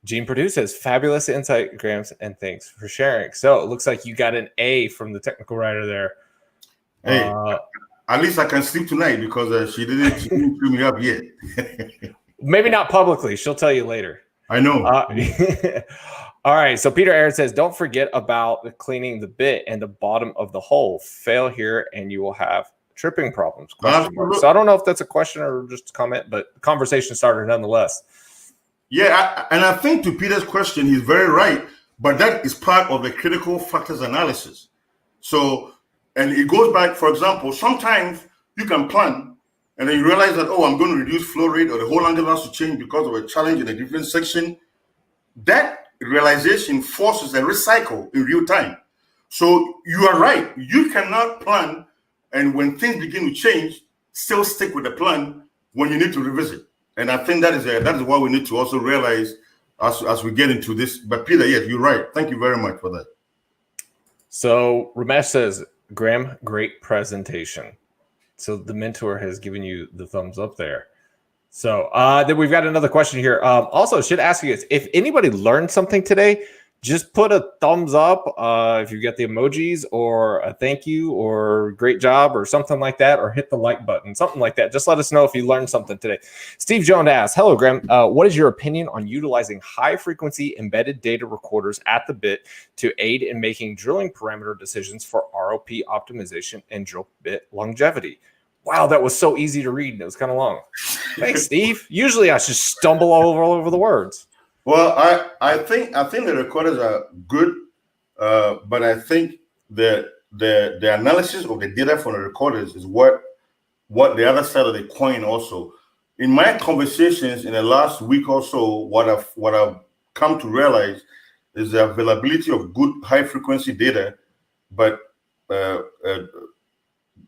Gene Perdue says, fabulous insight, Graham, and thanks for sharing. So it looks like you got an A from the technical writer there. Hey, at least I can sleep tonight because she didn't screw me up yet. Maybe not publicly. She'll tell you later. I know. All right. So Peter Aaron says, don't forget about cleaning the bit and the bottom of the hole. Fail here and you will have tripping problems? So I don't know if that's a question or just a comment, but the conversation started nonetheless. Yeah, and I think to Peter's question, he's very right, but that is part of the critical factors analysis. So, and it goes back, for example, sometimes you can plan and then you realize that, oh, I'm going to reduce flow rate or the whole angle has to change because of a challenge in a different section. That realization forces a recycle in real time. So you are right. You cannot plan, and when things begin to change, still stick with the plan when you need to revisit. And I think that is what we need to also realize as we get into this. But Peter, yes, you're right. Thank you very much for that. So Ramesh says, Graham, great presentation. So the mentor has given you the thumbs up there. So then we've got another question here. Also, should ask you guys, if anybody learned something today, just put a thumbs up if you get the emojis, or a thank you, or great job, or something like that, or hit the like button, something like that. Just let us know if you learned something today. Steve Jones asks, hello, Graham. What is your opinion on utilizing high-frequency embedded data recorders at the bit to aid in making drilling parameter decisions for ROP optimization and drill bit longevity? Wow, that was so easy to read, and it was kind of long. Thanks, Steve. Usually I just stumble all over the words. Well, I think the recorders are good, but I think that the analysis of the data from the recorders is what the other side of the coin also. In my conversations in the last week or so, what I've come to realize is the availability of good high frequency data, but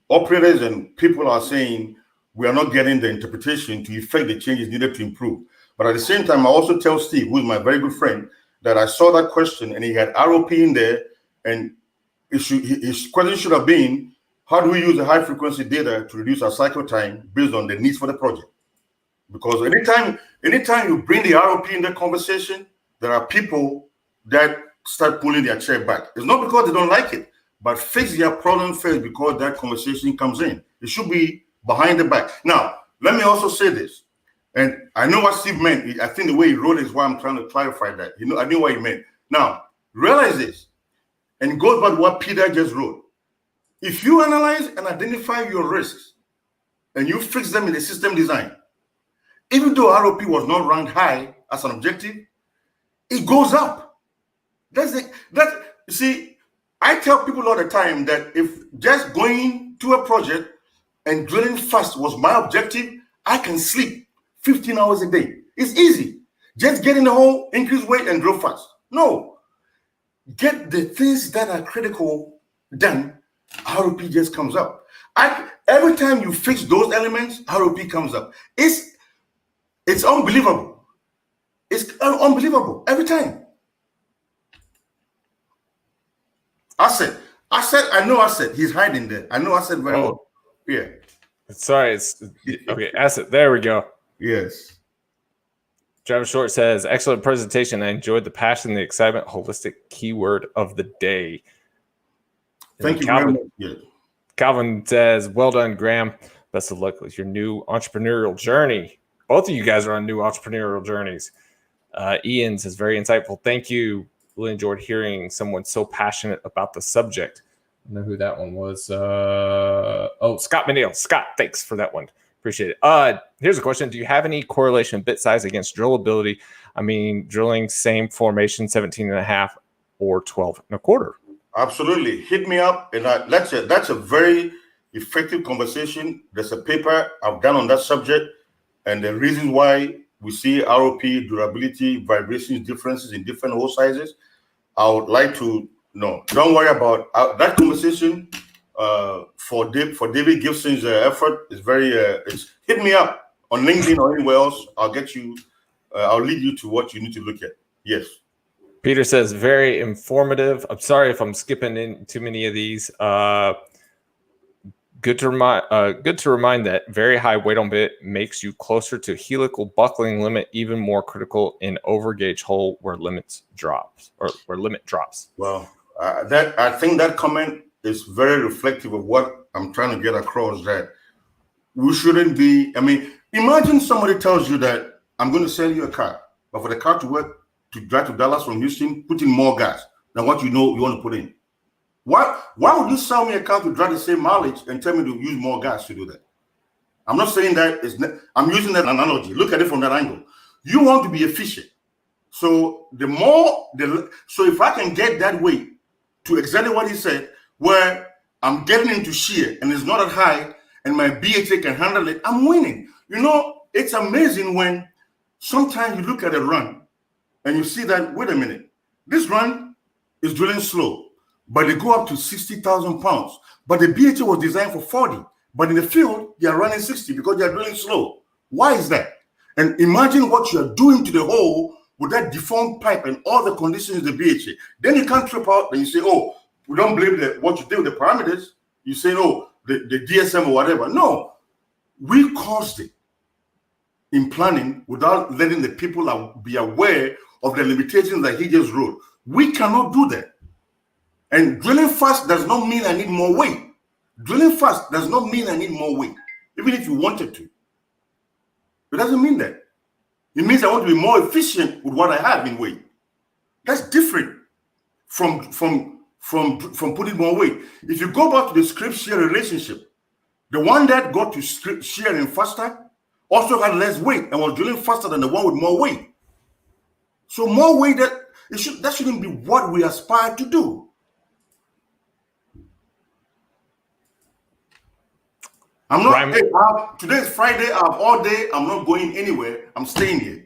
operators and people are saying we are not getting the interpretation to effect the changes needed to improve. But at the same time, I also tell Steve, who is my very good friend, that I saw that question and he had ROP in there, and his question should have been, how do we use the high frequency data to reduce our cycle time based on the needs for the project? Because anytime you bring the ROP in the conversation, there are people that start pulling their chair back. It's not because they don't like it, but fix their problem first before that conversation comes in. It should be behind the back. Now, let me also say this. And I know what Steve meant. I think the way he wrote it is why I'm trying to clarify that. I knew what he meant. Now, realize this, and it goes back to what Peter just wrote. If you analyze and identify your risks, and you fix them in the system design, even though ROP was not ranked high as an objective, it goes up. You see, I tell people all the time that if just going to a project and drilling fast was my objective, I can sleep 15 hours a day. It's easy. Just get in the hole, increase weight, and drill fast. No. Get the things that are critical done, ROP just comes up. Every time you fix those elements, ROP comes up. It's unbelievable. It's unbelievable every time. I know Asset. He's hiding there. I know Asset very well. Yeah. Sorry, it's okay. Asset. There we go. Yes. Travis Short says, excellent presentation. I enjoyed the passion, the excitement, holistic keyword of the day. Thank you very much. Yeah. Calvin says, well done, Graham. Best of luck with your new entrepreneurial journey. Both of you guys are on new entrepreneurial journeys. Ian says, very insightful. Thank you. Really enjoyed hearing someone so passionate about the subject. I don't know who that one was. Scott Menil. Scott, thanks for that one. Appreciate it. Here's a question. Do you have any correlation bit size against drillability? I mean, drilling same formation, 17.5 or 12.25. Absolutely. Hit me up. And that's a very effective conversation. There's a paper I've done on that subject. And the reason why we see ROP, durability, vibrations differences in different hole sizes. I would like to know. Don't worry about that conversation. For David Gibson's effort is very. Hit me up on LinkedIn or anywhere else. I'll get you. I'll lead you to what you need to look at. Yes. Peter says very informative. I'm sorry if I'm skipping in too many of these. Good to remind that very high weight on bit makes you closer to helical buckling limit, even more critical in overgauge hole where limit drops. Well, I think that comment is very reflective of what I'm trying to get across, that we shouldn't be. I mean, imagine somebody tells you that I'm going to sell you a car, but for the car to work, to drive to Dallas from Houston, put in more gas than what you know you want to put in. Why would you sell me a car to drive the same mileage and tell me to use more gas to do that? I'm not saying that. I'm using that analogy. Look at it from that angle. You want to be efficient. So so if I can get that weight to exactly what he said, where I'm getting into shear and it's not that high and my BHA can handle it, I'm winning. You know, it's amazing when sometimes you look at a run and you see that, wait a minute, this run is drilling slow, but they go up to 60,000 pounds. But the BHA was designed for 40. But in the field, they are running 60 because they are drilling slow. Why is that? And imagine what you are doing to the hole with that deformed pipe and all the conditions of the BHA. Then you can't trip out and you say, oh, we don't blame what you did with the parameters. You say, oh, the DSM or whatever. No, we caused it in planning without letting the people be aware of the limitations that he just wrote. We cannot do that. And drilling fast does not mean I need more weight. Drilling fast does not mean I need more weight, even if you wanted to. It doesn't mean that. It means I want to be more efficient with what I have in weight. That's different from putting more weight. If you go back to the script-shear relationship, the one that got to script shearing faster also had less weight and was drilling faster than the one with more weight. So more weight, that shouldn't be what we aspire to do. I'm not. Hey, today's Friday. I'm all day. I'm not going anywhere. I'm staying here.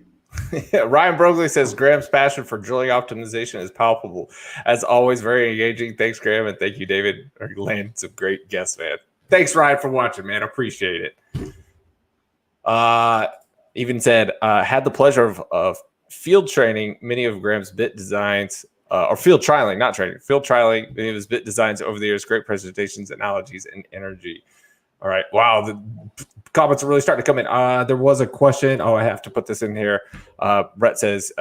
Ryan Brogley says Graham's passion for drilling optimization is palpable. As always, very engaging. Thanks, Graham, and thank you, David. You landed some great guests, man. Thanks, Ryan, for watching, man. Appreciate it. Even said had the pleasure of field training many of Graham's bit designs, or field trialing, not training, field trialing many of his bit designs over the years. Great presentations, analogies, and energy. All right. Wow. The comments are really starting to come in. There was a question. Oh, I have to put this in here. Brett says,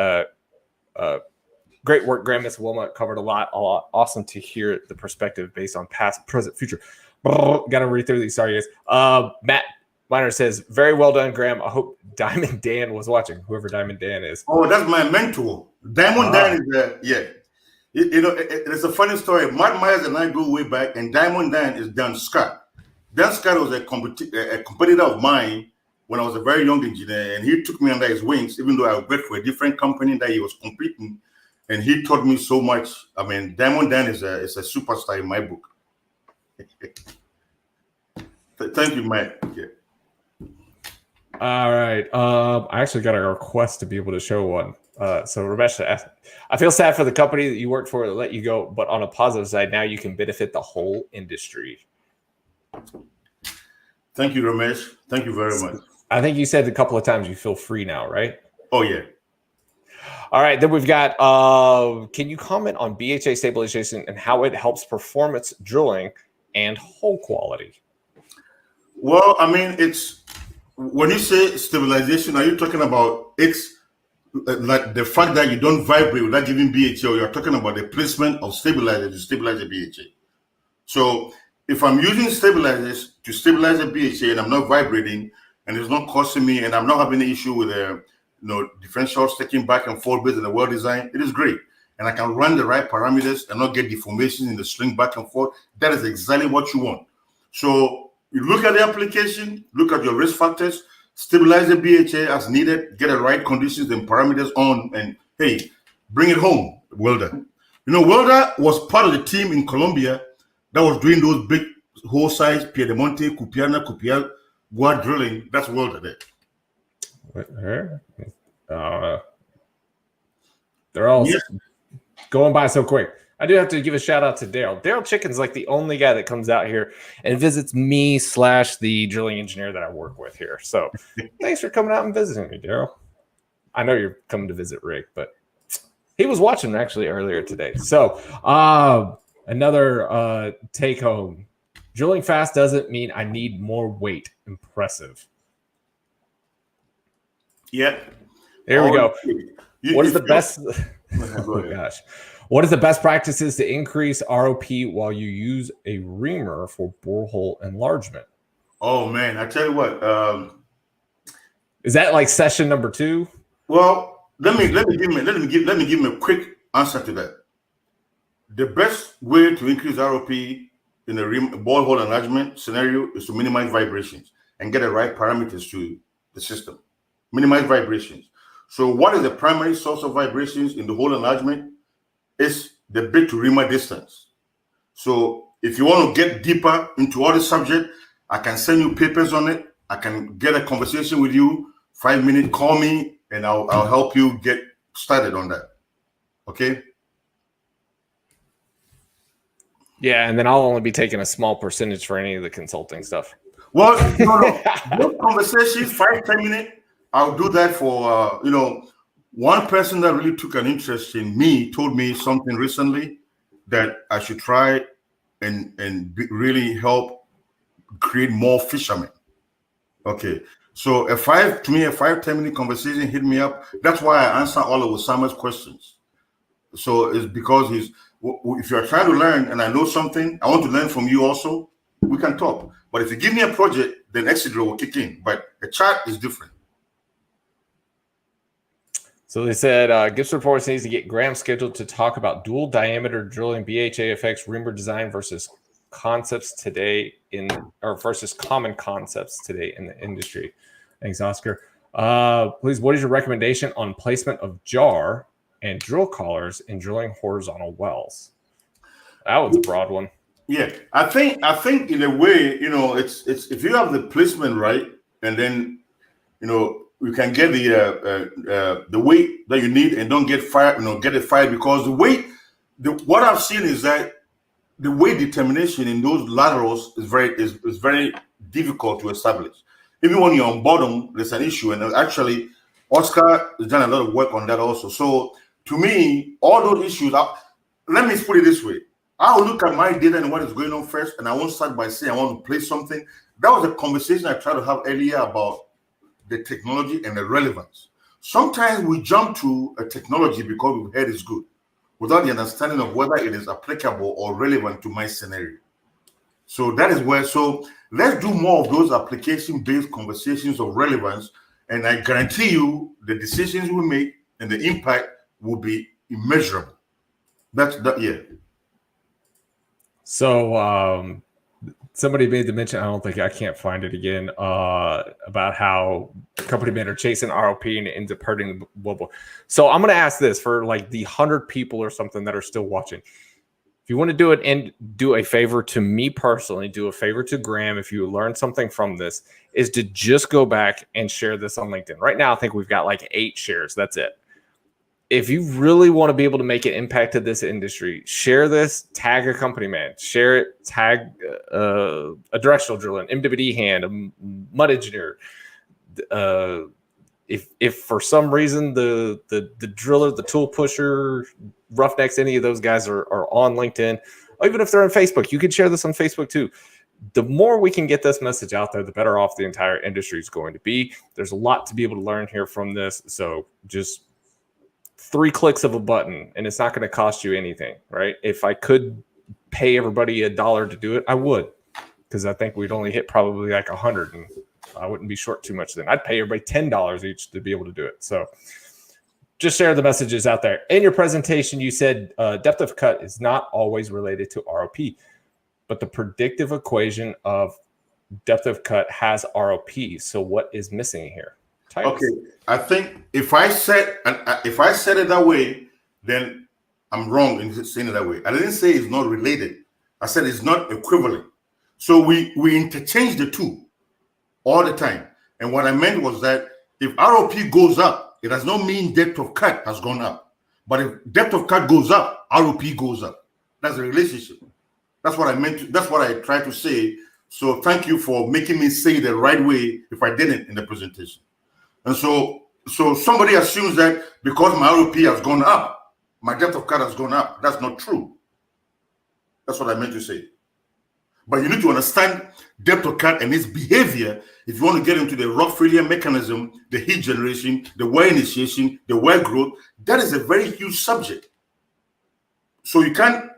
great work, Graham Mensa-Wilmot. Covered a lot. Awesome to hear the perspective based on past, present, future. Got to read through these. Sorry, guys. Matt Miner says, very well done, Graham. I hope Diamond Dan was watching, whoever Diamond Dan is. Oh, that's my mentor. Diamond Dan is yeah. It's a funny story. Mark Myers and I go way back, and Diamond Dan is Dan Scott. Dan Scott was a competitor of mine when I was a very young engineer, and he took me under his wings, even though I worked for a different company that he was competing, and he taught me so much. I mean, Diamond Dan is a superstar in my book. Thank you, Mike. Yeah. All right. I actually got a request to be able to show one. So Ramesh asked, I feel sad for the company that you worked for to let you go, but on a positive side, now you can benefit the whole industry. Thank you, Ramesh. Thank you very much. I think you said a couple of times you feel free now, right? Oh, yeah. All right. Then we've got, can you comment on BHA stabilization and how it helps performance drilling and hole quality? Well, I mean, it's when you say stabilization, are you talking about it's like the fact that you don't vibrate without giving BHA, or you're talking about the placement of stabilizers to stabilize the BHA? So if I'm using stabilizers to stabilize the BHA and I'm not vibrating and it's not costing me and I'm not having an issue with differentials taking back and forth based on the well design, it is great. And I can run the right parameters and not get deformations in the string back and forth. That is exactly what you want. So you look at the application, look at your risk factors, stabilize the BHA as needed, get the right conditions and parameters on, and hey, bring it home, Welder. Welder was part of the team in Colombia that was doing those big hole size Piedemonte, Cupiana, Gua drilling. That's Welder there. They're all going by so quick. I do have to give a shout out to Daryl. Daryl Chicken's like the only guy that comes out here and visits me / the drilling engineer that I work with here. So thanks for coming out and visiting me, Daryl. I know you're coming to visit Rick, but he was watching actually earlier today. So another take home. Drilling fast doesn't mean I need more weight. Impressive. Yeah. There we go. What is the best? Oh gosh. What is the best practices to increase ROP while you use a reamer for borehole enlargement? Oh man, I tell you what. Is that like session number 2? Well, let me give me a quick answer to that. the best way to increase ROP in a borehole enlargement scenario is to minimize vibrations and get the right parameters to the system. Minimize vibrations. So what is the primary source of vibrations in the hole enlargement? It's the bit to reamer distance. So if you want to get deeper into all the subject, I can send you papers on it. I can get a conversation with you, 5 minutes, call me, and I'll help you get started on that. Okay? Yeah, and then I'll only be taking a small percentage for any of the consulting stuff. Well, no. Those conversations, 5-10 minutes, I'll do that for, one person that really took an interest in me told me something recently that I should try and really help create more fishermen. Okay. So a 5-10 minute conversation hit me up. That's why I answer all of Usama's questions. So it's because if you're trying to learn and I know something, I want to learn from you also, we can talk. But if you give me a project, then XCIDrill will kick in. But a chart is different. So they said Gibson Reports needs to get Graham scheduled to talk about dual diameter drilling, BHAFX, reamer design versus concepts today versus common concepts today in the industry. Thanks, Oscar. Please, what is your recommendation on placement of jar and drill collars in drilling horizontal wells? That was a broad one. Yeah, I think in a way, it's if you have the placement right, and then you can get the weight that you need and don't get fired, get it fired because the weight. What I've seen is that the weight determination in those laterals is very difficult to establish. Even when you're on bottom, there's an issue, and actually, Oscar has done a lot of work on that also. So to me, all those issues. Let me put it this way: I'll look at my data and what is going on first, and I won't start by saying I want to play something. That was a conversation I tried to have earlier about the technology and the relevance. Sometimes we jump to a technology because we've heard it's good, without the understanding of whether it is applicable or relevant to my scenario. So that is where, so let's do more of those application-based conversations of relevance, and I guarantee you the decisions we make and the impact will be immeasurable. Yeah. So somebody made the mention, I can't find it again, about how company men are chasing ROP and it ends up hurting the wobble. So I'm going to ask this for like the 100 people or something that are still watching. If you want to do it and do a favor to me personally, do a favor to Graham, if you learn something from this, is to just go back and share this on LinkedIn. Right now, I think we've got like 8 shares. That's it. If you really want to be able to make an impact to this industry, share this, tag a company man, share it, tag a directional driller, an MWD hand, a mud engineer. If for some reason the driller, the tool pusher, Roughnecks, any of those guys are on LinkedIn, or even if they're on Facebook, you can share this on Facebook too. The more we can get this message out there, the better off the entire industry is going to be. There's a lot to be able to learn here from this. So just 3 clicks of a button, and it's not going to cost you anything, right? If I could pay everybody $1 to do it, I would, because I think we'd only hit probably like 100, and I wouldn't be short too much then. I'd pay everybody $10 each to be able to do it. So just share the messages out there. In your presentation, you said depth of cut is not always related to ROP, but the predictive equation of depth of cut has ROP. So what is missing here? Tyson. Okay, I think if I said it that way, then I'm wrong in saying it that way. I didn't say it's not related. I said it's not equivalent. So we interchange the two all the time. And what I meant was that if ROP goes up, it does not mean depth of cut has gone up. But if depth of cut goes up, ROP goes up. That's a relationship. That's what I meant. That's what I tried to say. So thank you for making me say it the right way if I didn't in the presentation. And so somebody assumes that because my ROP has gone up, my depth of cut has gone up. That's not true. That's what I meant to say. But you need to understand depth of cut and its behavior if you want to get into the rock failure mechanism, the heat generation, the wear initiation, the wear growth. That is a very huge subject. So you can't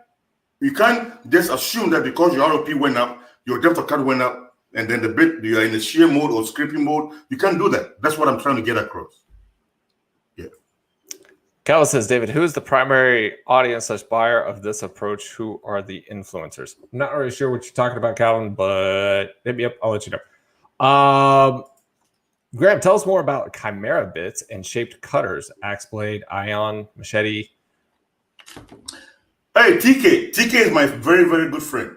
just assume that because your ROP went up, your depth of cut went up, and then the bit you are in a shear mode or scraping mode. You can't do that. That's what I'm trying to get across. Yeah. Calvin says, David, who is the primary audience / buyer of this approach? Who are the influencers? I'm not really sure what you're talking about, Calvin, but hit me up. I'll let you know. Graham, tell us more about chimera bits and shaped cutters, axe blade, ion, machete. Hey, TK. TK is my very, very good friend.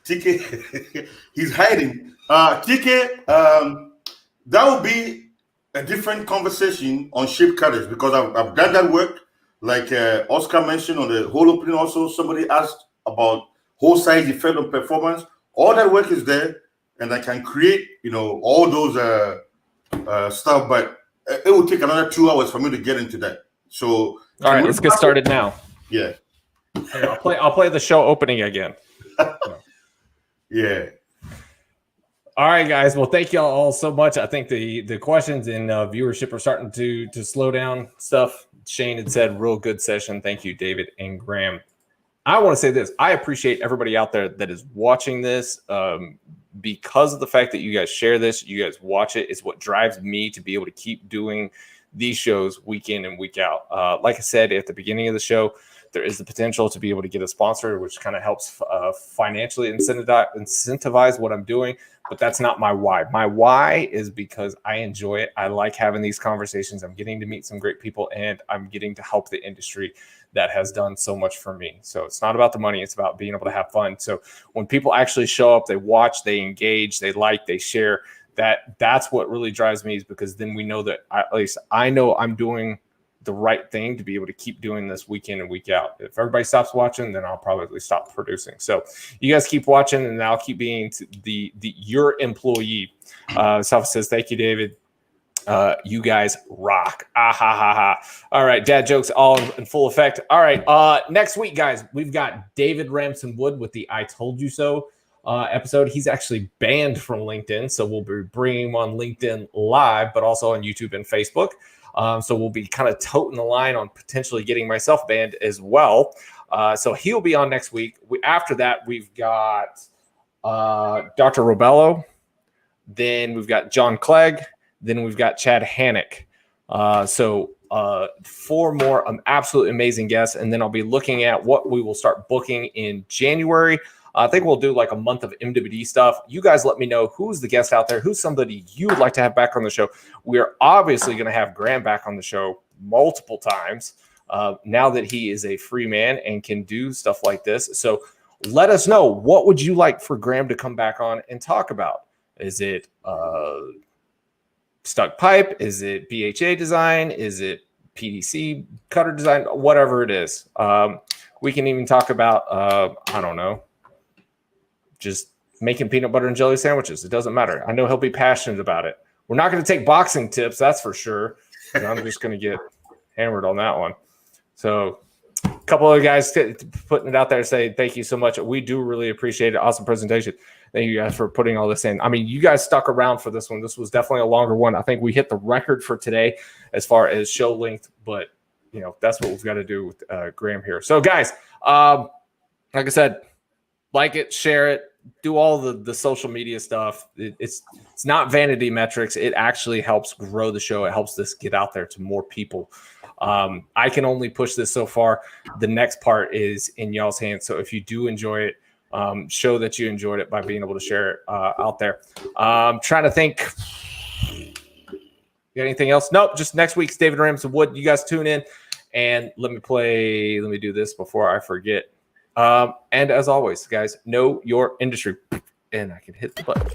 TK, he's hiding. TK, that will be a different conversation on shaped cutters because I've done that work. Like Oscar mentioned on the whole opening, also somebody asked about whole size effect on performance. All that work is there, and I can create, all those stuff. But it will take another 2 hours for me to get into that. So, all right, let's get started now. Yeah, I'll play the show opening again. Yeah. All right, guys. Well, thank y'all all so much. I think the questions and viewership are starting to slow down stuff. Shane had said, real good session. Thank you, David and Graham. I want to say this. I appreciate everybody out there that is watching this because of the fact that you guys share this, you guys watch it. It's what drives me to be able to keep doing these shows week in and week out. Like I said at the beginning of the show, there is the potential to be able to get a sponsor, which kind of helps financially incentivize what I'm doing. But that's not my why. My why is because I enjoy it. I like having these conversations. I'm getting to meet some great people, and I'm getting to help the industry that has done so much for me. So it's not about the money. It's about being able to have fun. So when people actually show up, they watch, they engage, they like, they share, that's what really drives me, is because then we know that at least I know I'm doing the right thing to be able to keep doing this week in and week out. If everybody stops watching, then I'll probably stop producing. So you guys keep watching, and I'll keep being your employee. Self says, thank you, David. You guys rock. Ah, ha, ha, ha. All right. Dad jokes all in full effect. All right. Next week, guys, we've got David Ramson Wood with the I Told You So episode. He's actually banned from LinkedIn. So we'll be bringing him on LinkedIn live, but also on YouTube and Facebook. So we'll be kind of toting the line on potentially getting myself banned as well. So he'll be on next week. After that, we've got Dr. Robello. Then we've got John Clegg. Then we've got Chad Hannock. So 4 more absolutely amazing guests. And then I'll be looking at what we will start booking in January. I think we'll do like a month of MWD stuff. You guys let me know who's the guest out there, who's somebody you would like to have back on the show. We're obviously going to have Graham back on the show multiple times now that he is a free man and can do stuff like this. So let us know, what would you like for Graham to come back on and talk about? Is it stuck pipe? Is it BHA design? Is it PDC cutter design? Whatever it is. We can even talk about, I don't know, just making peanut butter and jelly sandwiches. It doesn't matter. I know he'll be passionate about it. We're not going to take boxing tips, that's for sure. I'm just going to get hammered on that one. So a couple of guys putting it out there, say thank you so much. We do really appreciate it. Awesome presentation. Thank you guys for putting all this in. I mean, you guys stuck around for this one. This was definitely a longer one. I think we hit the record for today as far as show length, but that's what we've got to do with Graham here. So guys, like I said, like it, share it, do all the social media stuff. It's not vanity metrics. It actually helps grow the show. It helps this get out there to more people. I can only push this so far. The next part is in y'all's hands. So if you do enjoy it, show that you enjoyed it by being able to share it out there. Trying to think. Got anything else? Nope. Just next week's David Ramson Wood. You guys tune in, and let me do this before I forget. And as always, guys, know your industry, and I can hit the button.